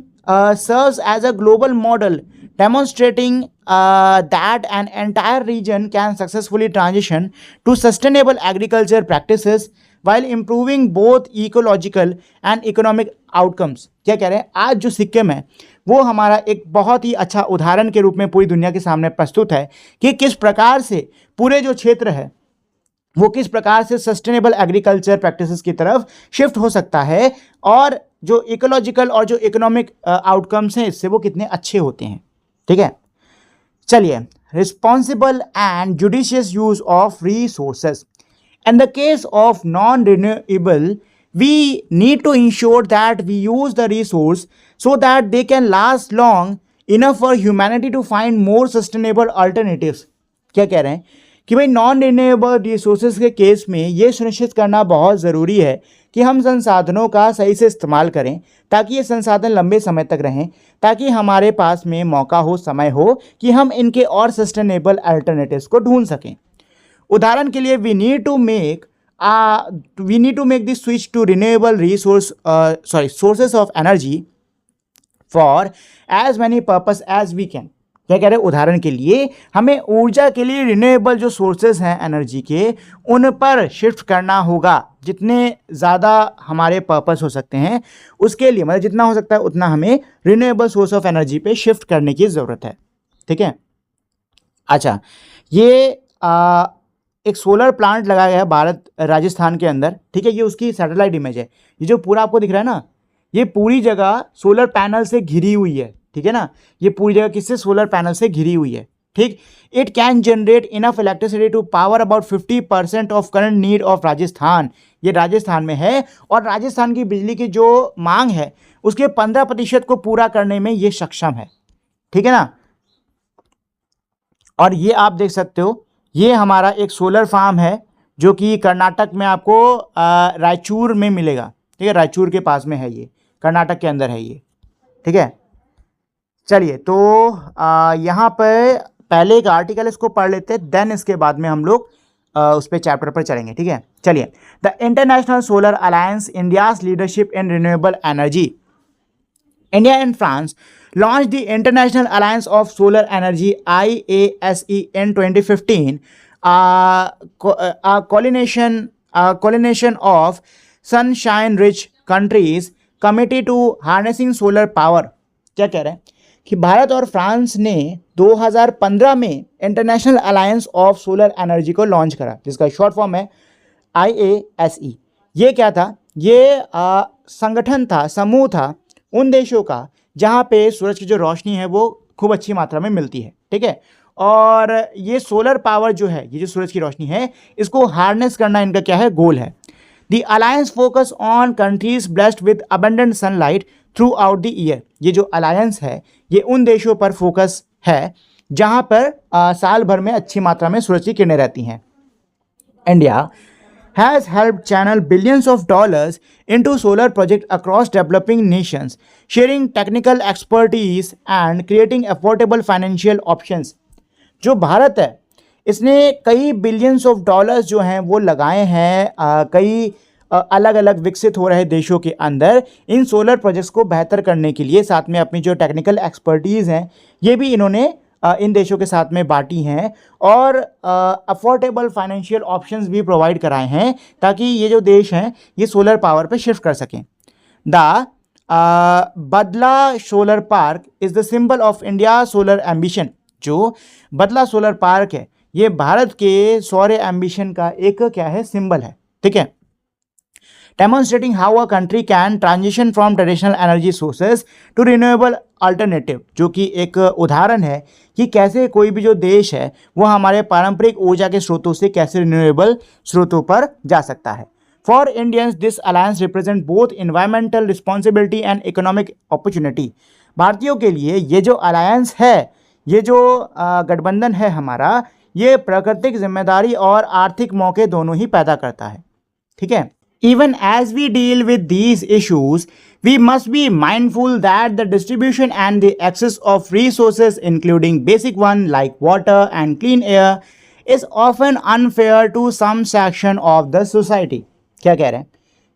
Speaker 1: serves as a global model demonstrating that an entire region can successfully transition to sustainable agriculture practices while improving both ecological and economic outcomes. क्या कह रहे हैं, आज जो सिक्किम है वो हमारा एक बहुत ही अच्छा उदाहरण के रूप में पूरी दुनिया के सामने प्रस्तुत है कि किस प्रकार से पूरे जो क्षेत्र है वो किस प्रकार से सस्टेनेबल एग्रीकल्चर प्रैक्टिसेस की तरफ शिफ्ट हो सकता है, और जो इकोलॉजिकल और जो इकोनॉमिक आउटकम्स हैं इससे वो कितने अच्छे होते हैं, ठीक है। चलिए, responsible and judicious use of resources. In the case of non renewable, we need to ensure that we use the resource so that they can last long enough for humanity to find more sustainable alternatives. क्या कह रहे हैं कि भाई non renewable resources के case में ये सुनिश्चित करना बहुत ज़रूरी है कि हम संसाधनों का सही से इस्तेमाल करें ताकि ये संसाधन लंबे समय तक रहें, ताकि हमारे पास में मौका हो, समय हो कि हम इनके और सस्टेनेबल अल्टरनेटिव्स को ढूंढ सकें। उदाहरण के लिए we need to make this switch to renewable sources of energy for as many purpose as we can. क्या कह रहे हैं, उदाहरण के लिए हमें ऊर्जा के लिए रिन्यूएबल जो सोर्सेज हैं एनर्जी के उन पर शिफ्ट करना होगा, जितने ज़्यादा हमारे पर्पस हो सकते हैं उसके लिए, मतलब जितना हो सकता है उतना हमें रिन्यूएबल सोर्स ऑफ एनर्जी पे शिफ्ट करने की ज़रूरत है, ठीक है। अच्छा, ये एक सोलर प्लांट लगाया गया है भारत राजस्थान के अंदर, ठीक है। ये उसकी सैटेलाइट इमेज है। ये जो पूरा आपको दिख रहा है ना, ये पूरी जगह सोलर पैनल से घिरी हुई है, ठीक है ना। ये पूरी जगह किससे, सोलर पैनल से घिरी हुई है, ठीक। It can generate enough electricity to power about 50% of current need of Rajasthan. ये राजस्थान में है और राजस्थान की बिजली की जो मांग है उसके 15% को पूरा करने में ये सक्षम है, ठीक है ना। और ये आप देख सकते हो, ये हमारा एक सोलर फार्म है जो कि कर्नाटक में आपको रायचूर में मिलेगा, ठीक है। रायचूर के पास में है, ये कर्नाटक के अंदर है ये, ठीक है। चलिए, तो यहाँ पर पहले एक आर्टिकल इसको पढ़ लेते हैं, देन इसके बाद में हम लोग उस पे चैप्टर पर चलेंगे, ठीक है। चलिए, the international solar alliance, India's leadership in renewable energy. India and France launched the International Alliance of Solar Energy IASE in 2015, a coalition of sunshine-rich countries committed to harnessing solar power। क्या कह रहे हैं कि भारत और France ने 2015 में international alliance of solar energy को launch करा, जिसका शॉर्ट फॉर्म है IASE। ये क्या था, ये संगठन था, समूह था उन देशों का जहाँ पे सूरज की जो रोशनी है वो खूब अच्छी मात्रा में मिलती है, ठीक है। और ये सोलर पावर जो है, ये जो सूरज की रोशनी है, इसको हार्नेस करना इनका क्या है, गोल है। The alliance focus on countries blessed with abundant sunlight through out the year. ये जो अलायंस है ये उन देशों पर फोकस है जहां पर साल भर में अच्छी मात्रा में सूरज की किरणें रहती हैं। India has helped channel billions of dollars into solar projects across developing nations, sharing technical expertise and creating affordable financial options। जो भारत है इसने कई बिलियंस ऑफ डॉलर्स जो हैं वो लगाए हैं कई अलग अलग विकसित हो रहे देशों के अंदर इन सोलर प्रोजेक्ट्स को बेहतर करने के लिए। साथ में अपनी जो टेक्निकल एक्सपर्टीज़ हैं ये भी इन्होंने इन देशों के साथ में बांटी हैं और अफोर्डेबल फाइनेंशियल ऑप्शंस भी प्रोवाइड कराए हैं ताकि ये जो देश हैं ये सोलर पावर पे शिफ्ट कर सकें। द बदला solar park is the symbol of India solar ambition. जो बदला सोलर पार्क है ये भारत के सौर एम्बिशन का एक क्या है, सिंबल है। ठीक है, demonstrating how a country can transition from traditional energy sources to renewable alternative, जो कि एक उदाहरण है कि कैसे कोई भी जो देश है वो हमारे पारंपरिक ऊर्जा के स्रोतों से कैसे रिन्यूएबल स्रोतों पर जा सकता है। For Indians, this alliance represent both environmental responsibility and economic opportunity। भारतीयों के लिए ये जो अलायंस है, ये जो गठबंधन है हमारा, ये प्राकृतिक जिम्मेदारी और आर्थिक मौके दोनों ही पैदा करता है। ठीक है, even as we deal with these issues, we must be mindful that the distribution and the access of resources, including basic one like water and clean air, is often unfair to some section of the society। क्या कह रहे हैं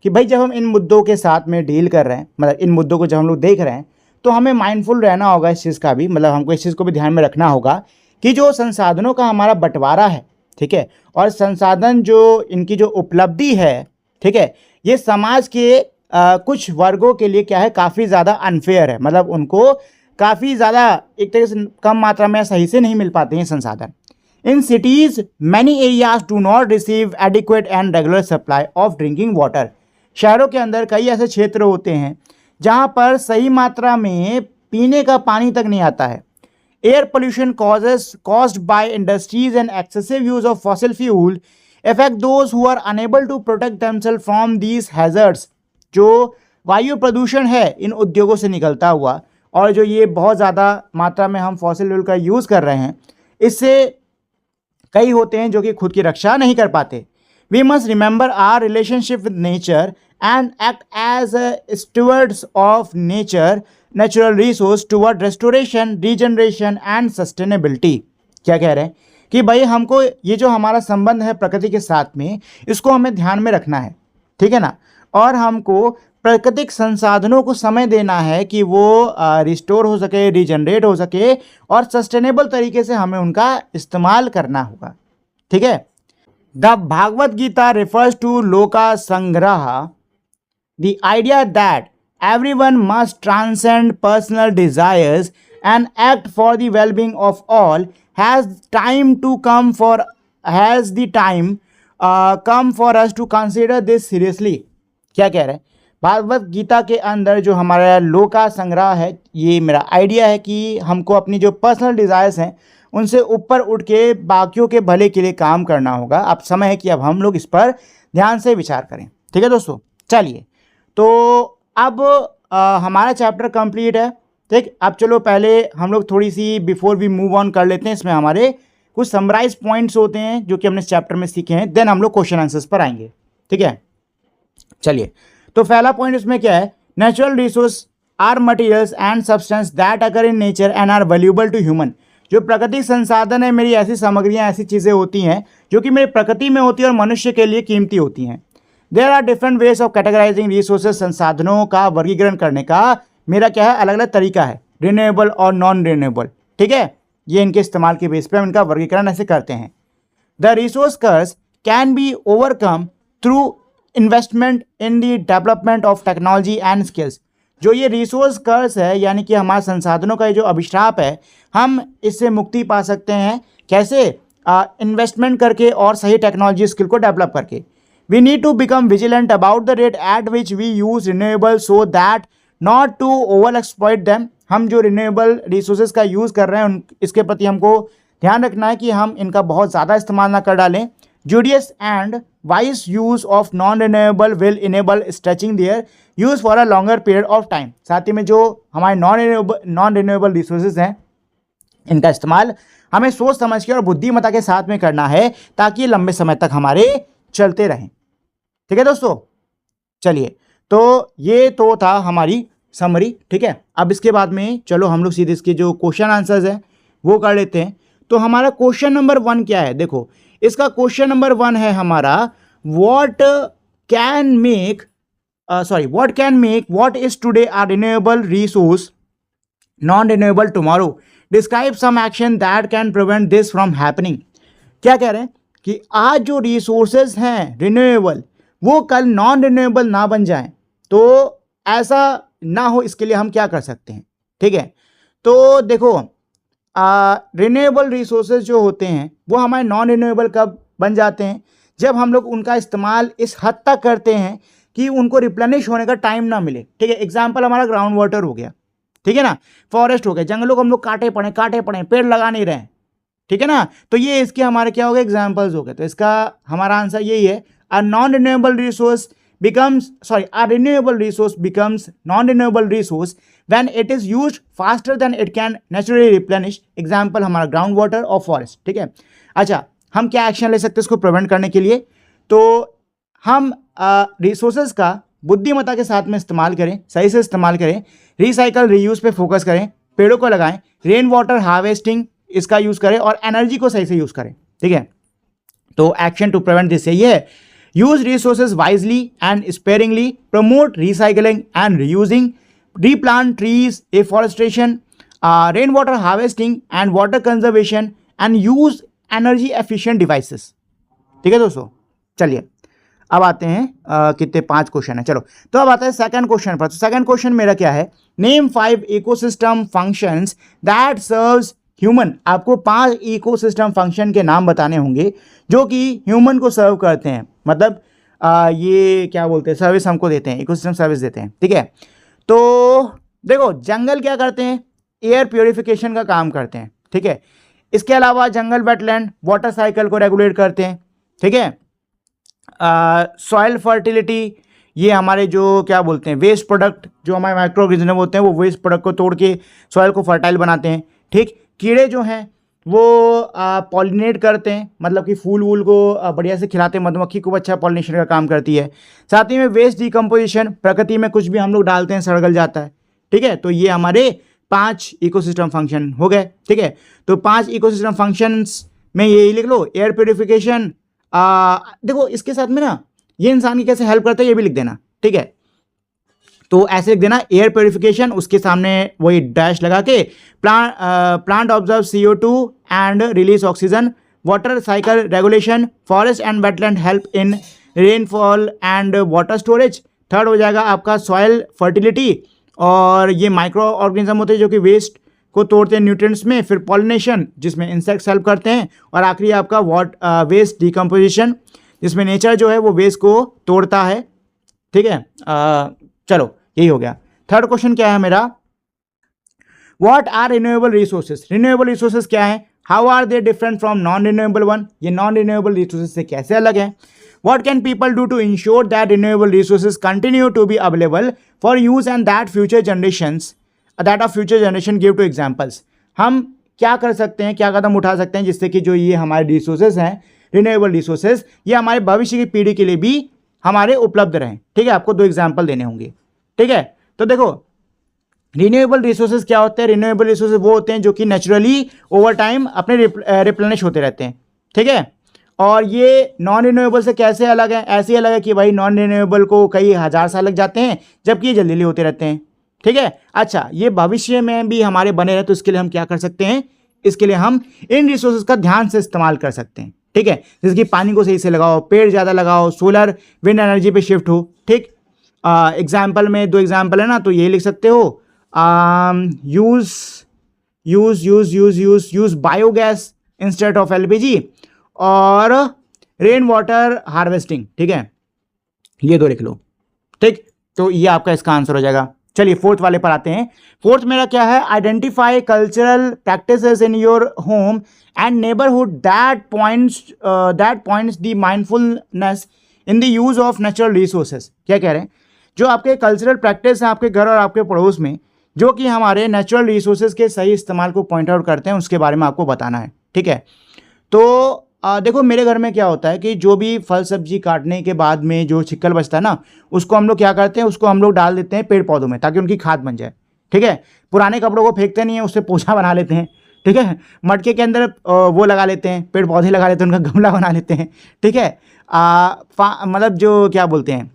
Speaker 1: कि भाई जब हम इन मुद्दों के साथ में डील कर रहे हैं, मतलब इन मुद्दों को जब हम लोग देख रहे हैं तो हमें माइंडफुल रहना होगा इस चीज़ का भी, मतलब हमको इस चीज़ को भी ध्यान में रखना होगा कि जो संसाधनों का हमारा बंटवारा है, ठीक है, और संसाधन जो इनकी जो उपलब्धि है, ठीक है, ये समाज के कुछ वर्गों के लिए क्या है, काफ़ी ज़्यादा अनफेयर है। मतलब उनको काफ़ी ज़्यादा एक तरह से कम मात्रा में सही से नहीं मिल पाते हैं संसाधन। In cities many areas do not receive adequate and regular supply of drinking water. शहरों के अंदर कई ऐसे क्षेत्र होते हैं जहाँ पर सही मात्रा में पीने का पानी तक नहीं आता है। Air pollution caused by industries and excessive use of fossil fuel affect those who are unable to protect themselves from these hazards। जो वायु प्रदूषण है इन उद्योगों से निकलता हुआ और जो ये बहुत ज़्यादा मात्रा में हम फॉसिल फ्यूल का यूज़ कर रहे हैं, इससे कई होते हैं जो कि खुद की रक्षा नहीं कर पाते। We must remember our relationship with nature and act as stewards of natural resource toward restoration, regeneration and sustainability. क्या कह रहे हैं कि भाई हमको ये जो हमारा संबंध है प्रकृति के साथ में, इसको हमें ध्यान में रखना है, ठीक है ना, और हमको प्राकृतिक संसाधनों को समय देना है कि वो रिस्टोर हो सके, रीजनरेट हो सके और सस्टेनेबल तरीके से हमें उनका इस्तेमाल करना होगा। ठीक है, the Bhagavad Gita refers to loka sangraha, the idea that everyone must transcend personal desires and act for the well-being of all has the time come for us to consider this seriously। क्या कह रहे हैं, भागवत गीता के अंदर जो हमारा लोका संग्रह है, ये मेरा आइडिया है कि हमको अपनी जो पर्सनल डिज़ायर्स हैं उनसे ऊपर उठ के बाकियों के भले के लिए काम करना होगा। अब समय है कि अब हम लोग इस पर ध्यान से विचार करें। ठीक है दोस्तों, चलिए तो अब हमारा चैप्टर कंप्लीट है। ठीक, अब चलो पहले हम लोग थोड़ी see before we move on कर लेते हैं, इसमें हमारे कुछ समराइज पॉइंट्स होते हैं जो कि हमने इस चैप्टर में सीखे हैं, देन हम लोग क्वेश्चन आंसर्स पर आएंगे। ठीक है, चलिए तो पहला पॉइंट इसमें क्या है, natural resource are materials and substance that occur in nature and are valuable to human. जो प्राकृतिक संसाधन है, मेरी ऐसी सामग्रियाँ, ऐसी चीज़ें होती हैं जो कि मेरी प्रकृति में होती है और मनुष्य के लिए कीमती होती हैं। There are different ways of categorising resources. संसाधनों का वर्गीकरण करने का मेरा क्या है, अलग अलग तरीका है, रिन्यूएबल और नॉन रिन्यूएबल। ठीक है, ये इनके इस्तेमाल के बेस पे हम इनका वर्गीकरण ऐसे करते हैं। The resource curse can be overcome through investment in the development of technology and skills. जो ये रिसोर्स कर्स है यानी कि हमारे संसाधनों का ये जो अभिशाप है, हम इससे मुक्ति पा सकते हैं। कैसे? इन्वेस्टमेंट करके और सही टेक्नोलॉजी स्किल को डेवलप करके। We need to become vigilant about the rate at which we use renewable so that not to over exploit them। हम जो renewable resources का यूज़ कर रहे हैं इसके प्रति हमको ध्यान रखना है कि हम इनका बहुत ज़्यादा इस्तेमाल ना कर डालें। Judicious and wise use of non renewable will enable stretching their use for a longer period of time. साथ ही में जो हमारे नॉन रिन्यूएबल रिसोर्सेज हैं इनका इस्तेमाल हमें सोच समझ के और बुद्धिमत्ता के साथ में करना है ताकि ये लंबे समय तक हमारे चलते रहें। ठीक है दोस्तों, चलिए तो ये तो था हमारी समरी। ठीक है, अब इसके बाद में चलो हम लोग सीधे इसके जो क्वेश्चन आंसर्स हैं वो कर लेते हैं। तो हमारा क्वेश्चन नंबर 1 क्या है, देखो इसका क्वेश्चन नंबर 1 है हमारा what can make what is today a renewable resource non renewable tomorrow, describe some action that can prevent this from happening. क्या कह रहे हैं कि आज जो रिसोर्सेज हैं रिन्यूएबल वो कल नॉन रिन्यूएबल ना बन जाएं, तो ऐसा ना हो इसके लिए हम क्या कर सकते हैं। ठीक है, तो देखो रिन्यूएबल रिसोर्सेज जो होते हैं वो हमारे नॉन रिन्यूएबल कब बन जाते हैं, जब हम लोग उनका इस्तेमाल इस हद तक करते हैं कि उनको रिप्लेनिश होने का टाइम ना मिले। ठीक है, एग्जाम्पल हमारा ग्राउंड वाटर हो गया, ठीक है ना, फॉरेस्ट हो गया, जंगलों को हम लोग काटे पड़े पेड़ लगा नहीं रहे, ठीक है ना, तो ये इसके हमारे क्या हो गए एग्जाम्पल्स हो गए। तो इसका हमारा आंसर यही है, a renewable resource becomes non-renewable resource when it is used faster than it can naturally replenish। Example हमारा ग्राउंड वाटर और फॉरेस्ट। ठीक है, अच्छा हम क्या एक्शन ले सकते हैं इसको प्रिवेंट करने के लिए, तो हम रिसोर्सेज का बुद्धिमत्ता के साथ में इस्तेमाल करें, सही से इस्तेमाल करें, रिसाइकल रीयूज पे फोकस करें, पेड़ों को लगाएं, रेन वाटर हार्वेस्टिंग इसका यूज करें और एनर्जी को सही से यूज करें। ठीक है, तो एक्शन टू प्रिवेंट दिस यही है, use resources wisely and sparingly, promote recycling and reusing, replant trees, afforestation, rainwater harvesting and water conservation and use energy efficient devices। ठीक है दोस्तों, चलिए अब आते हैं कितने 5 क्वेश्चन है, चलो तो अब आता है सेकंड क्वेश्चन पर। तो सेकंड क्वेश्चन मेरा क्या है, name 5 ecosystem functions that serves human. आपको 5 इकोसिस्टम फंक्शन के नाम बताने होंगे जो कि ह्यूमन को सर्व करते हैं, मतलब ये क्या बोलते हैं, सर्विस हमको देते हैं, इकोसिस्टम सर्विस देते हैं। ठीक है, तो देखो जंगल क्या करते हैं, एयर प्योरिफिकेशन का काम करते हैं। ठीक है, इसके अलावा जंगल वेटलैंड वाटर साइकिल को रेगुलेट करते हैं। ठीक है, सॉइल फर्टिलिटी, ये हमारे जो क्या बोलते हैं वेस्ट प्रोडक्ट जो हमारे माइक्रो ऑर्गेनिज्म होते हैं वो वेस्ट प्रोडक्ट को तोड़ के सॉइल को फर्टाइल बनाते हैं। ठीक, कीड़े जो हैं वो पॉलिनेट करते हैं, मतलब कि फूल वूल को बढ़िया से खिलाते हैं, मधुमक्खी को अच्छा पॉलिनेशन का काम करती है। साथ ही में वेस्ट डिकम्पोजिशन, प्रकृति में कुछ भी हम लोग डालते हैं सड़गल जाता है। ठीक है, तो ये हमारे 5 इकोसिस्टम फंक्शन हो गए। ठीक है, तो 5 इकोसिस्टम फंक्शंस में यही लिख लो, एयर प्योरिफिकेशन, देखो इसके साथ में ना ये इंसान की कैसे हेल्प करता है ये भी लिख देना। ठीक है, तो ऐसे लिख देना एयर प्योरिफिकेशन, उसके सामने वही डैश लगा के plant observe CO2 and release oxygen, water cycle regulation, forest and wetland help in rainfall and water storage. Third हो जाएगा आपका सॉइल फर्टिलिटी, और ये माइक्रो ऑर्गेनिज्म होते हैं जो कि वेस्ट को तोड़ते हैं न्यूट्रिएंट्स में, फिर पॉलिनेशन जिसमें इंसेक्ट्स हेल्प करते हैं, और आखिरी आपका वेस्ट डिकम्पोजिशन जिसमें नेचर जो है वो वेस्ट को तोड़ता है। ठीक है, चलो यही हो गया। थर्ड क्वेश्चन क्या है मेरा, what are renewable resources. Renewable resources क्या है, how are they different from non renewable one, ये नॉन रिन्यूएबल रिसोर्सेज से कैसे अलग है। What can people do to ensure that renewable resources continue to be available for use and that future generation give two examples. हम क्या कर सकते हैं, क्या कदम उठा सकते हैं जिससे कि जो ये हमारे रिसोर्सेज हैं रिन्यूएबल रिसोर्सेज ये हमारे भविष्य की पीढ़ी के लिए भी हमारे उपलब्ध रहें। ठीक है, आपको 2 एग्जाम्पल देने होंगे। ठीक है, तो देखो रिन्यूएबल रिसोर्सेज क्या होते हैं, रिन्यूएबल रिसोर्सेज वो होते हैं जो कि नेचुरली ओवर टाइम अपने रिप्लेनिश होते रहते हैं। ठीक है, और ये नॉन रिन्यूएबल से कैसे अलग है, ऐसे अलग है कि भाई नॉन रिन्यूएबल को कई हज़ार साल लग जाते हैं जबकि ये जल्दी होते रहते हैं। ठीक है, अच्छा ये भविष्य में भी हमारे बने रहे तो इसके लिए हम क्या कर सकते हैं, इसके लिए हम इन रिसोर्सेज का ध्यान से इस्तेमाल कर सकते हैं। ठीक है, जैसे कि पानी को सही से लगाओ, पेड़ ज़्यादा लगाओ, सोलर विंड एनर्जी पे शिफ्ट हो। ठीक, एग्जाम्पल में 2 एग्जाम्पल है ना, तो यही लिख सकते हो, use biogas instead of LPG और रेन वाटर हार्वेस्टिंग। ठीक है, ये 2 लिख लो। ठीक, तो ये आपका इसका आंसर हो जाएगा। चलिए फोर्थ वाले पर आते हैं। फोर्थ मेरा क्या है, identify cultural practices in your home and neighbourhood that points the mindfulness in the use of natural resources. क्या कह रहे हैं, जो आपके कल्चरल प्रैक्टिस हैं आपके घर और आपके पड़ोस में, जो कि हमारे नेचुरल रिसोर्सेज के सही इस्तेमाल को पॉइंट आउट करते हैं, उसके बारे में आपको बताना है। ठीक है, तो देखो मेरे घर में क्या होता है कि जो भी फल सब्जी काटने के बाद में जो छिक्कल बचता है ना, उसको हम लोग क्या करते हैं, उसको हम लोग डाल देते हैं पेड़ पौधों में ताकि उनकी खाद बन जाए। ठीक है, पुराने कपड़ों को फेंकते नहीं है, उससे पोछा बना लेते हैं। ठीक है, मटके के अंदर वो लगा लेते हैं, पेड़ पौधे लगा लेते हैं, उनका गमला बना लेते हैं। ठीक है, मतलब जो क्या बोलते हैं,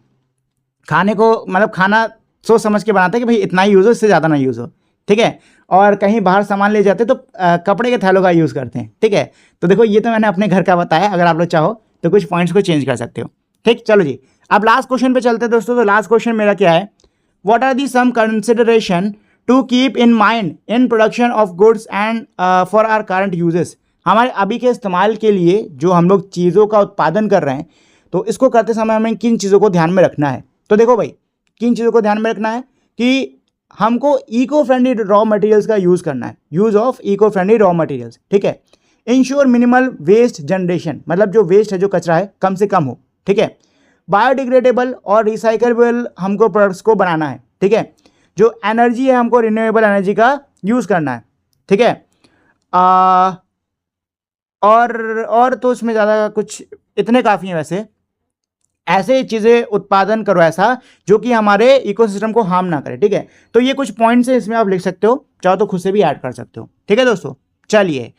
Speaker 1: खाने को मतलब खाना सोच समझ के बनाते हैं कि भाई इतना ही यूज़ हो, इससे ज़्यादा ना यूज़ हो। ठीक है, और कहीं बाहर सामान ले जाते तो कपड़े के थैलों का यूज़ करते हैं। ठीक है, तो देखो ये तो मैंने अपने घर का बताया, अगर आप लोग चाहो तो कुछ पॉइंट्स को चेंज कर सकते हो। ठीक, चलो जी अब लास्ट क्वेश्चन पे चलते हैं दोस्तों। तो लास्ट क्वेश्चन मेरा क्या है, what are the some consideration to keep in mind in production of goods and for our current uses. हमारे अभी के इस्तेमाल के लिए जो हम लोग चीज़ों का उत्पादन कर रहे हैं, तो इसको करते समय हमें किन चीज़ों को ध्यान में रखना है। तो देखो भाई, किन चीज़ों को ध्यान में रखना है कि हमको इको फ्रेंडली रॉ मटेरियल्स का यूज़ करना है, use of eco friendly raw materials. ठीक है, इंश्योर मिनिमल वेस्ट जनरेशन, मतलब जो वेस्ट है, जो कचरा है, कम से कम हो। ठीक है, बायोडिग्रेडेबल और रिसाइकलेबल हमको प्रोडक्ट्स को बनाना है। ठीक है, जो एनर्जी है हमको रिन्यूएबल एनर्जी का यूज़ करना है। ठीक है, और तो इसमें ज़्यादा कुछ, इतने काफ़ी हैं वैसे। ऐसे चीज़ें उत्पादन करो ऐसा जो कि हमारे इकोसिस्टम को हार्म ना करे। ठीक है, तो ये कुछ पॉइंट्स हैं, इसमें आप लिख सकते हो, चाहो तो खुद से भी ऐड कर सकते हो। ठीक है दोस्तों, चलिए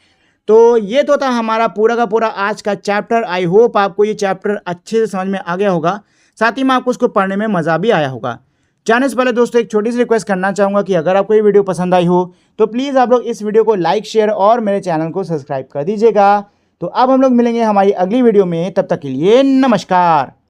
Speaker 1: तो ये तो था हमारा पूरा का पूरा आज का चैप्टर। आई होप आपको ये चैप्टर अच्छे से समझ में आ गया होगा, साथ ही में आपको उसको पढ़ने में मज़ा भी आया होगा। जाने से पहले दोस्तों एक छोटी सी रिक्वेस्ट करना चाहूँगा कि अगर आपको ये वीडियो पसंद आई हो तो प्लीज़ आप लोग इस वीडियो को लाइक, शेयर और मेरे चैनल को सब्सक्राइब कर दीजिएगा। तो अब हम लोग मिलेंगे हमारी अगली वीडियो में, तब तक के लिए नमस्कार।